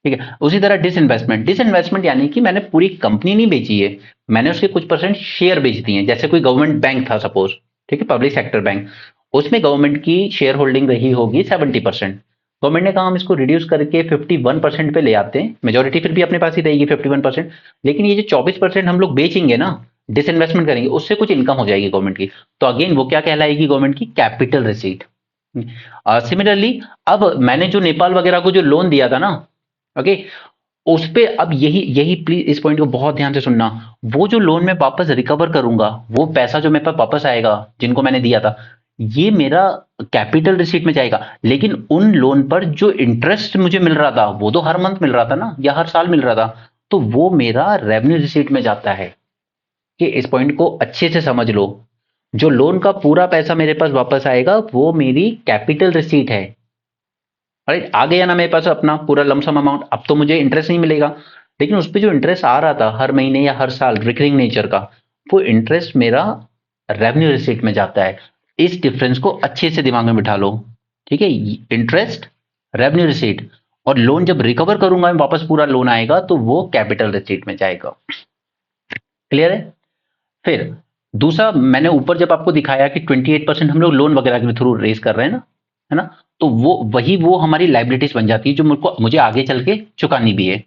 ठीक है। उसी तरह डिसइन्वेस्टमेंट, डिसइन्वेस्टमेंट यानी कि मैंने पूरी कंपनी नहीं बेची है, मैंने उसके कुछ परसेंट शेयर बेच दिए हैं। जैसे कोई गवर्नमेंट बैंक था सपोज, ठीक है, पब्लिक सेक्टर बैंक, उसमें गवर्नमेंट की शेयर होल्डिंग रही होगी 70%, गवर्नमेंट ने कहा हम इसको रिड्यूस करके 51% पे ले आते हैं, मेजोरिटी फिर भी अपने पास ही रहेगी 51%, लेकिन ये जो 24% हम लोग बेचेंगे ना, डिसइन्वेस्टमेंट करेंगे, उससे कुछ इनकम हो जाएगी गवर्नमेंट की, तो अगेन वो क्या कहलाएगी? गवर्नमेंट की कैपिटल रिसीट। सिमिलरली अब मैंने जो नेपाल वगैरह को जो लोन दिया था ना, ओके, उस पे अब यही यही प्लीज इस पॉइंट को बहुत ध्यान से सुनना, वो जो लोन मैं वापस रिकवर करूंगा, वो पैसा जो मेरे पास वापस आएगा जिनको मैंने दिया था, ये मेरा कैपिटल रिसीट में जाएगा। लेकिन उन लोन पर जो इंटरेस्ट मुझे मिल रहा था वो तो हर मंथ मिल रहा था ना, या हर साल मिल रहा था, तो वो मेरा रेवेन्यू रिसीट में जाता है। कि इस पॉइंट को अच्छे से समझ लो, जो लोन का पूरा पैसा मेरे पास वापस आएगा वो मेरी कैपिटल रिसीट है। अरे आ गया ना मेरे पास अपना पूरा लमसम अमाउंट, अब तो मुझे इंटरेस्ट नहीं मिलेगा, लेकिन उस पर जो इंटरेस्ट आ रहा था हर महीने या हर साल रिकरिंग नेचर का, वो इंटरेस्ट मेरा रेवेन्यू रिसीट में जाता है। इस डिफरेंस को अच्छे से दिमाग में बिठा लो, ठीक है, इंटरेस्ट, रेवेन्यू रिसीट, और लोन जब रिकवर करूंगा मैं वापस पूरा लोन आएगा तो वो कैपिटल रिसीट में जाएगा। क्लियर है? फिर दूसरा, मैंने ऊपर जब आपको दिखाया कि 28% हम लोग लोन वगैरह के थ्रू रेज कर रहे हैं ना, है ना, तो वो हमारी लाइबिलिटीज बन जाती है जो मुझे आगे चल के चुकानी भी है,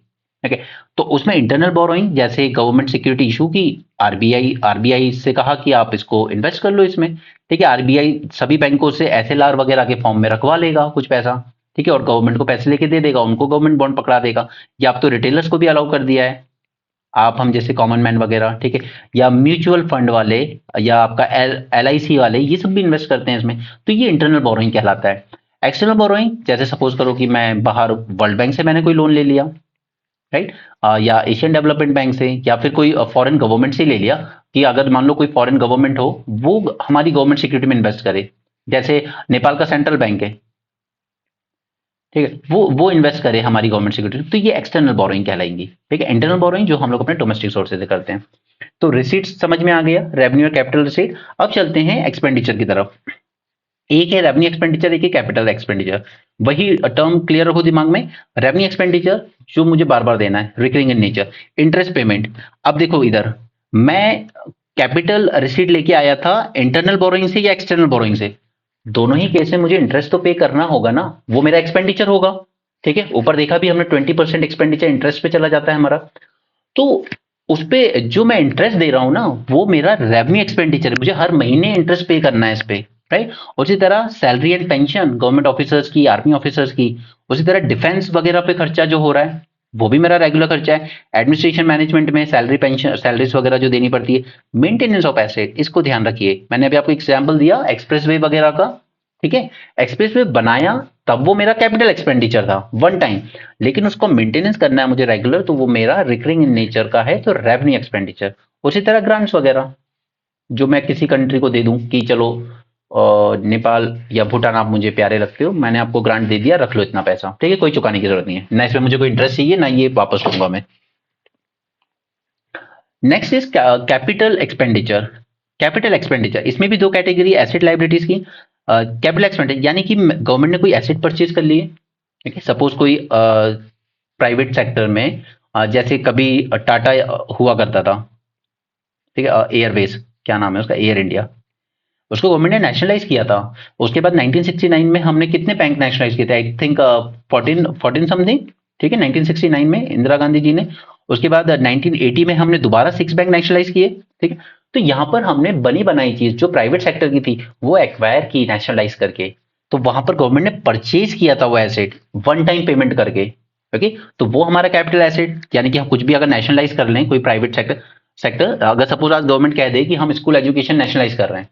ठीक है। तो उसमें इंटरनल बोरोइंग, जैसे गवर्नमेंट सिक्योरिटी इशू की, आरबीआई से कहा कि आप इसको इन्वेस्ट कर लो इसमें, ठीक है, आरबीआई सभी बैंकों से एसएलआर वगैरह के फॉर्म में रखवा लेगा कुछ पैसा, ठीक है, और गवर्नमेंट को पैसे लेके दे देगा, उनको गवर्नमेंट बॉन्ड पकड़ा देगा, या आप तो रिटेलर्स को भी अलाउ कर दिया है, आप हम जैसे कॉमन मैन वगैरह, ठीक है, या म्यूचुअल फंड वाले, या आपका LIC वाले, ये सब भी इन्वेस्ट करते हैं इसमें। तो ये इंटरनल बोरोइंग कहलाता है। एक्सटर्नल बोरोइंग, जैसे सपोज करो कि मैं बाहर वर्ल्ड बैंक से मैंने कोई लोन ले लिया, राइट, या एशियन डेवलपमेंट बैंक से, या फिर कोई फॉरेन गवर्नमेंट से ले लिया, कि अगर मान लो कोई फॉरेन गवर्नमेंट हो, वो हमारी गवर्नमेंट सिक्योरिटी में इन्वेस्ट करे, जैसे नेपाल का सेंट्रल बैंक है, ठीक है, वो इन्वेस्ट करे हमारी गवर्नमेंट सिक्योरिटी, तो ये एक्सटर्नल बोरोइंग कहलाएंगी। ठीक है, इंटरनल बोरोइंग जो हम लोग अपने डोमेस्टिक सोर्सेज से करते हैं। तो रिसीट्स समझ में आ गया, रेवेन्यू और कैपिटल रिसीट। अब चलते हैं एक्सपेंडिचर की तरफ। एक है रेवेन्यू एक्सपेंडिचर, एक है कैपिटल एक्सपेंडिचर। वही टर्म क्लियर रखो दिमाग में। रेवेन्यू एक्सपेंडिचर जो मुझे बार बार देना है, recurring in nature, interest payment. अब देखो इधर, मैं कैपिटल रिसीट लेके आया था इंटरनल बोरोइंग से या एक्सटर्नल बोरोइंग से, दोनों ही केस में मुझे इंटरेस्ट तो पे करना होगा ना, वो मेरा एक्सपेंडिचर होगा। ठीक है, ऊपर देखा भी हमने 20% एक्सपेंडिचर इंटरेस्ट पे चला जाता है हमारा। तो उस पे जो मैं इंटरेस्ट दे रहा हूं ना, वो मेरा रेवेन्यू एक्सपेंडिचर है, मुझे हर महीने इंटरेस्ट पे करना है इस पे, राइट। उसी तरह salary and pension government officers की, आर्मी ऑफिसर्स की, उसी तरह डिफेंस वगैरह पे खर्चा जो हो रहा है, वो भी मेरा रेगुलर खर्चा है। एडमिनिस्ट्रेशन मैनेजमेंट में सैलरी पेंशन सैलरीज वगैरह जो देनी पड़ती है, मेंटेनेंस ऑफ एसेट, इसको ध्यान रखिए। मैंने अभी आपको एग्जांपल दिया एक्सप्रेसवे वगैरह का, ठीक है, एक्सप्रेसवे बनाया तब वो मेरा कैपिटल एक्सपेंडिचर था वन टाइम, लेकिन उसको मेंटेनेंस करना है मुझे रेगुलर, तो वो मेरा रिकरिंग इन नेचर का है, तो रेवेन्यू एक्सपेंडिचर। उसी तरह ग्रांट्स वगैरह जो मैं किसी कंट्री को दे दूं कि चलो नेपाल या भूटान आप मुझे प्यारे लगते हो, मैंने आपको ग्रांट दे दिया, रख लो इतना पैसा, ठीक है, कोई चुकाने की जरूरत नहीं है ना, इसमें मुझे कोई इंटरेस्ट चाहिए ना, ये वापस लूंगा मैं। Next is capital expenditure. Capital expenditure, इसमें भी दो कैटेगरी, एसेट लाइबिलिटीज की। कैपिटल एक्सपेंडिचर यानी कि गवर्नमेंट ने कोई एसेट परचेज कर लिए, ठीक है, सपोज कोई प्राइवेट सेक्टर में, जैसे कभी टाटा हुआ करता था, ठीक है, एयरवेज, क्या नाम है उसका, एयर इंडिया, उसको गवर्नमेंट ने नेशनलाइज किया था। उसके बाद 1969 में हमने कितने बैंक नेशनलाइज किए थे, आई थिंक 14 समथिंग, ठीक है, 1969 में इंदिरा गांधी जी ने। उसके बाद 1980 में हमने दोबारा 6 बैंक नेशनलाइज किए, ठीक है। तो यहाँ पर हमने बनी बनाई चीज जो प्राइवेट सेक्टर की थी, वो एक्वायर की नेशनलाइज करके, तो वहां पर गवर्नमेंट ने परचेज किया था वो एसेट वन टाइम पेमेंट करके। ओके, तो वो हमारा कैपिटल एसेट, यानी कि हम कुछ भी अगर नेशनलाइज कर लें, कोई प्राइवेट सेक्टर सेक्टर अगर सपोज आज गवर्नमेंट कह दे कि हम स्कूल एजुकेशन नेशनलाइज कर रहे हैं,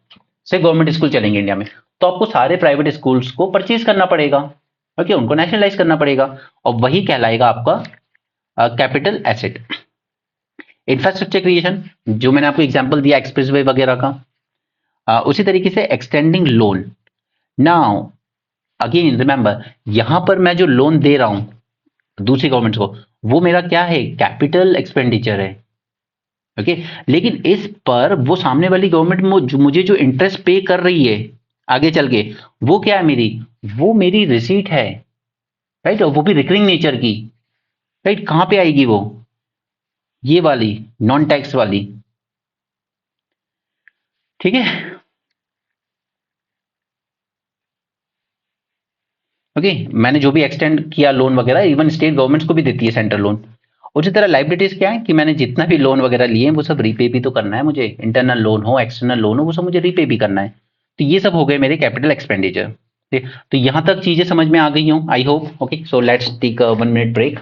से गवर्नमेंट स्कूल चलेंगे इंडिया में, तो आपको सारे प्राइवेट स्कूल्स को परचेज करना पड़ेगा, ओके, उनको नेशनलाइज करना पड़ेगा, और वही कहलाएगा आपका कैपिटल एसेट। इंफ्रास्ट्रक्चर क्रिएशन, जो मैंने आपको एग्जांपल दिया एक्सप्रेसवे वगैरह का, उसी तरीके से extending loan. Now again remember, यहां पर मैं जो लोन दे रहा हूं दूसरी गवर्नमेंट को, वो मेरा क्या है, कैपिटल एक्सपेंडिचर है, ओके। लेकिन इस पर वो सामने वाली गवर्नमेंट मुझे जो इंटरेस्ट पे कर रही है आगे चल के, वो क्या है मेरी, वो मेरी रिसीट है, राइट, और वो भी रिकरिंग नेचर की, राइट। कहां पे आएगी वो, ये वाली नॉन टैक्स वाली, ठीक है, ओके। मैंने जो भी एक्सटेंड किया लोन वगैरह, इवन स्टेट गवर्नमेंट्स को भी देती है सेंट्रल लोन। उसी तरह लाइबिलिटीज क्या है कि मैंने जितना भी लोन वगैरह लिए हैं वो सब रीपे भी तो करना है मुझे, इंटरनल लोन हो एक्सटर्नल लोन हो, वो सब मुझे रीपे भी करना है। तो ये सब हो गए मेरे कैपिटल एक्सपेंडिचर। तो यहां तक चीजें समझ में आ गई हूँ I hope. Okay, so let's take 1 minute break.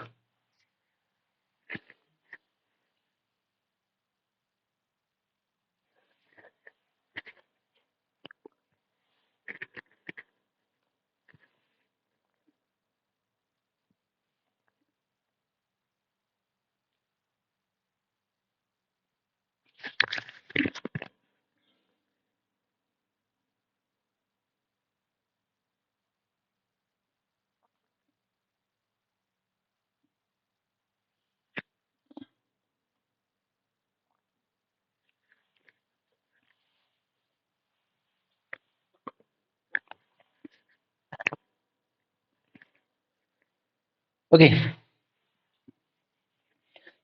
Okay,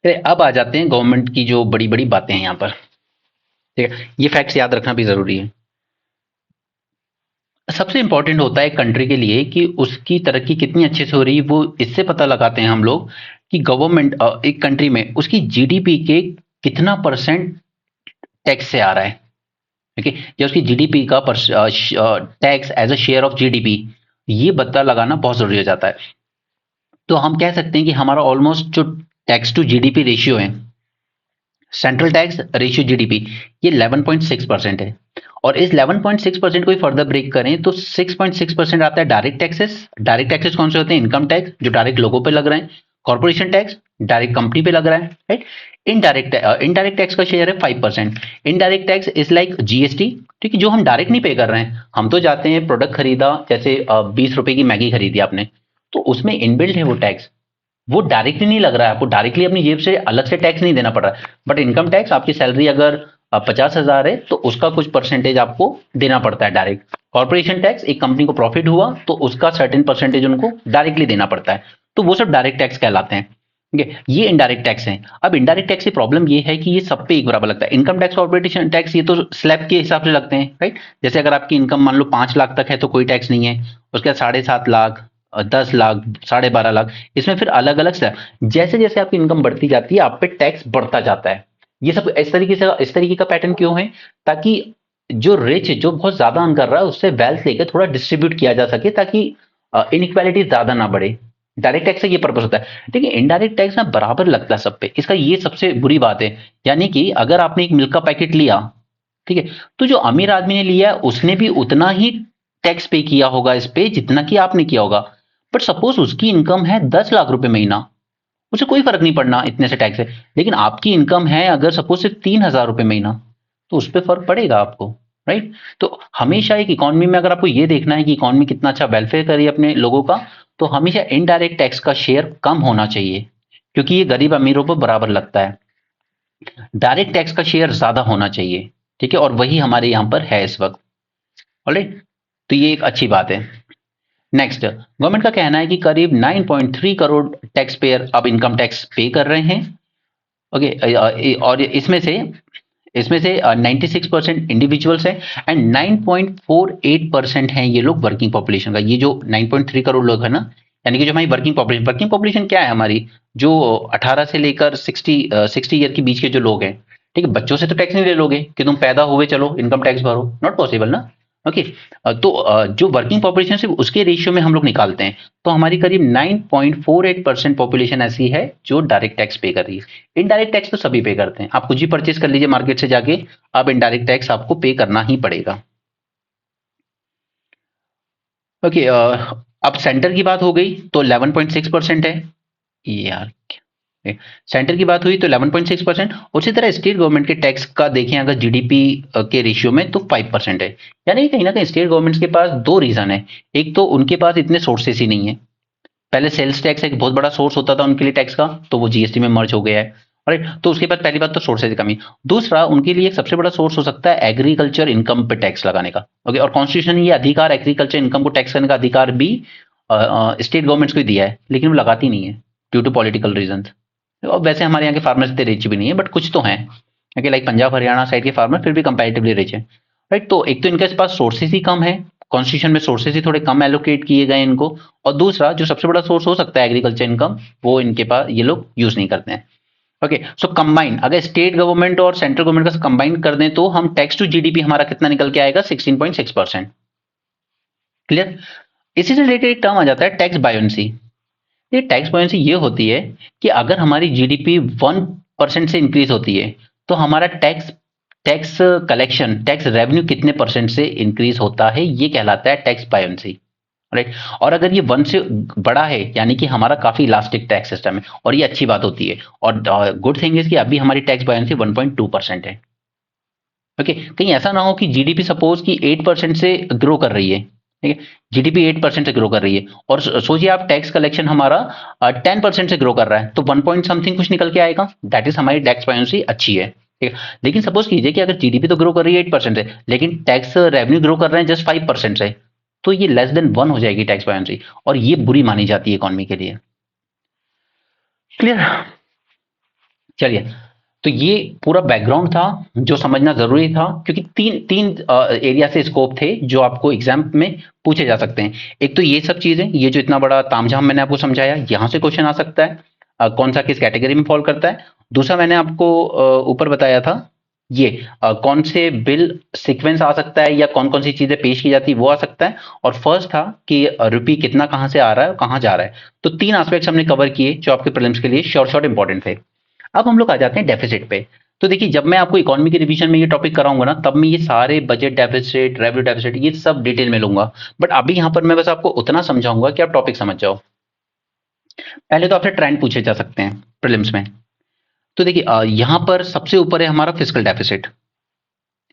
चलिए अब आ जाते हैं गवर्नमेंट की जो बड़ी बड़ी बातें हैं यहाँ पर, ठीक है, ये फैक्ट्स याद रखना भी जरूरी है। सबसे इंपॉर्टेंट होता है कंट्री के लिए कि उसकी तरक्की कितनी अच्छे से हो रही है, वो इससे पता लगाते हैं हम लोग कि गवर्नमेंट एक कंट्री में उसकी जीडीपी के कितना परसेंट टैक्स से आ रहा है, ठीक है, या उसकी जीडीपी का tax as a share of GDP, ये पता लगाना बहुत जरूरी हो जाता है। तो हम कह सकते हैं कि हमारा ऑलमोस्ट जो टैक्स टू जीडीपी रेशियो है, सेंट्रल टैक्स रेशियो जीडीपी ये 11.6% है। और इस 11.6% को ही फर्दर ब्रेक करें तो 6.6% आता है डायरेक्ट टैक्सेस। डायरेक्ट टैक्सेस कौन से होते हैं? इनकम टैक्स जो डायरेक्ट लोगों पे लग रहे हैं, कॉर्पोरेशन टैक्स डायरेक्ट कंपनी पे लग रहा है, राइट। इनडायरेक्ट टैक्स का शेयर है 5%। Indirect tax is like GST, ठीक है, जो हम डायरेक्ट नहीं पे कर रहे हैं। हम तो जाते हैं प्रोडक्ट खरीदा, जैसे 20 रुपए की मैगी खरीदी आपने, तो उसमें इनबिल्ट है वो टैक्स, वो डायरेक्टली नहीं लग रहा है आपको, डायरेक्टली अपनी जेब से अलग से टैक्स नहीं देना पड़ रहा है। बट इनकम टैक्स आपकी सैलरी अगर 50,000 है तो उसका कुछ परसेंटेज आपको देना पड़ता है डायरेक्ट। कॉर्पोरेशन टैक्स, एक कंपनी को प्रॉफिट हुआ तो उसका सर्टेन परसेंटेज उनको डायरेक्टली देना पड़ता है, तो वो सब डायरेक्ट टैक्स कहलाते हैं। ठीक है, ये इनडायरेक्ट टैक्स है। अब इनडायरेक्ट टैक्स की प्रॉब्लम ये है कि ये सब पे एक बराबर लगता है। इनकम टैक्स, कॉर्पोरेशन टैक्स, ये तो स्लैब के हिसाब से लगते हैं, राइट। जैसे अगर आपकी इनकम मान लो 5 लाख तक है तो कोई टैक्स नहीं है, उसके बाद 7.5 लाख, 10 लाख, 12.5 लाख, इसमें फिर अलग अलग स्लैब। जैसे जैसे आपकी इनकम बढ़ती जाती है आप पे टैक्स बढ़ता जाता है। ये सब इस तरीके का पैटर्न क्यों है? ताकि जो रिच, जो बहुत ज्यादा अर्न कर रहा है, उससे वेल्थ लेके थोड़ा डिस्ट्रीब्यूट किया जा सके, ताकि इनइक्वालिटी ज्यादा ना बढ़े। डायरेक्ट टैक्स से ये पर्पस होता है। देखिए इनडायरेक्ट टैक्स ना बराबर लगता है सब पे, इसका ये सबसे बुरी बात है। यानी कि अगर आपने एक मिल्क का पैकेट लिया, ठीक है, तो जो अमीर आदमी ने लिया है उसने भी उतना ही टैक्स पे किया होगा इस पे जितना कि आपने किया होगा। बट सपोज उसकी इनकम है 10 लाख रुपए महीना, उसे कोई फर्क नहीं पड़ना इतने से टैक्स है। लेकिन आपकी इनकम है अगर सपोज से 3,000 रुपए महीना, तो उस पर फर्क पड़ेगा आपको, राइट। तो हमेशा एक इकोनॉमी में अगर आपको ये देखना है कि इकोनॉमी कितना अच्छा वेलफेयर करे अपने लोगों का, तो हमेशा इनडायरेक्ट टैक्स का शेयर कम होना चाहिए, क्योंकि ये गरीब अमीरों पर बराबर लगता है। डायरेक्ट टैक्स का शेयर ज्यादा होना चाहिए, ठीक है, और वही हमारे यहाँ पर है इस वक्त। ऑलराइट, तो ये एक अच्छी बात है। नेक्स्ट, गवर्नमेंट का कहना है कि करीब 9.3 करोड़ टैक्स पेयर अब इनकम टैक्स पे कर रहे हैं। ओके, और इसमें से 96% इंडिविजुअल्स हैं एंड 9.48% हैं ये लोग वर्किंग पॉपुलेशन का। ये जो 9.3 करोड़ लोग हैं ना, यानी कि जो हमारी वर्किंग पॉपुलेशन क्या है हमारी, जो 18 से लेकर 60 ईयर के बीच के जो लोग हैं, ठीक है। बच्चों से तो टैक्स नहीं ले लोगे कि तुम पैदा हुए चलो इनकम टैक्स भरो, नॉट पॉसिबल ना। ओके, तो जो वर्किंग पॉपुलेशन सिर्फ उसके रेशियो में हम लोग निकालते हैं, तो हमारी करीब 9.48% पॉपुलेशन ऐसी है जो डायरेक्ट टैक्स पे कर रही है। इनडायरेक्ट टैक्स तो सभी पे करते हैं, आप कुछ भी परचेज कर लीजिए मार्केट से जाके, अब इनडायरेक्ट टैक्स आपको पे करना ही पड़ेगा। ओके, अब सेंटर की बात हो गई तो 11.6% है। यार, सेंटर की बात हुई तो 11.6%। उसी तरह स्टेट गवर्नमेंट के टैक्स का देखें अगर जीडीपी के रेशियो में, तो 5% है। यानी कहीं ना कहीं स्टेट गवर्नमेंट्स के पास दो रीजन है। एक तो उनके पास इतने सोर्सेस ही नहीं है। पहले सेल्स टैक्स एक बहुत बड़ा सोर्स होता था उनके लिए टैक्स का, तो वो जीएसटी में मर्ज हो गया है, राइट। तो उसके बाद पहली बात तो सोर्सेज की कमी। दूसरा, उनके लिए एक सबसे बड़ा सोर्स हो सकता है एग्रीकल्चर इनकम पे टैक्स लगाने का। ओके, और कॉन्स्टिट्यूशन ने ये अधिकार, एग्रीकल्चर इनकम को टैक्स करने का अधिकार भी स्टेट गवर्नमेंट्स को ही दिया है, लेकिन वो लगाती नहीं है ड्यू टू पॉलिटिकल रीजन। और वैसे हमारे यहाँ के फार्मर्स इतने रिच भी नहीं है, बट कुछ तो हैं, okay, like Punjab Haryana side के फार्मर फिर भी कंपैरेटिवली रिच है, राइट। तो एक तो इनके पास सोर्सेज ही कम है, कॉन्स्टिट्यूशन में सोर्सेज ही थोड़े कम एलोकेट किए गए इनको। और दूसरा जो सबसे बड़ा सोर्स हो सकता है एग्रीकल्चर इनकम, वो इनके पास ये लोग यूज नहीं करते हैं। ओके, सो कंबाइन अगर स्टेट गवर्नमेंट और सेंट्रल गवर्नमेंट का कंबाइन कर दें तो हम टैक्स टू जीडीपी हमारा कितना निकल के आएगा? 16.6%। क्लियर? इसी से रिलेटेड एक टर्म आ जाता है टैक्स बायोंसी। ये टैक्स बायोंसी ये होती है कि अगर हमारी जीडीपी 1% से इंक्रीज होती है तो हमारा tax tax collection, tax revenue कितने परसेंट से इंक्रीज होता है, ये कहलाता है टैक्स बायोंसी, राइट। और अगर ये 1 से बड़ा है यानी कि हमारा काफी इलास्टिक टैक्स सिस्टम है, और ये अच्छी बात होती है। और गुड थिंग इज कि अभी हमारी टैक्स बायोंसी 1.2% है। ओके, कहीं ऐसा ना हो कि जीडीपी सपोज कि 8% से ग्रो कर रही है, ठीक है, जीडीपी 8% से ग्रो कर रही है, और सोचिए आप टैक्स कलेक्शन हमारा 10% से ग्रो कर रहा है, तो 1 पॉइंट समथिंग कुछ निकल के आएगा, दैट इज हमारी टैक्स बायोंसी अच्छी है, ठीक है। लेकिन सपोज कीजिए कि अगर जीडीपी तो ग्रो कर रही है 8% से, लेकिन टैक्स रेवेन्यू ग्रो कर रहे हैं जस्ट 5% से, तो ये लेस देन 1 हो जाएगी टैक्स बायोंसी, और ये बुरी मानी जाती है इकोनॉमी के लिए। क्लियर? चलिए, तो ये पूरा बैकग्राउंड था जो समझना जरूरी था, क्योंकि तीन तीन एरिया से स्कोप थे जो आपको एग्जाम में पूछे जा सकते हैं। एक तो ये सब चीजें, ये जो इतना बड़ा तामझाम मैंने आपको समझाया, यहां से क्वेश्चन आ सकता है, कौन सा किस कैटेगरी में फॉल करता है। दूसरा मैंने आपको ऊपर बताया था ये कौन से बिल सीक्वेंस आ सकता है या कौन कौन सी चीजें पेश की जाती है वो आ सकता है। और फर्स्ट था कि रुपी कितना कहां से आ रहा है और कहां जा रहा है। तो तीन एस्पेक्ट्स हमने कवर किए जो आपके प्रीलिम्स के लिए शॉर्ट शॉर्ट इंपॉर्टेंट थे। अब हम लोग आ जाते हैं डेफिसिट पे। तो देखिए जब मैं आपको इकोनॉमी के रिवीजन में ये टॉपिक कराऊंगा ना, तब मैं ये सारे बजट डेफिसिट, रेवेन्यू डेफिसिट, ये सब डिटेल में लूंगा। बट अभी यहाँ पर मैं बस आपको उतना समझाऊंगा कि आप टॉपिक समझ जाओ। पहले तो आपसे ट्रेंड पूछे जा सकते हैं प्रीलिम्स में। तो देखिए यहाँ पर सबसे ऊपर है हमारा फिजिकल डेफिसिट,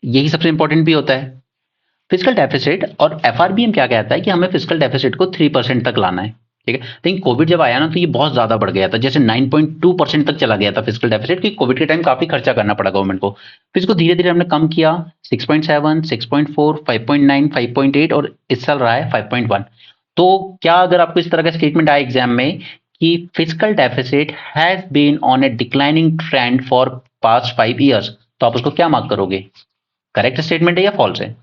यही सबसे इंपॉर्टेंट भी होता है। फिजिकल डेफिसिट और एफआरबीएम क्या कहता है कि हमें फिजिकल डेफिसिट को 3% तक लाना है, ठीक है। लेकिन कोविड जब आया ना तो ये बहुत ज्यादा बढ़ गया था, जैसे 9.2% तक चला गया था फिजिकल डेफिसिट, क्योंकि कोविड के टाइम काफी खर्चा करना पड़ा गवर्नमेंट को। फिर इसको धीरे धीरे हमने कम किया, 6.7, 6.4, 5.9, 5.8 और इस साल रहा है 5.1। तो क्या अगर आपको इस तरह का स्टेटमेंट आया एग्जाम में कि physical deficit has been on a declining trend for past 5 years, तो आप उसको क्या मार्क करोगे? करेक्ट स्टेटमेंट है या फॉल्स है?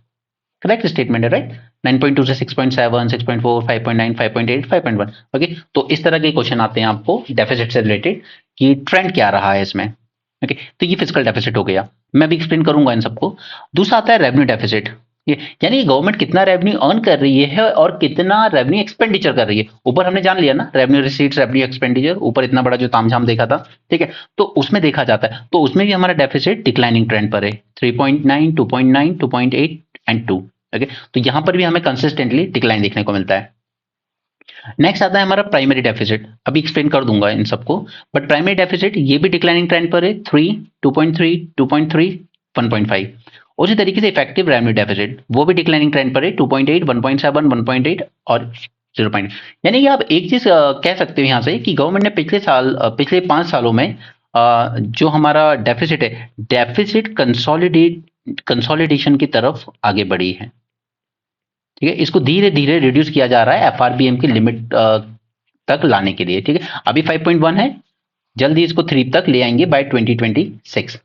करेक्ट स्टेटमेंट है, राइट। 9.2 से 6.7, 6.4, 5.9, 5.8, 5.1। ओके, तो इस तरह के क्वेश्चन आते हैं आपको डेफिसिट से रिलेटेड कि ट्रेंड क्या रहा है इसमें। ओके, तो ये फिजिकल डेफिसिट हो गया, मैं भी एक्सप्लेन करूंगा इन सबको। दूसरा आता है रेवेन्यू डेफिसिट, ये यानी गवर्नमेंट कितना रेवेन्यू अर्न कर रही है और कितना रेवेन्यू एक्सपेंडिचर कर रही है। ऊपर हमने जान लिया ना, रेवेन्यू रिसीट्स, रेवेन्यू एक्सपेंडिचर, ऊपर इतना बड़ा जो तामझाम देखा था, ठीक है। तो उसमें देखा जाता है, तो उसमें भी हमारा डेफिसिट डिक्लाइनिंग ट्रेंड पर है, 3.9, 2.9, 2.8 एंड 2। ओके, तो यहां पर भी हमें कंसिस्टेंटली डिक्लाइन देखने को मिलता है। नेक्स्ट आता है हमारा प्राइमरी डेफिसिट, अभी एक्सप्लेन कर दूंगा इन सबको। बट प्राइमरी डेफिसिट ये भी डिक्लाइनिंग ट्रेंड पर है, 3, 2.3, 2.3, 1.5। उसी तरीके से इफेक्टिव रेवेन्यू डेफिसिट वो भी डिक्लाइनिंग ट्रेंड पर है, 2.8, 1.7, 1.8 और 0 पॉइंट। यानी कि आप एक चीज कह सकते हो यहाँ से कि गवर्नमेंट ने पिछले 5 सालों में जो हमारा डेफिसिट है, डेफिसिट कंसोलिडेशन की तरफ आगे बढ़ी है, ठीक है। इसको धीरे धीरे रिड्यूस किया जा रहा है एफआरबीएम की लिमिट तक लाने के लिए, ठीक है। अभी 5.1 है, जल्दी इसको 3 तक ले आएंगे बाय 2026।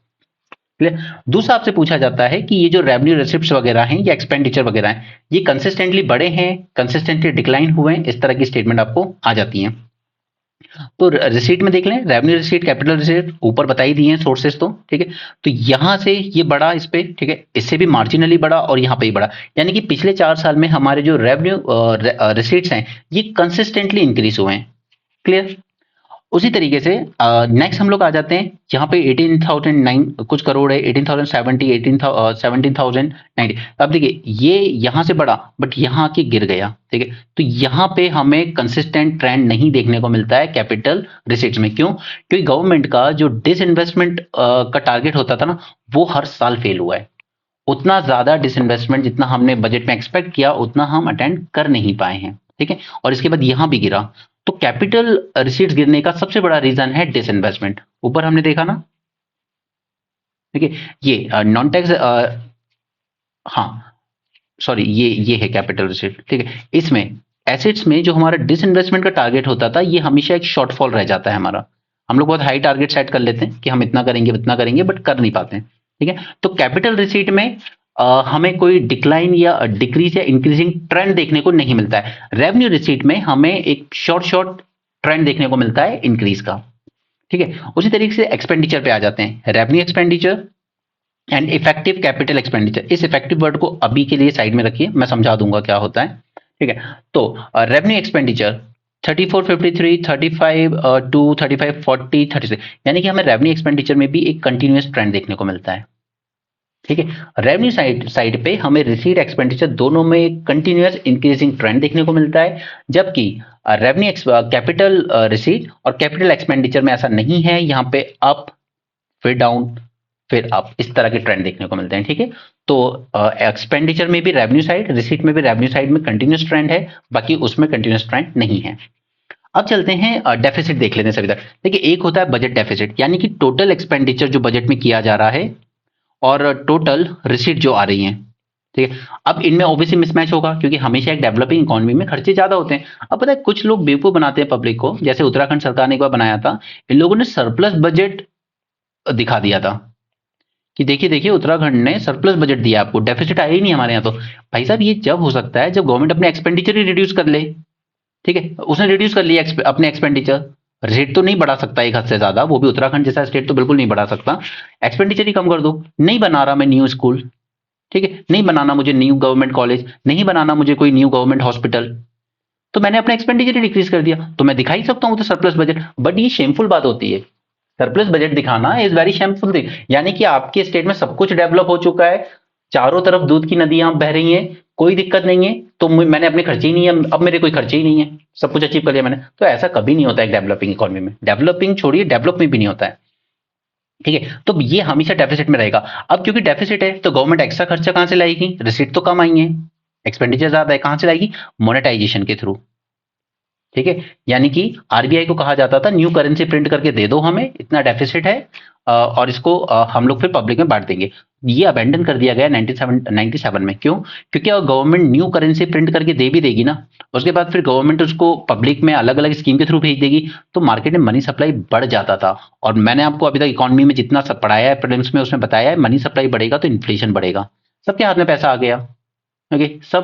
क्लियर। दूसरा आपसे पूछा जाता है कि ये जो रेवेन्यू रिसिप्ट्स वगैरह हैं या एक्सपेंडिचर वगैरह हैं, ये कंसिस्टेंटली बढ़े हैं, कंसिस्टेंटली डिक्लाइन हुए हैं, इस तरह की स्टेटमेंट आपको आ जाती है। तो रिसीट में देख लें, रेवेन्यू रिसीट, कैपिटल रिसीट ऊपर बता ही दिए हैं सोर्सेस, तो ठीक है। तो यहां से ये बढ़ा इस पे, ठीक है, इससे भी मार्जिनली बढ़ा और यहाँ पे ही बढ़ा। यानी कि पिछले 4 साल में हमारे जो रेवेन्यू रिसीट्स हैं ये कंसिस्टेंटली इंक्रीज हुए हैं। क्लियर। उसी तरीके से नेक्स्ट हम लोग आ जाते हैं यहाँ पे 18,009 कुछ करोड़ है, 18,070, 17,090। अब देखिए ये यहाँ से बढ़ा बट यहाँ आके गिर गया, ठीक है। तो यहाँ पे हमें कंसिस्टेंट ट्रेंड नहीं देखने को मिलता है कैपिटल रिसीट्स में। क्यों? क्योंकि गवर्नमेंट का जो डिसइन्वेस्टमेंट का टारगेट होता था ना, वो हर साल फेल हुआ है। उतना ज्यादा डिसइन्वेस्टमेंट जितना हमने बजट में एक्सपेक्ट किया उतना हम अटेंड कर नहीं पाए हैं, ठीक है। और इसके बाद यहां भी गिरा, तो कैपिटल रिसीट्स गिरने का सबसे बड़ा रीजन है डिसइन्वेस्टमेंट। ऊपर हमने देखा ना, ठीक है। ये नॉन टैक्स, हाँ सॉरी, ये है कैपिटल रिसीट, ठीक है। इसमें एसेट्स में जो हमारा डिसइन्वेस्टमेंट का टारगेट होता था, ये हमेशा एक शॉर्टफॉल रह जाता है हमारा। हम लोग बहुत हाई टारगेट सेट कर लेते हैं कि हम इतना करेंगे इतना करेंगे, बट कर नहीं पाते हैं, ठीक है। तो कैपिटल रिसीट में हमें कोई डिक्लाइन या डिक्रीज या इंक्रीजिंग ट्रेंड देखने को नहीं मिलता है। रेवेन्यू रिसीट में हमें एक शॉर्ट ट्रेंड देखने को मिलता है इंक्रीज का, ठीक है। उसी तरीके से एक्सपेंडिचर पे आ जाते हैं, revenue expenditure and effective capital expenditure. इस इफेक्टिव वर्ड को अभी के लिए साइड में रखिए, मैं समझा दूंगा क्या होता है, ठीक है। तो रेवेन्यू एक्सपेंडिचर 34, 53, 35 टू 35, 40, 36, यानी कि हमें रेवेन्यू एक्सपेंडिचर में भी एक कंटिन्यूअस ट्रेंड देखने को मिलता है, ठीक है। रेवेन्यू साइड पे हमें रिसीट एक्सपेंडिचर दोनों में कंटिन्यूअस इंक्रीजिंग ट्रेंड देखने को मिलता है, जबकि रेवेन्यू कैपिटल रिसीट और कैपिटल एक्सपेंडिचर में ऐसा नहीं है। यहाँ पे अप, फिर डाउन, फिर अप, इस तरह के ट्रेंड देखने को मिलते हैं, ठीक है। तो एक्सपेंडिचर में भी रेवेन्यू साइड, रिसीट में भी रेवेन्यू साइड में कंटिन्यूअस ट्रेंड है, बाकी उसमें कंटिन्यूअस ट्रेंड नहीं है। अब चलते हैं डेफिसिट देख लेते हैं सभी तक। देखिए एक होता है बजट डेफिसिट, यानी कि टोटल एक्सपेंडिचर जो बजट में किया जा रहा है और टोटल रिसीट जो आ रही है, ठीक है। अब इनमें ऑब्वियसली मिसमैच होगा क्योंकि हमेशा एक डेवलपिंग इकोनॉमी में खर्चे ज्यादा होते हैं। अब पता है कुछ लोग बेवकूफ बनाते हैं पब्लिक को, जैसे उत्तराखंड सरकार ने एक बार बनाया था, इन लोगों ने सरप्लस बजट दिखा दिया था कि देखिए देखिए उत्तराखंड ने सरप्लस बजट दिया आपको, डेफिसिट आया ही नहीं हमारे यहाँ। तो भाई साहब ये जब हो सकता है जब गवर्नमेंट अपने एक्सपेंडिचर ही रिड्यूस कर ले, ठीक है। उसने रिड्यूस कर लिया अपने एक्सपेंडिचर, रेट तो नहीं बढ़ा सकता एक हद से ज्यादा, वो भी उत्तराखंड जैसा स्टेट तो बिल्कुल नहीं बढ़ा सकता। एक्सपेंडिचर ही कम कर दो, नहीं बना रहा मैं न्यू स्कूल, ठीक है, नहीं बनाना मुझे न्यू गवर्नमेंट कॉलेज, नहीं बनाना मुझे कोई न्यू गवर्नमेंट हॉस्पिटल, तो मैंने अपना एक्सपेंडिचर ही डिक्रीज कर दिया, तो मैं दिखा ही सकता हूँ तो सरप्लस बजट। बट ये शेमफुल बात होती है सरप्लस बजट दिखाना इज वेरी शेमफुल थिंग। यानी कि आपके स्टेट में सब कुछ डेवलप हो चुका है, चारों तरफ दूध की नदियां बह रही हैं, कोई दिक्कत नहीं है, तो मैंने अपने खर्चे ही नहीं है, अब मेरे कोई खर्चे ही नहीं है, सब कुछ अचीव कर लिया मैंने। तो ऐसा कभी नहीं होता है डेवलपिंग इकोनॉमी में, डेवलपिंग छोड़िए डेवलप में भी नहीं होता है। ठीक है, तो ये हमेशा डेफिसिट में रहेगा। अब क्योंकि डेफिसिट है तो गवर्नमेंट एक्स्ट्रा खर्चा कहां से लाएगी, रिसीट तो कम आई है, एक्सपेंडिचर ज्यादा है, कहां से लाएगी, मोनेटाइजेशन के थ्रू। ठीक है, यानी कि आरबीआई को कहा जाता था न्यू करेंसी प्रिंट करके दे दो हमें, इतना डेफिसिट है, और इसको हम लोग फिर पब्लिक में बांट देंगे। ये अबेंडन कर दिया गया 97 में। क्यों? क्योंकि अगर गवर्नमेंट न्यू करेंसी प्रिंट करके दे भी देगी ना, उसके बाद फिर गवर्नमेंट उसको पब्लिक में अलग अलग स्कीम के थ्रू भेज देगी, तो मार्केट में मनी सप्लाई बढ़ जाता था। और मैंने आपको अभी तक इकोनॉमी में जितना सब पढ़ाया है प्रीलिम्स में, उसमें बताया है मनी सप्लाई बढ़ेगा तो इन्फ्लेशन बढ़ेगा, सबके हाथ में पैसा आ गया। ओके, सब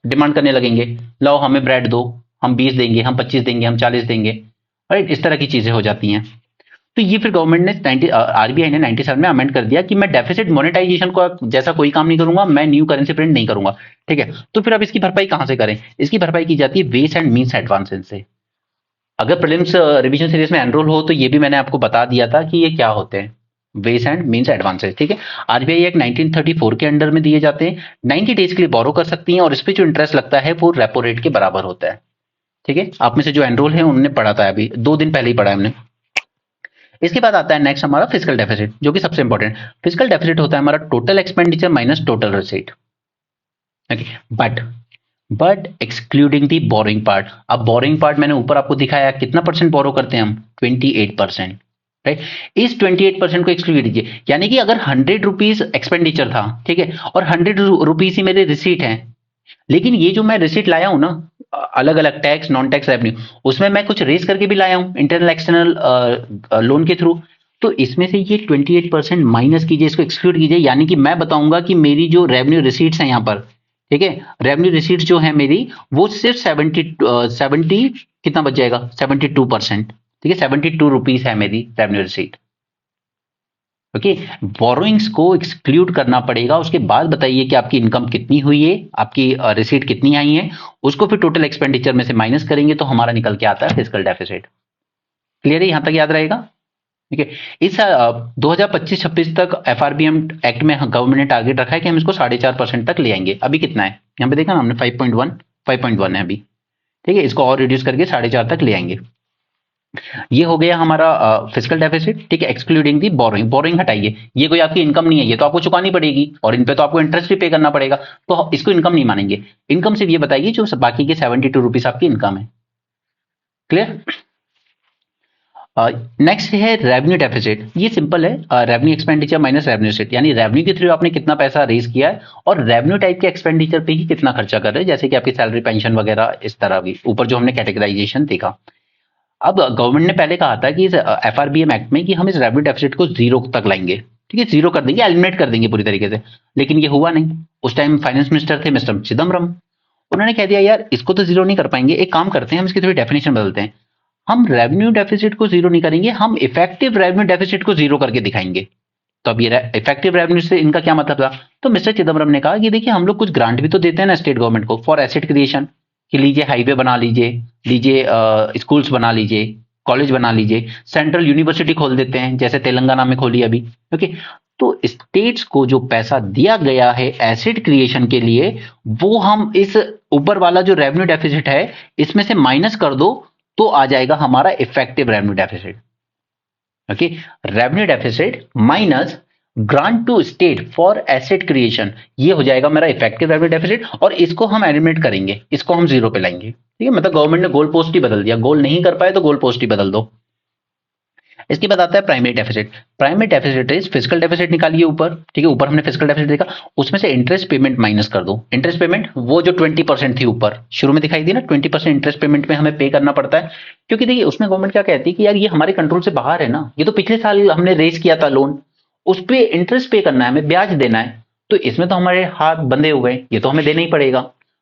डिमांड करने लगेंगे, लाओ हमें ब्रेड दो, हम 20 देंगे, हम 25 देंगे, हम 40 देंगे, राइट, इस तरह की चीजें हो जाती हैं। तो ये फिर गवर्नमेंट ने 90 आरबीआई ने 97 में अमेंड कर दिया कि मैं डेफिसिट मोनेटाइजेशन को जैसा कोई काम नहीं करूंगा, मैं न्यू करेंसी प्रिंट नहीं करूंगा। ठीक है, तो फिर अब इसकी भरपाई कहां से करें? इसकी भरपाई की जाती है वेस एंड मीन्स एडवांसेस से। अगर प्रीलिम्स रिवीजन सीरीज में एनरोल हो तो ये भी मैंने आपको बता दिया था कि ये क्या होते हैं, वेस एंड मीन्स एडवांसेस। ठीक है, आरबीआई एक्ट 1934 के अंडर में दिए जाते हैं, 90 डेज के लिए बोरो कर सकती हैं, और इस पे जो इंटरेस्ट लगता है वो रेपो रेट के बराबर होता है। ठीक है, आप में से जो एनरोल है उन्होंने पढ़ा था, अभी 2 दिन पहले ही पढ़ा है हमने। इसके बाद आता है नेक्स्ट हमारा फिजिकल डेफिसिट, जो कि सबसे इंपॉर्टेंट। फिजिकल डेफिसिट होता है हमारा total expenditure minus total receipt. Okay, but excluding the boring part. अब बोरिंग पार्ट मैंने ऊपर आपको दिखाया, कितना परसेंट बोरो करते हैं हम, 28%, राइट। इस 28% को एक्सक्लूड कीजिए, यानी कि अगर 100 रुपीज एक्सपेंडिचर था, ठीक है, और 100 रुपीज ही मेरे रिसीट है, लेकिन ये जो मैं रिसीट लाया हूं ना, अलग अलग टैक्स नॉन टैक्स रेवेन्यू, उसमें मैं कुछ रेस करके भी लाया हूं इंटरनल एक्सटर्नल लोन के थ्रू, तो इसमें से ये 28% माइनस कीजिए, इसको एक्सक्लूड कीजिए। यानी कि मैं बताऊंगा कि मेरी जो रेवेन्यू रिसीट्स हैं यहाँ पर, ठीक है, रेवेन्यू रिसीट्स जो है मेरी, वो सिर्फ 70 कितना बच जाएगा, 72%। ठीक है, 72 रुपीज है मेरी रेवेन्यू रिसीट। ओके, बोरोइंग्स को एक्सक्लूड करना पड़ेगा, उसके बाद बताइए कि आपकी इनकम कितनी हुई है, आपकी रिसीट कितनी आई है, उसको फिर टोटल एक्सपेंडिचर में से माइनस करेंगे तो हमारा निकल के आता है फिजिकल डेफिसिट। क्लियर है, यहां तक याद रहेगा? ठीक है, इस 2025-26 तक एफआरबीएम एक्ट में गवर्नमेंट ने टारगेट रखा है कि हम इसको 4.5% तक ले आएंगे। अभी कितना है यहाँ पे देखा ना हमने, 5.1 है अभी। ठीक है, इसको और रिड्यूस करके 4.5 तक ले आएंगे। ये हो गया हमारा फिजिकल डेफिसिट। ठीक है, एक्सक्लूडिंग दी बोरिंग। बोरिंग हटाइए, ये कोई आपकी इनकम नहीं है, ये तो आपको चुकानी पड़ेगी, और इन पे तो आपको इंटरेस्ट भी पे करना पड़ेगा, तो इसको इनकम नहीं मानेंगे। इनकम सिर्फ ये बताइए जो बाकी के 72 रुपीज आपकी इनकम है। क्लियर? नेक्स्ट है रेवेन्यू डेफिसिट। ये सिंपल है, revenue expenditure minus revenue receipt, यानी रेवेन्यू के थ्रू आपने कितना पैसा रेज किया है और रेवेन्यू टाइप के एक्सपेंडिचर पे ही कितना खर्चा कर रहे हैं, जैसे कि आपकी सैलरी पेंशन वगैरह, इस तरह की ऊपर जो हमने कैटेगराइजेशन देखा। अब गवर्नमेंट ने पहले कहा था कि इस एफआरबीएम एक्ट में कि हम इस रेवेन्यू डेफिसिट को जीरो तक लाएंगे। ठीक है, जीरो कर देंगे, एलिमिनेट कर देंगे पूरी तरीके से, लेकिन ये हुआ नहीं। उस टाइम फाइनेंस मिनिस्टर थे मिस्टर चिदम्बरम, उन्होंने कह दिया यार इसको तो जीरो नहीं कर पाएंगे, एक काम करते हैं हम इसकी थोड़ी डेफिनेशन बदलते हैं, हम रेवेन्यू डेफिसिट को जीरो नहीं करेंगे, हम इफेक्टिव रेवेन्यू डेफिसिट को जीरो करके दिखाएंगे। तो अब ये इफेक्टिव रेवेन्यू से इनका क्या मतलब था? तो मिस्टर चिदम्बरम ने कहा कि देखिए हम लोग कुछ ग्रांट भी तो देते हैं ना स्टेट गवर्नमेंट को फॉर एसेट क्रिएशन, कि लीजिए हाईवे बना लीजिए, लीजिए स्कूल्स बना लीजिए, कॉलेज बना लीजिए, सेंट्रल यूनिवर्सिटी खोल देते हैं जैसे तेलंगाना में खोली अभी। ओके, तो स्टेट्स को जो पैसा दिया गया है एसेट क्रिएशन के लिए, वो हम इस ऊपर वाला जो रेवेन्यू डेफिसिट है इसमें से माइनस कर दो, तो आ जाएगा हमारा effective revenue deficit. Okay, revenue deficit minus grant to state for asset creation, ये हो जाएगा मेरा इफेक्टिव रेवेन्यू डेफिसिट, और इसको हम एलिमिनेट करेंगे, इसको हम जीरो पे लाएंगे। ठीक है, मतलब गवर्नमेंट ने गोल पोस्ट ही बदल दिया, गोल नहीं कर पाए तो गोल पोस्ट ही बदल दो। इसके बाद आता है primary deficit. Primary deficit is physical deficit निकालिए ऊपर। ठीक है, ऊपर हमने फिजिकल डेफिसिट देखा, उसमें से इंटरेस्ट पेमेंट माइनस कर दो। इंटरेस्ट पेमेंट वो जो 20% थी ऊपर शुरू में दिखाई दी ना, 20% इंटरेस्ट पेमेंट में हमें पे करना पड़ता है, क्योंकि देखिए उसमें गवर्नमेंट क्या कहती है कि यार ये हमारे कंट्रोल से बाहर है ना, ये तो पिछले साल हमने रेज किया था लोन, उस पर इंटरेस्ट पे करना है, हमें ब्याज देना है, तो इसमें तो हमारे हाथ बंधे हो गए, ये तो हमें देना ही पड़ेगा,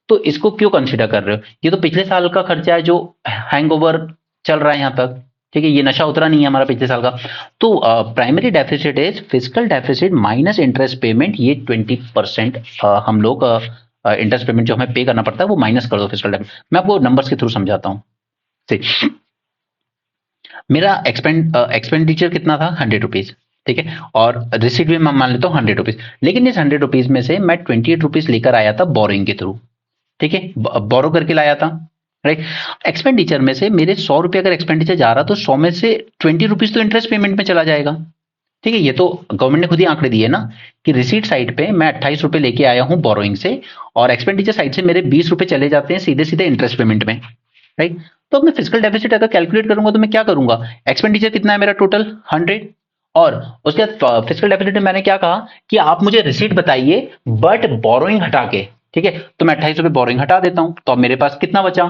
तो इसको क्यों कंसिडर कर रहे हो? ये तो पिछले साल का खर्चा है जो हैंगओवर चल रहा है यहाँ तक। ठीक है, ये नशा उतरा नहीं है हमारा पिछले साल का। तो primary deficit is physical deficit minus interest payment, ये 20% हम लोग इंटरेस्ट पेमेंट जो हमें पे करना पड़ता है वो माइनस कर दो फिजिकल डेफिसिट। मैं आपको नंबर्स के थ्रू समझाता हूँ। मेरा एक्सपेंडिचर कितना था, 100 रुपीज, ठीक है, और रिसीट भी मैं मान लेता हूँ 100 रुपीज, लेकिन इस 100 रुपीज में से मैं 28 रुपीज लेकर आया था बोरिंग के थ्रू, ठीक है, बोरो करके लाया था, राइट। एक्सपेंडिचर में से मेरे 100 रुपये अगर एक्सपेंडिचर जा रहा तो 100 में से 20 रुपीज तो इंटरेस्ट पेमेंट में चला जाएगा, ठीक है। ये तो गवर्नमेंट ने खुद ही आंकड़े दिए ना कि रिसीट साइड पे मैं 28 रुपये लेके आया हूं बोरोइंग से, और एक्सपेंडिचर साइड से मेरे 20 रुपये चले जाते हैं सीधे सीधे इंटरेस्ट पेमेंट में, राइट। तो अब मैं फिजिकल डेफिसिट अगर कैलकुलेट करूंगा तो मैं क्या करूंगा, एक्सपेंडिचर कितना है मेरा टोटल 100, और उसके बाद फिजिकल डेफिसिट में मैंने क्या कहा कि आप मुझे रिसीट बताइए बट बोरोइंग हटा के, ठीक है। तो मैं 28 रुपये बोरोइंग हटा देता हूं, तो अब मेरे पास कितना बचा,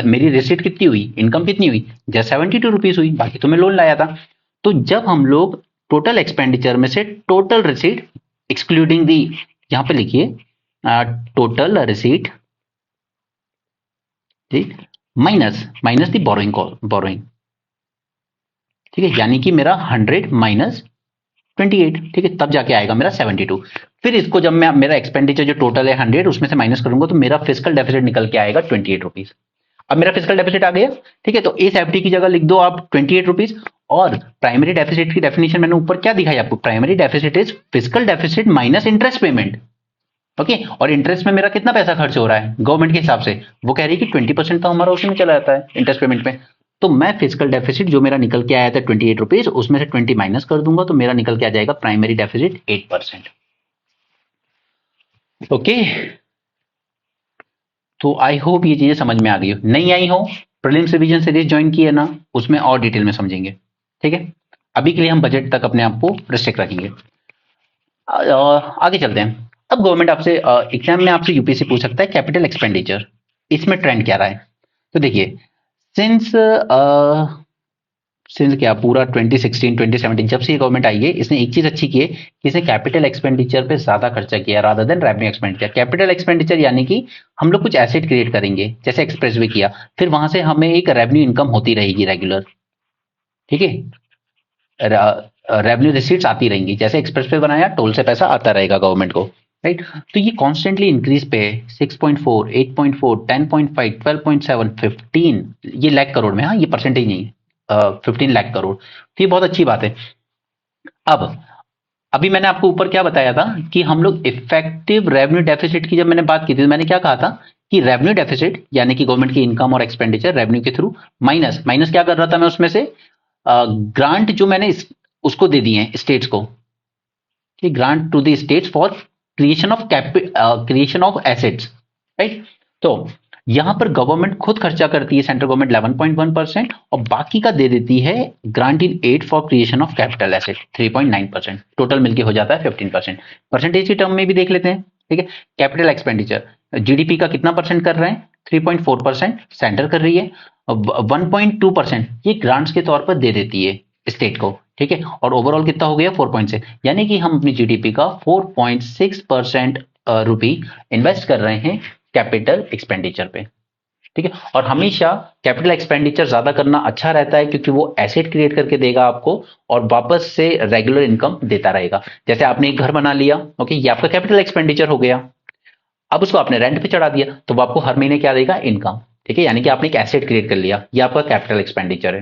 मेरी रिसीट कितनी हुई, इनकम कितनी हुई, जस्ट 72 रुपीज हुई, बाकी तो मैं लोन लाया था। तो जब हम लोग टोटल एक्सपेंडिचर में से टोटल रिसीट एक्सक्लूडिंग दी, यहां पे लिखिए टोटल रिसीट, ठीक, माइनस माइनस दी बोरोइंग बोरोइंग, ठीक है, यानी कि मेरा 100 माइनस 28, ठीक है, तब जाके आएगा मेरा 72। फिर इसको जब मैं मेरा एक्सपेंडिचर जो टोटल है 100 उसमें से माइनस करूंगा तो मेरा फिजिकल डेफिसिट निकल के आएगा 28 रुपीज। अब मेरा फिजिकल डेफिसिट आ गया, ठीक है, तो इस एफडी की जगह लिख दो आप 28 रुपीज, और प्राइमरी डेफिसिट की डेफिनेशन मैंने ऊपर क्या दिखाई आपको, primary deficit is physical deficit minus interest payment, okay. और इंटरेस्ट में मेरा कितना पैसा खर्च हो रहा है गवर्नमेंट के हिसाब से, वो कह रही है कि 20% तो हमारा उसी में चला जाता है इंटरेस्ट पेमेंट में। तो मैं फिजिकल डेफिसिट जो मेरा निकल के आया था 28 रुपीज, उसमें से 20 माइनस कर दूंगा तो मेरा निकल के आ जाएगा प्राइमरी डेफिसिट 8%, ओके। तो आई होप ये चीजें समझ में आ गई हो, नहीं आई हो प्रीलिम्स रिवीजन सीरीज ज्वाइन की है ना, उसमें और डिटेल में समझेंगे, ठीक है। अभी के लिए हम बजट तक अपने आप को रिस्ट्रिक्ट रखेंगे। आगे चलते हैं। अब गवर्नमेंट आपसे एग्जाम में आपसे यूपीएससी पूछ सकता है कैपिटल एक्सपेंडिचर, इसमें ट्रेंड क्या रहा है। तो देखिए, सिंस सिंस क्या पूरा 2016 2017 जब से ये गवर्नमेंट आई है, इसने एक चीज अच्छी की है कि इसने कैपिटल एक्सपेंडिचर पे ज्यादा खर्चा किया rather than revenue expenditure. Capital expenditure यानी कि हम लोग कुछ एसेट क्रिएट करेंगे, जैसे एक्सप्रेस वे किया, फिर वहां से हमें एक रेवेन्यू इनकम होती रहेगी रेगुलर, ठीक है, रेवेन्यू रिसीट्स आती रहेंगी, जैसे एक्सप्रेस वे बनाया टोल से पैसा आता रहेगा गवर्नमेंट को, राइट। तो ये कॉन्स्टेंटली इंक्रीज पे है, 6.4, 8.4, 10.5, 12.7, 15, ये लाख करोड़ में, हाँ ये परसेंटेज नहीं, 15 लाख करोड़, तो ये बहुत अच्छी बात है। अब अभी मैंने आपको ऊपर क्या बताया था कि हम लोग इफेक्टिव रेवेन्यू डेफिसिट की जब मैंने बात की थी तो मैंने क्या कहा था कि रेवेन्यू डेफिसिट यानी कि गवर्नमेंट की इनकम और एक्सपेंडिचर रेवेन्यू के थ्रू माइनस माइनस क्या कर रहा था मैं उसमें से, ग्रांट जो मैंने उसको दे दिए हैं स्टेट्स को, कि grant to the states for creation of assets, right. तो यहां पर गवर्नमेंट खुद खर्चा करती है, सेंट्रल गवर्नमेंट 11.1%, और बाकी का दे देती है grant in aid for creation of capital asset 3.9%, total मिलके हो जाता है 15%। परसेंटेज की टर्म में भी देख लेते हैं, ठीक है। कैपिटल एक्सपेंडिचर जीडीपी का कितना परसेंट कर रहे हैं, 3.4% सेंटर कर रही है, 1.2% ये ग्रांट्स के तौर पर दे देती है स्टेट को, ठीक है, और ओवरऑल कितना हो गया 4.6, यानी कि हम अपनी जीडीपी का 4.6% रुपी इन्वेस्ट कर रहे हैं कैपिटल एक्सपेंडिचर पे, ठीक है। और हमेशा कैपिटल एक्सपेंडिचर ज्यादा करना अच्छा रहता है क्योंकि वो एसेट क्रिएट करके देगा आपको और वापस से रेगुलर इनकम देता रहेगा। जैसे आपने एक घर बना लिया, ओके, ये आपका कैपिटल एक्सपेंडिचर हो गया, अब उसको आपने रेंट पे चढ़ा दिया तो वो आपको हर महीने क्या देगा, इनकम, ठीक है, यानी कि आपने एक एसेट क्रिएट कर लिया, ये आपका कैपिटल एक्सपेंडिचर है,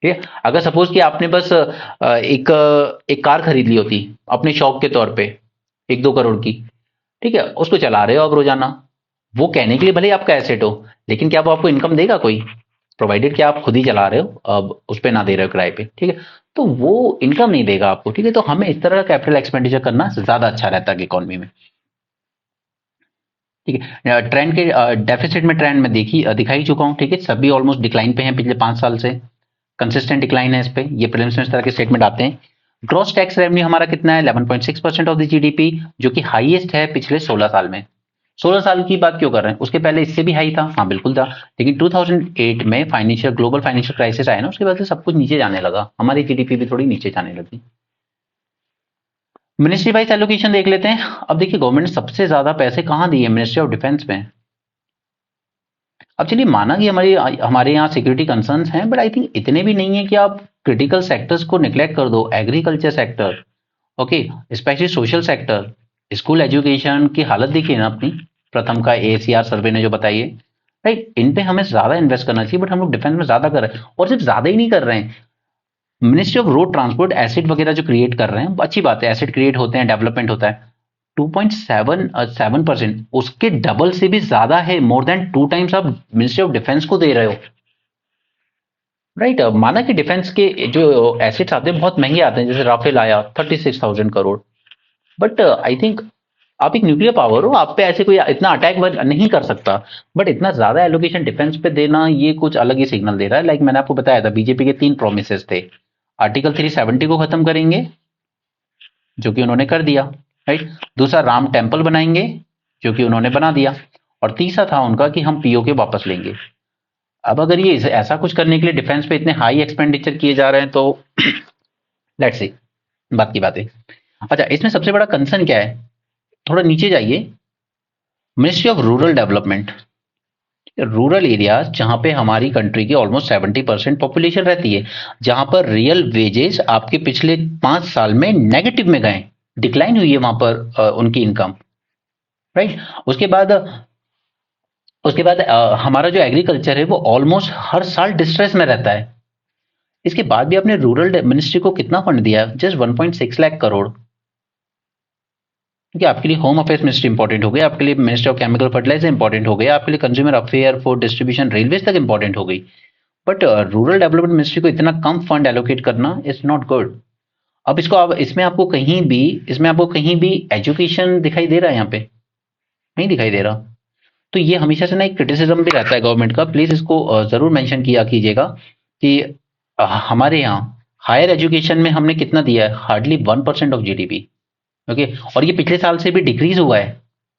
ठीक है। अगर सपोज कि आपने बस एक कार खरीद ली होती अपने शौक के तौर पे 1-2 करोड़ की, ठीक है, उसको चला रहे हो आप रोजाना, वो कहने के लिए भले ही आपका एसेट हो, लेकिन क्या वो आपको इनकम देगा कोई, प्रोवाइडेड कि आप खुद ही चला रहे हो, अब उस पर ना दे रहे हो किराए पे, ठीक है, तो वो इनकम नहीं देगा आपको, ठीक है। तो हमें इस तरह का कैपिटल एक्सपेंडिचर करना ज्यादा अच्छा रहता है इकोनॉमी में, ठीक है। ट्रेंड के डेफिसिट में ट्रेंड में दिखा ही चुका हूं, ठीक है, सभी ऑलमोस्ट डिक्लाइन पे हैं पिछले 5 साल से, कंसिस्टेंट डिक्लाइन है इस पे, ये प्रीलिम्स में इस तरह के स्टेटमेंट आते हैं। ग्रॉस टैक्स रेवेन्यू हमारा कितना है, 11.6% ऑफ द जीडीपी, जो कि हाईएस्ट है पिछले 16 साल में। 16 साल की बात क्यों कर रहे हैं, उसके पहले इससे भी हाई था, हाँ बिल्कुल था, लेकिन 2008 में ग्लोबल फाइनेंशियल क्राइसिस आया ना, उसके बाद से सब कुछ नीचे जाने लगा, हमारी जीडीपी भी थोड़ी नीचे जाने लगी। मिनिस्ट्री वाइज एलोकेशन देख लेते हैं। अब देखिए गवर्नमेंट ने सबसे ज्यादा पैसे कहां दिए, मिनिस्ट्री ऑफ डिफेंस में। अब चलिए माना कि हमारे यहाँ सिक्योरिटी कंसर्न्स हैं, बट आई थिंक इतने भी नहीं है कि आप क्रिटिकल सेक्टर्स को निग्लेक्ट कर दो, agriculture sector, okay, specially social sector, school education की हालत देखिए ना अपनी, प्रथम का एसीआर सर्वे ने जो बताई है, राइट। इन पे हमें ज्यादा इन्वेस्ट करना चाहिए, बट हम लोग डिफेंस में ज्यादा कर रहे हैं, और सिर्फ ज्यादा ही नहीं कर रहे हैं। Ministry of road transport acid वगैरह जो क्रिएट कर रहे हैं, अच्छी बात है, एसिड क्रिएट होते हैं, डेवलपमेंट होता है। 2.7% उसके डबल से भी ज्यादा है, मोर देन 2 टाइम्स आप मिनिस्ट्री ऑफ डिफेंस को दे रहे हो। राइट। माना कि डिफेंस के जो एसेट्स आते हैं बहुत महंगे आते हैं, जैसे राफेल आया 36,000 करोड़, बट आई थिंक आप एक न्यूक्लियर पावर हो, आप पे ऐसे कोई इतना अटैक नहीं कर सकता, बट इतना ज्यादा एलोकेशन डिफेंस पे देना ये कुछ अलग ही सिग्नल दे रहा है। लाइक मैंने आपको बताया था, बीजेपी के 3 प्रोमिस थे। आर्टिकल 370 को खत्म करेंगे, जो कि उन्होंने कर दिया, राइट। दूसरा, राम टेम्पल बनाएंगे, जो कि उन्होंने बना दिया। और तीसरा था उनका कि हम पीओके वापस लेंगे। अब अगर ये ऐसा कुछ करने के लिए डिफेंस पे इतने हाई एक्सपेंडिचर किए जा रहे हैं, तो लेट्स सी, बात की बात है। अच्छा, इसमें सबसे बड़ा कंसर्न क्या है, थोड़ा नीचे जाइए, ministry of rural development. Rural areas जहां पे हमारी कंट्री की ऑलमोस्ट 70% पॉपुलेशन रहती है, जहां पर रियल वेजेस आपके पिछले 5 साल में नेगेटिव में गए, डिक्लाइन हुई है वहां पर उनकी इनकम, राइट। उसके बाद हमारा जो एग्रीकल्चर है वो ऑलमोस्ट हर साल डिस्ट्रेस में रहता है। इसके बाद भी आपने रूरल मिनिस्ट्री को कितना फंड दिया है? जस्ट 1.6 लाख करोड़। क्योंकि आपके लिए होम अफेयर्स मिनिस्ट्री इंपॉर्टेंट हो गई, आपके लिए ministry of chemical fertiliser important हो गया, आपके लिए consumer affair, food distribution, railways तक इंपॉर्टेंट हो गई। बट रूरल डेवलपमेंट मिनिस्ट्री को इतना कम फंड एलोकेट करना इज नॉट गुड। अब इसको आप इसमें आपको कहीं भी एजुकेशन दिखाई दे रहा है? यहाँ पे नहीं दिखाई दे रहा। तो ये हमेशा से ना एक क्रिटिसिज्म भी रहता है गवर्नमेंट का, प्लीज इसको जरूर मेंशन किया कीजिएगा कि हमारे यहाँ हायर एजुकेशन में हमने कितना दिया है, हार्डली 1% ऑफ जीडीपी। ओके, और ये पिछले साल से भी डिक्रीज हुआ है,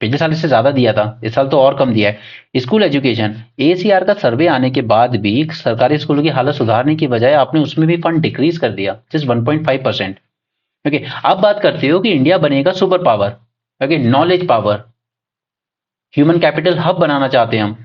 पिछले साल इससे ज्यादा दिया था, इस साल तो और कम दिया है। स्कूल एजुकेशन, एसीआर का सर्वे आने के बाद भी सरकारी स्कूलों की हालत सुधारने की बजाय आपने उसमें भी फंड डिक्रीज कर दिया, जस्ट 1.5%। ओके, आप बात करते हो कि इंडिया बनेगा super power, okay, knowledge power, human capital hub बनाना चाहते हैं हम,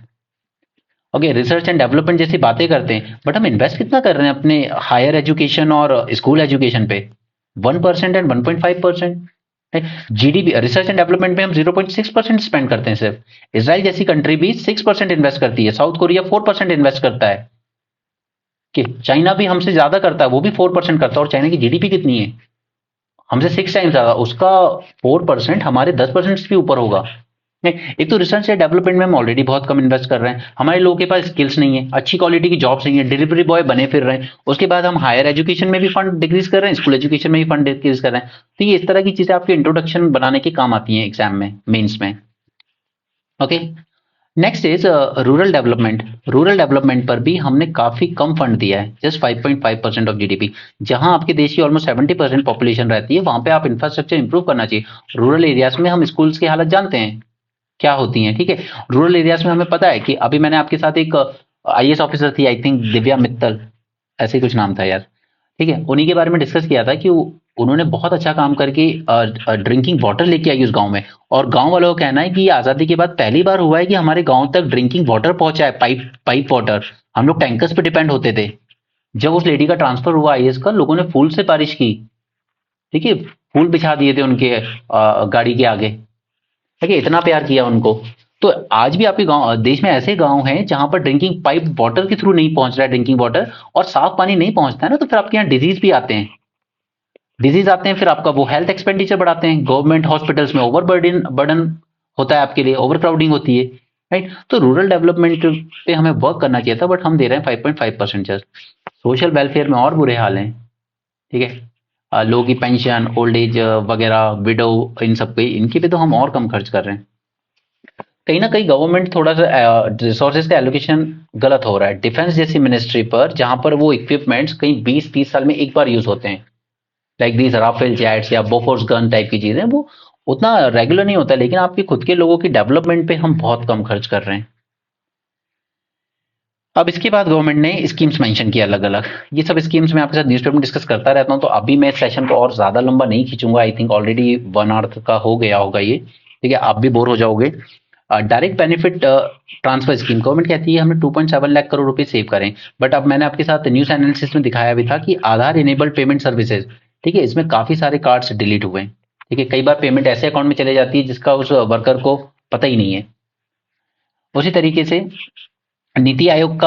ओके, रिसर्च एंड डेवलपमेंट जैसी बातें करते हैं, बट हम इन्वेस्ट कितना कर रहे हैं अपने हायर एजुकेशन और स्कूल एजुकेशन पे? 1% and 1.5%। GDP research and development में हम 0.6% स्पेंड करते हैं सिर्फ। इसराइल जैसी कंट्री भी 6% इन्वेस्ट करती है, साउथ कोरिया 4% इन्वेस्ट करता है, कि चाइना भी हमसे ज्यादा करता है, वो भी 4% करता है। और चाइना की जीडीपी कितनी है? हमसे 6 टाइम्स ज्यादा। उसका 4% हमारे 10% से भी ऊपर होगा। एक तो रिसर्च या डेवलपमेंट में हम ऑलरेडी बहुत कम इन्वेस्ट कर रहे हैं, हमारे लोगों के पास स्किल्स नहीं है, अच्छी क्वालिटी की जॉब्स नहीं है, डिलीवरी बॉय बने फिर रहे हैं। उसके बाद हम हायर एजुकेशन में भी फंड डिक्रीज कर रहे हैं, स्कूल एजुकेशन में भी फंड डिक्रीज कर रहे हैं। तो ये इस तरह की चीजें आपके इंट्रोडक्शन बनाने के काम आती हैं एग्जाम में, मेंस में। Okay, next is rural development. Rural development पर भी हमने काफी कम फंड दिया है, जस्ट 5.5% ऑफ जीडीपी। जहां आपके देश की ऑलमोस्ट 70% पॉपुलेशन रहती है, वहां पे आप इंफ्रास्ट्रक्चर इंप्रूव करना चाहिए। रूरल एरियाज में हम स्कूल्स की हालत जानते हैं क्या होती हैं, ठीक है। रूरल एरियाज में हमें पता है कि अभी मैंने आपके साथ एक आईएएस ऑफिसर थी, आई थिंक दिव्या मित्तल, ऐसे ही कुछ नाम था यार, ठीक है, उन्हीं के बारे में डिस्कस किया था कि उन्होंने बहुत अच्छा काम करके ड्रिंकिंग वाटर लेके आई उस गांव में। और गांव वालों का कहना है कि ये आजादी के बाद पहली बार हुआ है कि हमारे गांव तक ड्रिंकिंग वाटर पहुंचा है, पाइप वाटर। हम लोग टैंकर्स पे डिपेंड होते थे। जब उस लेडी का ट्रांसफर हुआ आईएएस का, लोगों ने फूल से बारिश की, ठीक है, फूल बिछा दिए थे उनके गाड़ी के आगे, ठीक है, इतना प्यार किया उनको। तो आज भी आपके गांव, देश में ऐसे गांव हैं जहां पर ड्रिंकिंग पाइप वाटर के थ्रू नहीं पहुंच रहा है ड्रिंकिंग वाटर, और साफ पानी नहीं पहुंचता है ना, तो फिर आपके यहाँ डिजीज भी आते हैं, फिर आपका वो हेल्थ एक्सपेंडिचर बढ़ाते हैं। गवर्नमेंट हॉस्पिटल्स में ओवर बर्डन होता है, आपके लिए ओवर क्राउडिंग होती है, राइट। तो रूरल डेवलपमेंट पे हमें वर्क करना चाहिए था, बट हम दे रहे हैं 5.5% जस्ट। सोशल वेलफेयर में और बुरे हाल हैं, ठीक है, लोगों की पेंशन, ओल्ड एज वगैरह, विडो, इन सब पे, इनके पे तो हम और कम खर्च कर रहे हैं। कहीं ना कहीं गवर्नमेंट थोड़ा सा रिसोर्सेज का एलोकेशन गलत हो रहा है डिफेंस जैसी मिनिस्ट्री पर, जहां पर वो इक्विपमेंट्स कहीं 20-30 साल में एक बार यूज होते हैं, लाइक दीज राफेल जेट्स या बोफोर्स गन टाइप की चीजें, वो उतना रेगुलर नहीं होता। लेकिन आपके खुद के लोगों की डेवलपमेंट पे हम बहुत कम खर्च कर रहे हैं। अब इसके बाद गवर्नमेंट ने स्कीम्स मेंशन किया अलग अलग। ये सब स्कीम्स मैं आपके साथ न्यूज़पेपर में डिस्कस करता रहता हूँ, तो अभी मैं इस सेशन को और ज्यादा लंबा नहीं खींचूंगा। आई थिंक ऑलरेडी 1 आवर का हो गया होगा ये, ठीक है, आप भी बोर हो जाओगे। Direct benefit transfer scheme, government कहती है हमने 2.7 लाख करोड़ रुपए सेव करें, बट अब मैंने आपके साथ न्यूज एनालिसिस में दिखाया भी था कि आधार इनेबल्ड पेमेंट सर्विसेज, ठीक है, इसमें काफी सारे कार्ड्स डिलीट हुए हैं, ठीक है, कई बार पेमेंट ऐसे अकाउंट में चले जाती है जिसका उस वर्कर को पता ही नहीं है। उसी तरीके से नीति आयोग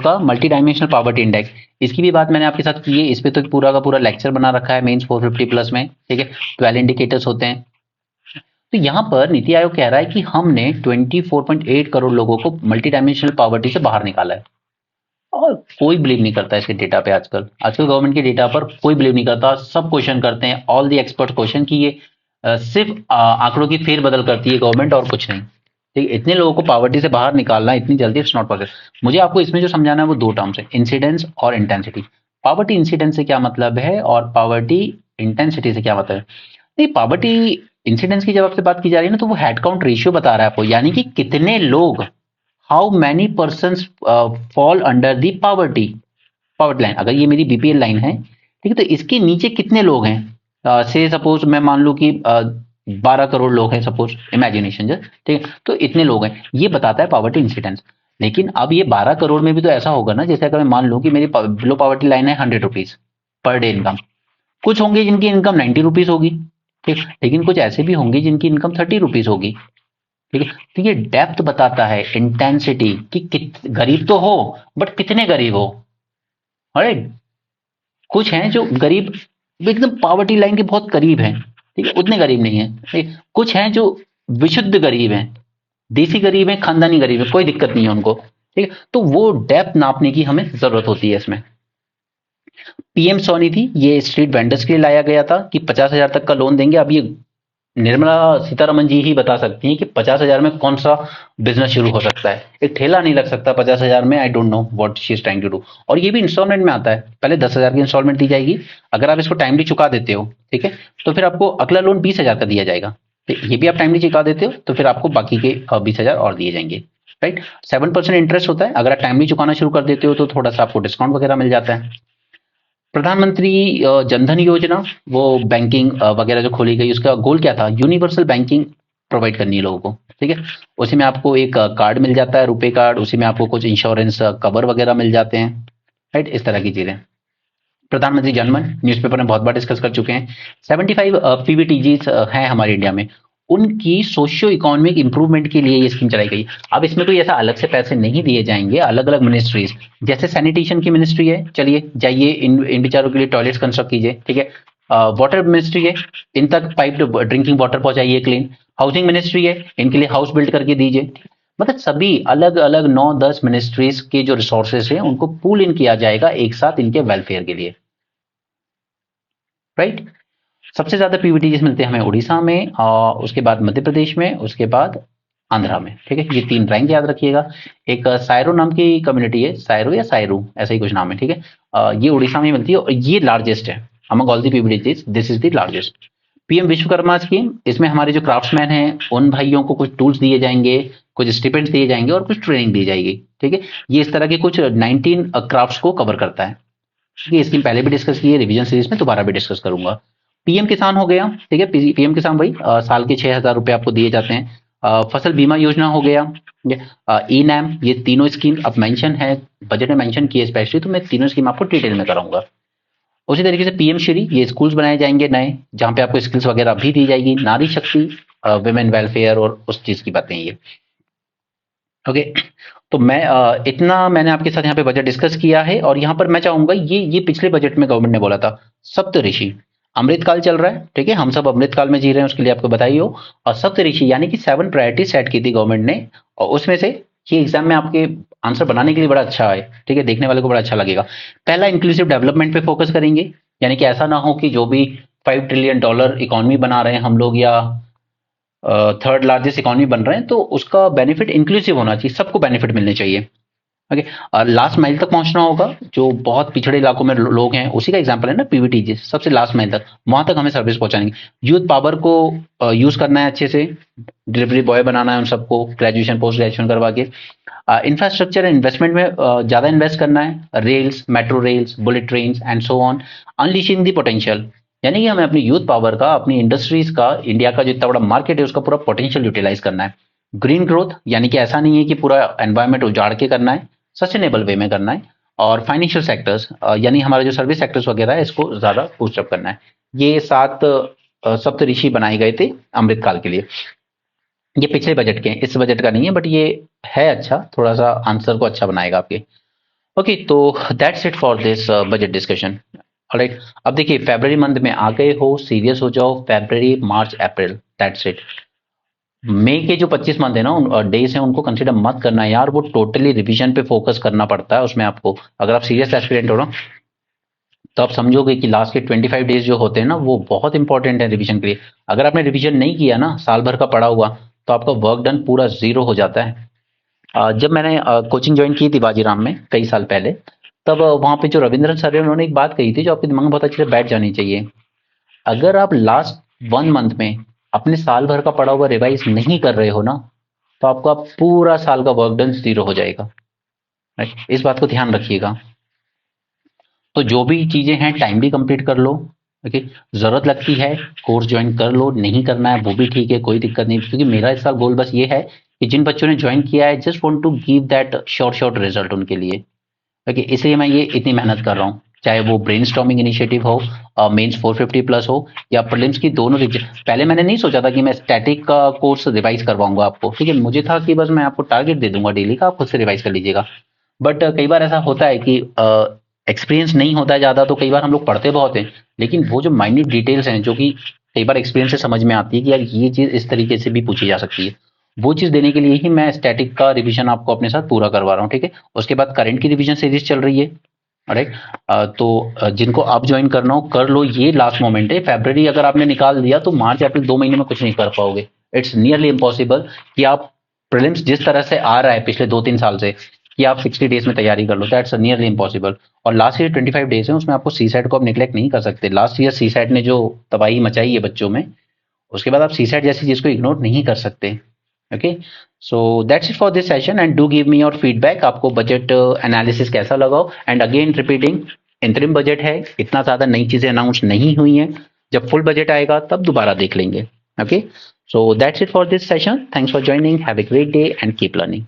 का मल्टी डायमेंशनल पॉवर्टी इंडेक्स, इसकी भी बात मैंने आपके साथ की है। इस पे तो पूरा का पूरा लेक्चर बना रखा है मेंस 450 प्लस में, ठीक है। 12 इंडिकेटर्स होते हैं। तो यहाँ पर नीति आयोग कह रहा है कि हमने 24.8 करोड़ लोगों को मल्टी डायमेंशनल पॉवर्टी से बाहर निकाला है। और कोई बिलीव नहीं करता इसके डेटा पे आजकल। आजकल गवर्नमेंट के डेटा पर कोई बिलीव नहीं करता। सब क्वेश्चन करते हैं, ऑल दी एक्सपर्ट क्वेश्चन की ये सिर्फ आंकड़ों की फेरबदल करती है गवर्नमेंट और कुछ नहीं। ठीक है, इतने लोगों को पॉवर्टी से बाहर निकालना इतनी जल्दी इट्स नॉट पॉसिबल। मुझे आपको इसमें जो समझाना है वो दो टर्म्स है, इंसिडेंस और इंटेंसिटी। पॉवर्टी इंसिडेंस से क्या मतलब है और पॉवर्टी इंटेंसिटी से क्या मतलब है? नहीं, पॉवर्टी इंसिडेंस की जब आपसे बात की जा रही है ना, तो वो हेड काउंट रेशियो बता रहा है आपको, यानी कि कितने लोग, how many person fall under the poverty poverty line. अगर ये मेरी बीपीएल लाइन है, ठीक है, तो इसके नीचे कितने लोग हैं? से सपोज मैं मान लूं कि 12 करोड़ लोग हैं, सपोज इमेजिनेशन जस्ट, ठीक है, तो इतने लोग हैं, ये बताता है पॉवर्टी इंसिडेंस। लेकिन अब ये 12 करोड़ में भी तो ऐसा होगा ना, जैसे अगर मैं मान लूं कि मेरी बिलो पॉवर्टी लाइन है 100 रुपीज पर डे इनकम। कुछ होंगे जिनकी इनकम 90 रुपीज होगी, ठीक, लेकिन कुछ ऐसे भी होंगे जिनकी इनकम 30 रुपीज होगी, ठीक है। तो ये डेप्थ बताता है, इंटेंसिटी, कि गरीब तो हो बट कितने गरीब हो। राइट, कुछ हैं जो गरीब एकदम पावर्टी लाइन के बहुत करीब हैं, ठीक है, उतने गरीब नहीं है, ठीक है? कुछ हैं जो विशुद्ध गरीब हैं, देसी गरीब हैं, खानदानी गरीब है, कोई दिक्कत नहीं है उनको, ठीक है। तो वो डेप्थ नापने की हमें जरूरत होती है इसमें। पीएम स्वनिधि ये स्ट्रीट वेंडर्स के लिए लाया गया था कि 50,000 तक का लोन देंगे। अब ये निर्मला सीतारमन जी ही बता सकती हैं कि 50,000 में कौन सा बिजनेस शुरू हो सकता है। एक ठेला नहीं लग सकता 50,000 में। I don't know what she is trying to do. और ये भी इंस्टॉलमेंट में आता है, पहले 10,000 की इंस्टॉलमेंट दी जाएगी, अगर आप इसको टाइमली चुका देते हो, ठीक है, तो फिर आपको अगला लोन 20,000 का दिया जाएगा। ये भी आप टाइमली चुका देते हो तो फिर आपको बाकी के 20,000 और दिए जाएंगे। राइट, 7% इंटरेस्ट होता है। अगर आप टाइमली चुकाना शुरू कर देते हो तो थोड़ा सा आपको डिस्काउंट वगैरह मिल जाता है। प्रधानमंत्री जनधन योजना, वो बैंकिंग वगैरह जो खोली गई, उसका गोल क्या था? यूनिवर्सल बैंकिंग प्रोवाइड करनी है लोगों को, ठीक है। उसी में आपको एक कार्ड मिल जाता है, रुपए कार्ड, उसी में आपको कुछ इंश्योरेंस कवर वगैरह मिल जाते हैं। राइट, इस तरह की चीजें। प्रधानमंत्री जनमन न्यूज़पेपर में बहुत बार डिस्कस कर चुके हैं। 75 पीवीटीजीज हैं हमारे इंडिया में, उनकी सोशियो इकोनॉमिक इंप्रूवमेंट के लिए ये स्कीम चलाई गई। अब इसमें कोई ऐसा अलग से पैसे नहीं दिए जाएंगे, अलग अलग मिनिस्ट्रीज, जैसे सैनिटेशन की मिनिस्ट्री है, चलिए जाइए इन बेचारों के लिए टॉयलेट्स कंस्ट्रक्ट कीजिए, ठीक है। वाटर मिनिस्ट्री है, इन तक पाइप ड्रिंकिंग वाटर पहुंचाइए क्लीन। हाउसिंग मिनिस्ट्री है, इनके लिए हाउस बिल्ड करके दीजिए। मतलब सभी अलग अलग 9-10 मिनिस्ट्रीज के जो रिसोर्सेज हैं उनको पूल इन किया जाएगा एक साथ इनके वेलफेयर के लिए। राइट, सबसे ज्यादा पीवीटीज मिलते हैं हमें उड़ीसा में, उसके बाद मध्य प्रदेश में, उसके बाद आंध्रा में, ठीक है। ये 3 रैंक याद रखिएगा। एक सायरो नाम की कम्युनिटी है, सायरो या सायरू ऐसा ही कुछ नाम है, ठीक है। ये उड़ीसा में मिलती है और ये लार्जेस्ट है among all the PVTs, this is the largest. PM Vishwakarma scheme, इसमें हमारे जो क्राफ्ट्समैन हैं उन भाइयों को कुछ टूल्स दिए जाएंगे, कुछ स्टिपेंड्स दिए जाएंगे और कुछ ट्रेनिंग दी जाएगी, ठीक है। ये इस तरह के कुछ 19 क्राफ्ट्स को कवर करता है। ये स्कीम पहले भी डिस्कस की है, रिवीजन सीरीज में दोबारा भी डिस्कस करूंगा। पीएम किसान हो गया, ठीक है। पीएम किसान भाई साल के 6,000 रुपए आपको दिए जाते हैं। फसल बीमा योजना हो गया, ई नैम, ये तीनों स्कीम अब मेंशन है, बजट में मेंशन की है स्पेशली, तो मैं तीनों स्कीम आपको डिटेल में कराऊंगा। उसी तरीके से पीएम श्री, ये स्कूल्स बनाए जाएंगे नए, जहां पे आपको स्किल्स वगैरह भी दी जाएगी। नारी शक्ति, वुमेन वेलफेयर और उस चीज की बातें ये। ओके, तो मैं इतना मैंने आपके साथ यहाँ पे बजट डिस्कस किया है। और यहाँ पर मैं चाहूंगा, ये पिछले बजट में गवर्नमेंट ने बोला था सप्त ऋषि, अमृतकाल चल रहा है, ठीक है, हम सब अमृतकाल में जी रहे हैं, उसके लिए आपको बताइए हो। और सप्त ऋषि यानी कि 7 प्रायोरिटी सेट की थी गवर्नमेंट ने, और उसमें से ये एग्जाम में आपके आंसर बनाने के लिए बड़ा अच्छा है, ठीक है, देखने वाले को बड़ा अच्छा लगेगा। पहला, इंक्लूसिव डेवलपमेंट पे फोकस करेंगे, यानी कि ऐसा ना हो कि जो भी $5 ट्रिलियन इकोनॉमी बना रहे हैं हम लोग, या थर्ड लार्जेस्ट इकोनॉमी बन रहे हैं, तो उसका बेनिफिट इंक्लूसिव होना चाहिए, सबको बेनिफिट मिलने चाहिए। ओके, लास्ट माइल तक पहुंचना होगा, जो बहुत पिछड़े इलाकों में लोग हैं, उसी का एग्जांपल है ना पीवीटी, सबसे लास्ट माइल तक, वहां तक हमें सर्विस पहुंचाएंगे। यूथ पावर को यूज करना है अच्छे से, डिलीवरी बॉय बनाना है उन सबको, ग्रेजुएशन पोस्ट ग्रेजुएशन करवा के। इंफ्रास्ट्रक्चर एंड इन्वेस्टमेंट में ज्यादा इन्वेस्ट करना है, rails, metro rails, bullet train and so on. Unleashing the potential, यानी कि हमें अपनी यूथ पावर का, अपनी इंडस्ट्रीज का, इंडिया का जो इतना बड़ा मार्केट है उसका पूरा पोटेंशियल यूटिलाइज करना है। ग्रीन ग्रोथ, यानी कि ऐसा नहीं है कि पूरा एनवायरमेंट उजाड़ के करना है, सस्टेनेबल वे में करना है। और फाइनेंशियल सेक्टर्स, यानी हमारा जो सर्विस सेक्टर्स वगैरह है इसको ज्यादा बूस्टअप करना है। ये 7 सप्तऋषि बनाए गए थे अमृतकाल के लिए। ये पिछले बजट के हैं, इस बजट का नहीं है, बट ये है अच्छा, थोड़ा सा आंसर को अच्छा बनाएगा आपके। ओके, तो that's it for this budget discussion. Alright, अब देखिए फरवरी मंथ में आ गए हो, सीरियस हो जाओ, फरवरी मार्च अप्रैल, दैट्स इट। मई के जो 25 मंथ है ना, उन डेज हैं, उनको कंसिडर मत करना यार, वो टोटली रिवीजन पे फोकस करना पड़ता है उसमें आपको। अगर आप सीरियस एस्पिरेंट हो ना, तो आप समझोगे कि लास्ट के 25 डेज जो होते हैं ना, वो बहुत इंपॉर्टेंट है रिवीजन के लिए। अगर आपने रिवीजन नहीं किया ना साल भर का पड़ा हुआ, तो आपका वर्क डन पूरा जीरो हो जाता है। जब मैंने कोचिंग ज्वाइन की थी बाजीराम में कई साल पहले, तब वहाँ पे जो रविंद्रन सर है, उन्होंने एक बात कही थी जो आपके दिमाग में बहुत अच्छे से बैठ जानी चाहिए। अगर आप लास्ट 1 मंथ में अपने साल भर का पढ़ा हुआ रिवाइज नहीं कर रहे हो ना, तो आपका पूरा साल का वर्क डन जीरो हो जाएगा। राइट, इस बात को ध्यान रखिएगा। तो जो भी चीजें हैं टाइमली कंप्लीट कर लो। ओके, जरूरत लगती है कोर्स ज्वाइन कर लो, नहीं करना है वो भी ठीक है, कोई दिक्कत नहीं, क्योंकि मेरा इस साल गोल बस ये है कि जिन बच्चों ने ज्वाइन किया है, just want to give that short short result उनके लिए। ओके, इसलिए मैं ये इतनी मेहनत कर रहा हूँ, चाहे वो ब्रेनस्टॉर्मिंग इनिशिएटिव हो, मेंस 450 प्लस हो, या प्रीलिम्स की दोनों रिविजन। पहले मैंने नहीं सोचा था कि मैं स्टैटिक का कोर्स रिवाइज करवाऊंगा आपको, ठीक है, मुझे था कि बस मैं आपको टारगेट दे दूंगा डेली का, आप खुद से रिवाइज कर लीजिएगा। बट कई बार ऐसा होता है कि एक्सपीरियंस नहीं होता है ज़्यादा, तो कई बार हम लोग पढ़ते बहुत हैं, लेकिन वो जो माइन्यूट डिटेल्स हैं जो कि कई बार एक्सपीरियंस से समझ में आती है कि यार ये चीज़ इस तरीके से भी पूछी जा सकती है, वो चीज़ देने के लिए ही मैं स्टैटिक का रिवीजन आपको अपने साथ पूरा करवा रहा हूँ, ठीक है। उसके बाद करंट की रिवीजन सीरीज चल रही है। राइट, तो जिनको आप ज्वाइन करना हो कर लो, ये लास्ट मोमेंट है। फेब्रवरी अगर आपने निकाल दिया तो मार्च अप्रैल 2 महीने में कुछ नहीं कर पाओगे। इट्स नियरली इम्पॉसिबल कि आप प्रीलिम्स जिस तरह से आ रहा है पिछले 2-3 साल से, कि आप 60 डेज में तैयारी कर लो, दैट्स नियरली इम्पॉसिबल। और लास्ट ईयर 25 डेज है, उसमें आपको सी सेट को आप निगलेक्ट नहीं कर सकते। लास्ट ईयर सी सेट ने जो तबाही मचाई है बच्चों में, उसके बाद आप सी सेट जैसी चीज को इग्नोर नहीं कर सकते। Okay, so that's it for this session, and do give me your feedback, आपको बजट एनालिसिस कैसा लगा। And again repeating, interim budget है, इतना ज्यादा नई चीजें अनाउंस नहीं हुई हैं, जब फुल बजट आएगा तब दोबारा देख लेंगे। Okay, so that's it for this session, thanks for joining, have a great day and keep learning.